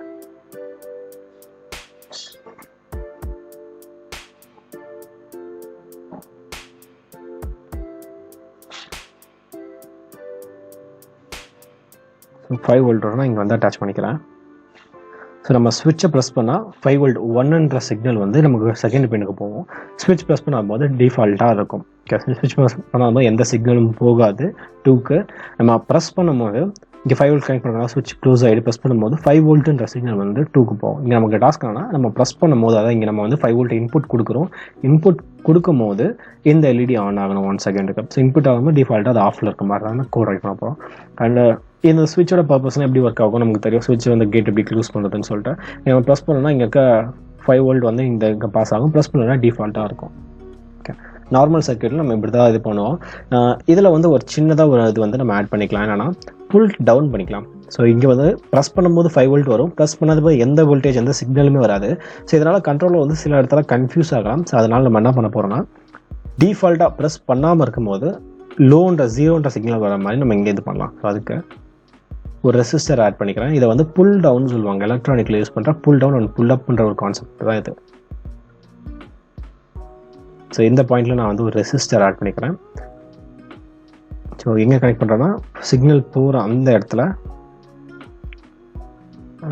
ஸோ 5 வோல்ட்டோட இங்கே வந்து அட்டாச் பண்ணிக்கிறேன். ஸோ நம்ம ஸ்விட்சை ப்ரெஸ் பண்ணால் 5 வோல்ட் 1ன்ற சிக்னல் வந்து நமக்கு செகண்ட் பின்னுக்கு போகும். ஸ்விட்ச் ப்ரெஸ் பண்ணும்போது டிஃபால்ட்டாக இருக்கும். ஸ்விட்ச் ப்ரெஸ் பண்ணும்போது எந்த சிக்னலும் போகாது 2க்கு. நம்ம ப்ரெஸ் பண்ணும்போது இங்கே 5 வோல்ட் கனெக்ட் பண்ணுறோம், ஸ்விட்ச் க்ளோஸ் ஆகிட்டு ப்ரெஸ் பண்ணும்போது 5 வோல்ட்டுன்ற சிக்னல் வந்து 2க்கு போகும். இங்கே நமக்கு டாஸ்க் ஆனால் நம்ம ப்ரெஸ் பண்ணும்போது, அதாவது இங்கே நம்ம வந்து 5 வோல்ட் இன்புட் கொடுக்குறோம். இன்புட் கொடுக்கும் போது இந்த எல்இடி ஆன் ஆகணும் 1 செகண்டுக்கு. ஸோ இன்புட் ஆகும்போது டிஃபால்ட்டாக அது ஆஃபில் இருக்க மாதிரி தான் கோட் ரைட் பண்ண போகிறோம். அண்ட் இந்த ஸ்விட்சோட பர்பஸ்லாம் எப்படி ஒர்க் ஆகும் நமக்கு தெரியும். ஸ்விட்ச் வந்து கேட் எப்படி க்ளோஸ் பண்ணுறதுன்னு சொல்லிட்டு நம்ம ப்ரெஸ் பண்ணோம்னா இங்கே இருக்க 5 வோல்ட் வந்து இங்கே பாஸ் ஆகும். ப்ரெஸ் பண்ணோம்னா டிஃபால்ட்டாக இருக்கும். ஓகே, நார்மல் சர்க்யூட்டில் நம்ம இப்படி தான் இது பண்ணுவோம். இதில் வந்து ஒரு சின்னதாக ஒரு இது வந்து நம்ம ஆட் பண்ணிக்கலாம். என்னென்னா புல் டவுன் பண்ணிக்கலாம். ஸோ இங்கே வந்து ப்ரெஸ் பண்ணும்போது 5 வோல்ட் வரும், ப்ரெஸ் பண்ணாத போது எந்த வோல்டேஜ் எந்த சிக்னலுமே வராது. ஸோ இதனால் கண்ட்ரோலில் வந்து சில இடத்துல கன்ஃபியூஸ் ஆகலாம். ஸோ அதனால் நம்ம என்ன பண்ண போகிறோம்னா டிஃபால்ட்டாக ப்ரெஸ் பண்ணாமல் இருக்கும்போது லோன்ற 0ன்ற சிக்னல் வர மாதிரி நம்ம இங்கே இது பண்ணலாம். ஸோ அதுக்கு ஒரு ரெசிஸ்டர் ஆட் பண்ணிக்கிறேன். இதை வந்து புல் டவுன் சொல்லுவாங்க, எலக்ட்ரானிக்கில் யூஸ் பண்ணுற புல் டவுன் அண்ட் புல் அப்ன்ற ஒரு கான்செப்ட் தான் இது. ஸோ இந்த பாயிண்டில் நான் வந்து ஒரு ரெசிஸ்டர் ஆட் பண்ணிக்கிறேன். ஸோ எங்கே கனெக்ட் பண்ணுறேன்னா சிக்னல் போகிற அந்த இடத்துல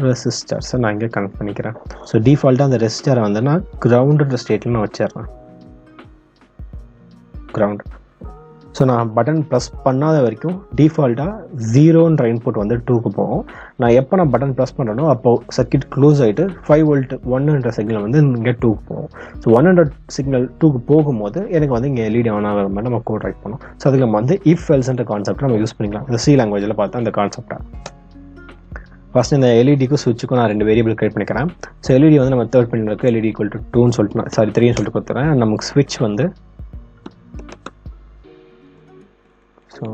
ரெசிஸ்டர்ஸை நான் இங்கே கனெக்ட் பண்ணிக்கிறேன். ஸோ டிஃபால்ட்டாக அந்த ரெசிஸ்டரை வந்து நான் கிரவுண்டுன்ற ஸ்டேட்டில் நான் வச்சிடுறேன். கிரவுண்ட். ஸோ நான் பட்டன் ப்ரெஸ் பண்ணாத வரைக்கும் டிஃபால்ட்டாக 0ன்ற இன்புட் வந்து 2க்கு போகும். நான் எப்போ நான் பட்டன் ப்ரெஸ் பண்ணுறேனோ அப்போது சர்க்யூட் க்ளோஸ் ஆகிட்டு 5 வோல்ட் 1ன்ற சிக்னல் வந்து இங்கே 2க்கு போகும். ஸோ 100 சிக்னல் 2க்கு போகும்போது எனக்கு வந்து இங்கே எல்இடி ஆன் ஆகிற மாதிரி நம்ம கோட் ரைட் பண்ணோம். ஸோ அதுக்கு நம்ம வந்து இஃப் எல்ஸ்ன்ற கான்செப்ட் நம்ம யூஸ் பண்ணிக்கலாம். இந்த சி லாங்குவேஜில் பார்த்தா அந்த கான்செப்டாக ஃபஸ்ட் இந்த எல்இடிக்கும் ஸ்விட்சுக்கும் நான் 2 வேரியபிள் கிரியேட் பண்ணிக்கிறேன். ஸோ எல்இடி வந்து நம்ம தேர்ட் பின்னில் இருக்க எல்இடி ஈக்குவல் டு 2ன்னு சொல்லிட்டு 3ன்னு சொல்லிட்டு கொடுத்துறேன். நமக்கு ஸ்விட்ச் வந்து ஸோ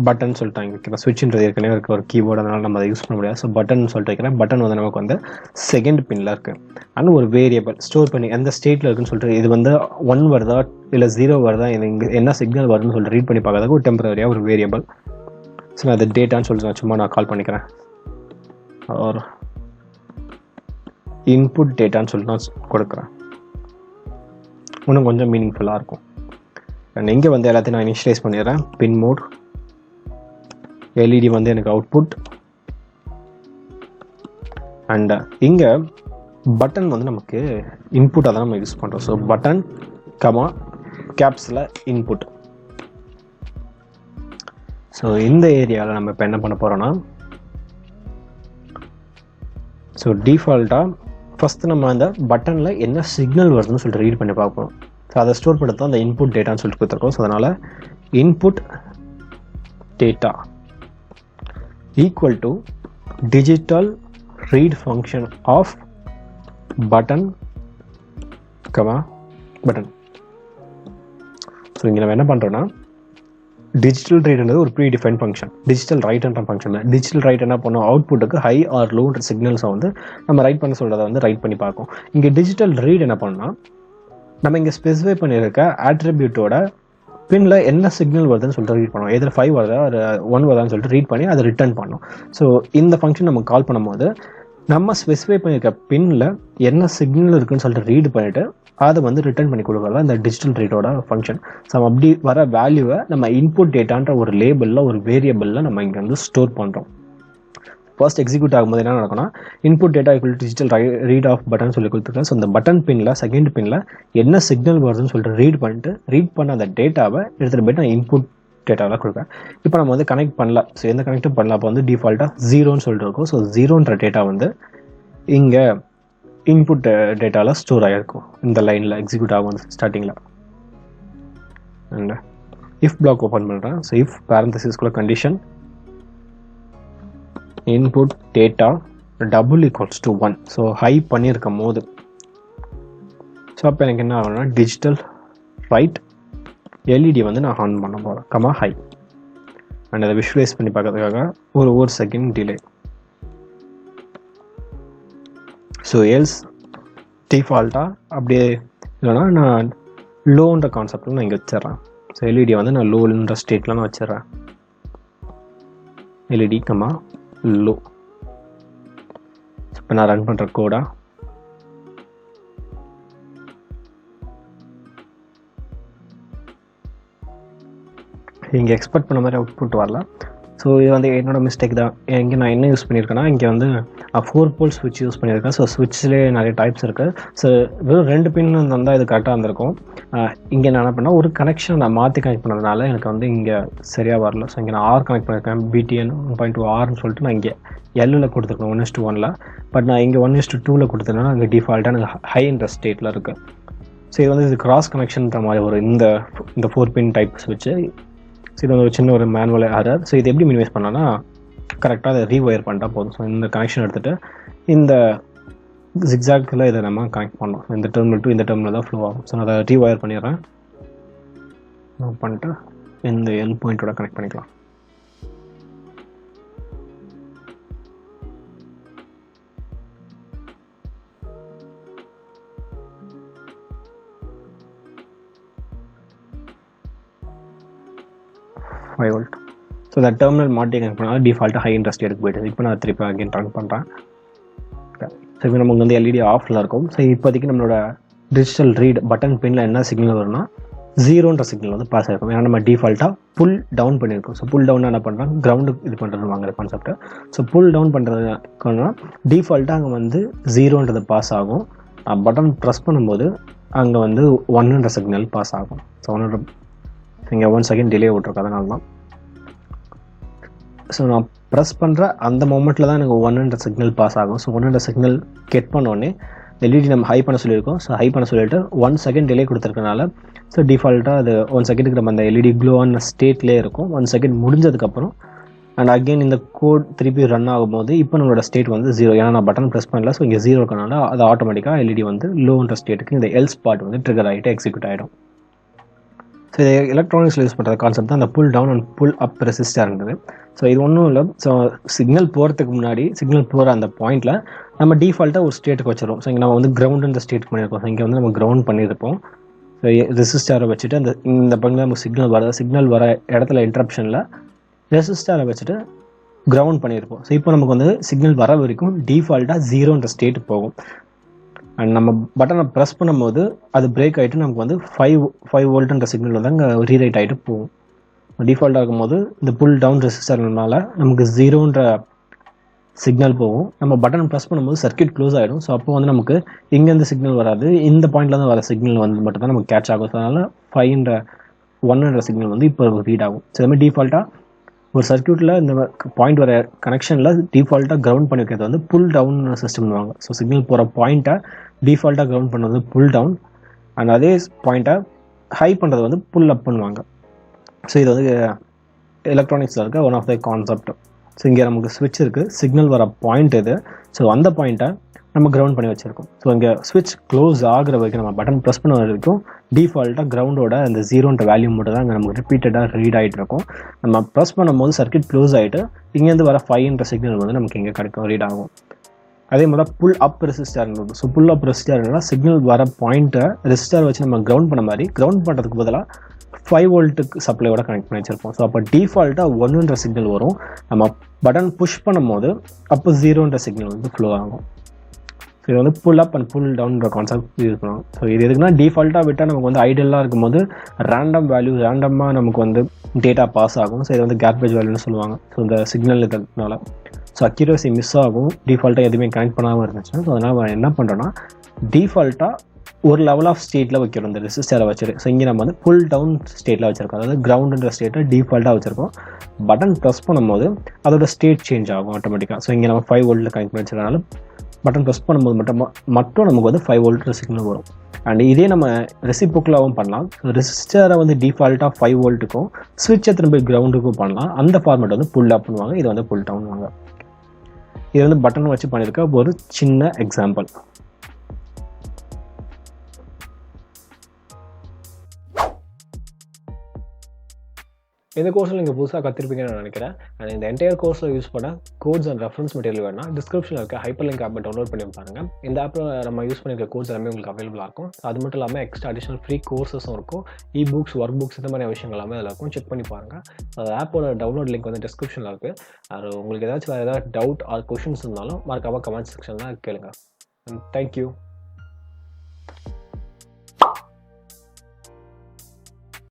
பட்டன் சொல்லிட்டு வைக்கிறேன். ஸ்விட்ச்ன்றது ஏற்கனவே இருக்க ஒரு கீபோர்டு, அதனால் நம்ம அதை யூஸ் பண்ண முடியாது. ஸோ பட்டன் சொல்லிட்டு வைக்கிறேன். பட்டன் வந்து நமக்கு வந்து செகண்ட் பின்னில் இருக்குது. ஆனால் ஒரு வேரியபிள் ஸ்டோர் பண்ணி எந்த ஸ்டேட்டில் இருக்குன்னு சொல்லிட்டு இது வந்து 1 வருதா இல்லை 0 வருதா, இது இங்கே என்ன சிக்னல் வருதுன்னு சொல்லிட்டு ரீட் பண்ணி பார்க்கறதுக்கு ஒரு டெம்பரரியாக ஒரு வேரியபிள். ஸோ நான் அது டேட்டான்னு சொல்லிட்டு சும்மா நான் கால் பண்ணிக்கிறேன். ஒரு இன்புட் டேட்டான்னு சொல்லிட்டு நான் கொடுக்குறேன். இன்னும் கொஞ்சம் மீனிங்ஃபுல்லாக இருக்கும். அண்ட் இங்கே வந்து எல்லாத்தையும் நான் இனிஷியலைஸ் பண்ணிடுறேன். பின் மோட், எல்இடி வந்து எனக்கு அவுட்புட், அண்ட் இங்கே பட்டன் வந்து நமக்கு இன்புட்டாக தான் நம்ம யூஸ் பண்ணுறோம். ஸோ பட்டன் கமா கேப்ஸில் இன்புட். ஸோ இந்த ஏரியாவில் நம்ம இப்போ என்ன பண்ண போகிறோன்னா ஸோ டிஃபால்ட்டாக ஃபஸ்ட்டு நம்ம அந்த பட்டனில் என்ன சிக்னல் வருதுன்னு சொல்லிட்டு ரீட் பண்ணி பார்ப்போம். ஸோ அதை ஸ்டோர் பண்ணி தான் அந்த இன்புட் டேட்டான்னு சொல்லிட்டு கொடுத்துருக்கோம். ஸோ அதனால் input data equal to digital read function of button comma button. So இங்கே நம்ம என்ன பண்ணுறோன்னா டிஜிட்டல் ரைட்ன்றது ஒரு ப்ரீ டிஃபைன் ஃபங்க்ஷன். டிஜிட்டல் ரைட்ன்ற ஃபங்க்ஷன் டிஜிட்டல் ரைட் என்ன பண்ணும், அவுட்புட்டுக்கு ஹை ஆர் லோன்ற சிக்னல்ஸை வந்து நம்ம ரைட் பண்ண சொல்கிறத வந்து ரைட் பண்ணி பார்க்கும். இங்கே டிஜிட்டல் ரீட் என்ன பண்ணால் நம்ம இங்கே ஸ்பெசிஃபை பண்ணியிருக்க ஆட்ரிபியூட்டோட பின்னில் என்ன சிக்னல் வருதுன்னு சொல்லிட்டு ரீட் பண்ணோம். எதில் 5 வருதா 1 வருதான்னு சொல்லிட்டு ரீட் பண்ணி அதை ரிட்டர்ன் பண்ணோம். ஸோ இந்த ஃபங்க்ஷன் நம்ம கால் பண்ணும்போது நம்ம ஸ்பெசிஃபை பண்ணியிருக்க பின்னில் என்ன சிக்னல் இருக்குன்னு சொல்லிட்டு ரீட் பண்ணிவிட்டு அதை வந்து ரிட்டர்ன் பண்ணி கொடுக்குறது இந்த டிஜிட்டல் ரீடோட ஃபங்க்ஷன். ஸோ அப்படி வர வேல்யூவை நம்ம இன்புட் டேட்டான்ற ஒரு லேபிளில் ஒரு வேரியபிளில் நம்ம இங்கே வந்து ஸ்டோர் பண்ணுறோம். ஃபர்ஸ்ட் எக்ஸிக்யூட் ஆகும்போது என்ன நடக்கும்னா input data digital read off button சொல்லி கொடுத்துருக்கேன். ஸோ இந்த பட்டன் பின்னில் செகண்ட் பின்னில் என்ன சிக்னல் வருதுன்னு சொல்லிட்டு ரீட் பண்ண அந்த டேட்டாவை எடுத்துகிட்டு போய்ட்டு நான் இன்புட் டேட்டாவில் கொடுப்பேன். இப்போ நம்ம வந்து கனெக்ட் பண்ணல, ஸோ எந்த கனெக்டும் பண்ணல. அப்போ வந்து டிஃபால்ட்டாக 0ன்னு சொல்லிட்டு இருக்கும். ஸோ 0ன்ற டேட்டா வந்து இங்கே இன்புட் டேட்டாவில் ஸ்டோர் ஆகிருக்கும். இந்த லைனில் எக்ஸிக்யூட் ஆகும் ஸ்டார்டிங்கில். அண்ட் இஃப் பிளாக் ஓப்பன் பண்ணுறேன். ஸோ இஃப் பேரந்தசிஸ்குள்ள condition input data double equals to 1. So high பண்ணியிருக்கும் போது ஸோ அப்போ எனக்கு என்ன ஆகும்னா டிஜிட்டல் ரைட் எல்இடி வந்து நான் ஆன் பண்ண போகிறேன் ஹை. அண்ட் அதை விஷுவலைஸ் பண்ணி பார்க்கறதுக்காக ஒரு செகண்ட் டிலே. ஸோ எல்ஸ் டிஃபால்ட்டாக அப்படியே இல்லைனா நான் லோன்ற கான்செப்டில் நான் இங்கே வச்சிட்றேன். ஸோ எல்இடியை வந்து நான் லோன்ற ஸ்டேட்டில் நான் வச்சிட்றேன். LED low. இப்போ நான் ரன் பண்ணுற கோடா இங்கே எக்ஸ்பெக்ட் பண்ண மாதிரி அவுட்புட் வரல. ஸோ இது வந்து என்னோட மிஸ்டேக் தான். இங்கே நான் என்ன யூஸ் பண்ணியிருக்கேன்னா இங்கே வந்து 4 போல் ஸ்விட்ச் யூஸ் பண்ணியிருக்கேன். ஸோ ஸ்விட்ச்லேயே நிறைய டைப்ஸ் இருக்குது. ஸோ வெறும் 2 பின் வந்தால் இது கரெக்டாக இருந்திருக்கும். இங்கே நான் என்ன பண்ணால் ஒரு கனெக்ஷன் நான் மாற்றி கனெக்ட் பண்ணதுனால எனக்கு வந்து இங்கே சரியாக வரல. ஸோ இங்கே நான் ஆர் கனெக்ட் பண்ணியிருக்கேன். BTN 1.2 ஆர்னு சொல்லிட்டு நான் இங்கே எல்லில் கொடுத்துருக்கேன் 1:1. பட் நான் இங்கே 1:2 கொடுத்துருந்தேன்னா அங்கே டிஃபால்ட்டாக எனக்கு ஹை இன்ட்ரெஸ்ட் ஸ்டேட்டில் இருக்குது. ஸோ இது வந்து இது கிராஸ் கனெக்ஷன்ற மாதிரி ஒரு இந்த 4 பின் டைப் ஸ்விட்ச்சு. ஸோ இது வந்து ஒரு சின்ன ஒரு மேனுவல் எரர். ஸோ இது எப்படி மினிமைஸ் பண்ணலாம்னா கரெக்டாக அதை ரீவயர் பண்ணிட்டா போதும். ஸோ இந்த கனெக்ஷன் எடுத்துகிட்டு இந்த ஜிக்ஸாக்டில் இதை நம்ம கனெக்ட் பண்ணோம். இந்த டெர்மினல் டு இந்த டெர்மினல் தான் ஃப்ளோ ஆகும். ஸோ நான் அதை ரீவயர் பண்ணிடுறேன். பண்ணிட்டு இந்த எல் பாயிண்ட்டோட கனெக்ட் பண்ணிக்கலாம். volt. ஸோ இந்த டெர்மினல் மாட்டி கனெக்ட் பண்ணால் டிஃபால்ட்டாக ஹை இன்ட்ரெஸ்ட் எடுக்க போய்ட்டு இப்போ நான் திருப்பி அகைன் ரன் பண்ணுறேன். ஸோ இப்போ நமக்கு வந்து எல்இடி ஆஃபில் இருக்கும். ஸோ இப்போதைக்கு நம்மளோட டிஜிட்டல் ரீட் பட்டன் பின்னில் என்ன சிக்னல் வரும்னா 0ன்ற சிக்னல் வந்து பாஸ் ஆகிருக்கும். ஏன்னா நம்ம டிஃபால்ட்டாக புல் டவுன் பண்ணியிருக்கோம். ஸோ புல் டவுன் என்ன பண்ணுறோம் கிரவுண்டு இது பண்ணுறது வாங்குற கான்செப்ட்டு. ஸோ புல் டவுன் பண்ணுறதுனா டிஃபால்ட்டாக அங்கே வந்து 0ன்றது பாஸ் ஆகும். பட்டன் ப்ரெஸ் பண்ணும்போது அங்கே வந்து 1ன்ற சிக்னல் பாஸ் ஆகும். ஸோ 100 இங்கே 1 செகண்ட் டிலே விட்ருக்கோம். அதனால தான் ஸோ நான் ப்ரெஸ் பண்ணுற அந்த மொமெண்ட்டில் தான் எனக்கு 1ன்ற சிக்னல் பாஸ் ஆகும். ஸோ 1ன்ற சிக்னல் கெட் பண்ணோடனே எல்இடி நம்ம ஹை பண்ண சொல்லியிருக்கோம். ஸோ ஹை பண்ண சொல்லிட்டு 1 செகண்ட் டிலே கொடுத்துருக்கனால ஸோ டிஃபால்ட்டாக அது 1 செகண்டுக்கு நம்ம அந்த எல்இடி க்ளோ ஆன ஸ்டேட்லேயே இருக்கும். 1 செகண்ட் முடிஞ்சதுக்கப்புறம் அண்ட் அகெயின் இந்த கோட் திருப்பி ரன் ஆகும்போது இப்போ நம்மளோட ஸ்டேட் வந்து 0. ஏன்னா நான் பட்டன் ப்ரெஸ் பண்ணல. ஸோ இங்கே 0 இருக்கனால அது ஆட்டோமேட்டிக்காக எல்இடி வந்து லோன்ற ஸ்டேட்டுக்கு இந்த எல்ஸ் பார்ட் வந்து ட்ரிகர் ஆகிட்டு எக்ஸிக்யூட் ஆகிடும். ஸோ இது எலக்ட்ரானிக்ஸில் யூஸ் பண்ணுற கான்செப்ட் தான் அந்த pull down and pull up resistor இருந்தது. ஸோ இது ஒன்றும் இல்லை. ஸோ சிக்னல் போகிறதுக்கு முன்னாடி சிக்னல் போகிற அந்த பாயிண்ட்டில் நம்ம டிஃபால்ட்டாக ஒரு ஸ்டேட்டுக்கு வச்சிடும். ஸோ இங்கே நம்ம வந்து கிரவுண்டுன்ற ஸ்டேட்டுக்கு பண்ணியிருக்கோம். ஸோ இங்கே வந்து நம்ம கிரவுண்ட் பண்ணியிருப்போம். ஸோ ரெசிஸ்டரை வச்சுட்டு இந்த பங்கில் நமக்கு சிக்னல் வர இடத்துல இன்டரப்ஷனில் ரெசிஸ்டரை வச்சுட்டு கிரவுண்ட் பண்ணியிருப்போம். ஸோ இப்போ நமக்கு வந்து சிக்னல் வர வரைக்கும் டிஃபால்ட்டாக 0ன்ற ஸ்டேட்டுக்கு போகும். அண்ட் நம்ம பட்டனை ப்ரெஸ் பண்ணும்போது அது பிரேக் ஆகிட்டு நமக்கு வந்து 5 வோல்ட்ன்ற சிக்னல் வந்து அங்கே ரீரைட் ஆகிட்டு போகும். டிஃபால்ட்டாக இருக்கும்போது இந்த புல் டவுன் ரெசிஸ்டர்னால நமக்கு 0ன்ற சிக்னல் போகும். நம்ம பட்டன் ப்ரெஸ் பண்ணும்போது சர்க்யூட் க்ளோஸ் ஆகிடும். ஸோ அப்போ வந்து நமக்கு இங்கேருந்து சிக்னல் வராது. இந்த பாயிண்ட்லேருந்து வர சிக்னல் வந்து மட்டும் தான் நமக்கு கேட்ச் ஆகும். ஸோ அதனால் 1ன்ற சிக்னல் வந்து இப்போ ரீட் ஆகும். ஸோ இதுமாதிரி டிஃபால்ட்டாக ஒரு சர்க்யூட்டில் இந்த பாயிண்ட் வர கனெக்ஷனில் டிஃபால்ட்டாக கிரவுண்ட் பண்ணியிருக்கிறது வந்து புல் டவுன் சிஸ்டம்னுவாங்க. ஸோ சிக்னல் போகிற பாயிண்ட்டை டிஃபால்ட்டாக கிரவுண்ட் பண்ணுறது புல் டவுன் அண்ட் அதே பாயிண்ட்டை ஹை பண்ணுறது வந்து புல் அப் பண்ணுவாங்க. ஸோ இது வந்து எலக்ட்ரானிக்ஸில் இருக்க one of the concept. So இங்கே நமக்கு ஸ்விட்ச் இருக்குது. சிக்னல் வர பாயிண்ட் இது. ஸோ அந்த பாயிண்ட்டை நம்ம கிரவுண்ட் பண்ணி வச்சுருக்கோம். ஸோ இங்கே ஸ்விட்ச் க்ளோஸ் ஆகிற வரைக்கும் நம்ம பட்டன் ப்ரெஸ் பண்ண வரைக்கும் டிஃபால்ட்டாக கிரவுண்டோட அந்த 0ன்ற வேல்யூ மட்டும் தான் அங்கே நமக்கு ரிப்பீட்டடாக ரீட் ஆகிட்டு இருக்கும். நம்ம ப்ரெஸ் பண்ணும்போது சர்க்யூட் க்ளோஸ் ஆகிட்டு இங்கேருந்து வர 5ன்ற சிக்னல் வந்து நமக்கு இங்கே கிடைக்கும், ரீட் ஆகும். அதே மாதிரி புல் அப் ரெசிஸ்டர். ஸோ புல் அப் ரெசிஸ்டர்னா சிக்னல் வர பாயிண்ட்டை ரெசிஸ்டர் வச்சு நம்ம கிரவுண்ட் பண்ண மாதிரி கிரவுண்ட் பண்ணுறதுக்கு பதிலாக 5 வோல்ட்டுக்கு சப்ளையோட கனெக்ட் பண்ணி வச்சிருப்போம். ஸோ அப்போ டிஃபால்ட்டாக 1ன்ற சிக்னல் வரும். நம்ம பட்டன் புஷ் பண்ணும் போது அப்போ 0ன்ற சிக்னல் வந்து ஃப்ளோ ஆகும். ஸோ இது வந்து புல் அப் அண்ட் புல் டவுன்ற கான்செப்ட் யூஸ் பண்ணுவோம். ஸோ இது எதுக்குன்னா டிஃபால்ட்டாக விட்டால் நமக்கு வந்து ஐடியலாக இருக்கும்போது ரேண்டமாக நமக்கு வந்து டேட்டா பாஸ் ஆகும். ஸோ இது வந்து கேர்பேஜ் வேல்யூன்னு சொல்லுவாங்க. ஸோ இந்த சிக்னல் இதனால ஸோ அக்யூரசி மிஸ் ஆகும் டிஃபால்ட்டாக எதுவுமே கனெக்ட் பண்ணாமல் இருந்துச்சுன்னா. ஸோ அதனால் என்ன பண்ணுறோன்னா டிஃபால்ட்டாக ஒரு லெவல் ஆஃப் ஸ்டேட்டில் வைக்கிறோம் இந்த ரெசிஸ்டரை வச்சுட்டு. ஸோ இங்கே நம்ம வந்து புல் டவுன் ஸ்டேட்டில் வச்சுருக்கோம். அதாவது கிரவுண்டுன்ற ஸ்டேட்டை டிஃபால்ட்டாக வச்சுருக்கோம். பட்டன் ப்ரெஸ் பண்ணும்போது அதோட ஸ்டேட் சேஞ்ச் ஆகும் ஆட்டோமேட்டிக்காக. ஸோ இங்கே நம்ம 5 வோல்ட்டில் கனெக்ட் பண்ணி வச்சுருக்கனால பட்டன் ப்ரெஸ் பண்ணும்போது மட்டும் நமக்கு வந்து 5 வோல்ட் சிக்னல் வரும். அண்ட் இதே நம்ம ரெசிப்ரோக்கலாகவும் பண்ணலாம். ரெசிஸ்டரை வந்து டிஃபால்ட்டாக 5 வோல்ட்டுக்கும் ஸ்விட்சை திரும்ப கிரவுண்டுக்கும் பண்ணலாம். அந்த ஃபார்மேட் வந்து புல் அப் பண்ணுவாங்க, இது வந்து புல் டவுன் வாங்க. இது வந்து பட்டன் வச்சு பண்ணியிருக்க ஒரு சின்ன எக்ஸாம்பிள். இந்த கோர்ஸில் நீங்கள் புதுசாக கற்றுருப்பீங்கன்னு நான் நினைக்கிறேன். அண்ட் இந்த என்டையர் கோர்ஸில் யூஸ் பண்ண கோட்ஸ் அண்ட் ரெஃபரன்ஸ் மெட்டீரியல் வேணும்னா டிஸ்கிரிப்ஷனில் இருக்க ஹைப்பர் லிங்க் ஆப்பை டவுன்லோட் பண்ணி பாருங்கள். இந்த ஆப்பில் நம்ம யூஸ் பண்ணியிருக்க கோர்ஸ் எல்லாமே உங்களுக்கு அவைலபிளாக இருக்கும். அது மட்டும் இல்லாமல் எக்ஸ்ட்ரா அடிஷனல் ஃப்ரீ கோர்ஸஸும் இருக்கும். இ புக்ஸ், ஒர்க் புக்ஸ் இந்த மாதிரி விஷயங்கள் எல்லாமே அதில் இருக்கும். செக் பண்ணி பாருங்கள். அந்த ஆப்போட டவுன்லோட் லிங்க் வந்து டிஸ்கிரிப்ஷனில் இருக்குது. அது உங்களுக்கு ஏதாச்சும் வேறு ஏதாவது டவுட் ஆர் கொஷின்ஸ் இருந்தாலும் மறக்காமல் கமெண்ட் செக்ஷனில் கேளுங்க. தேங்க்யூ.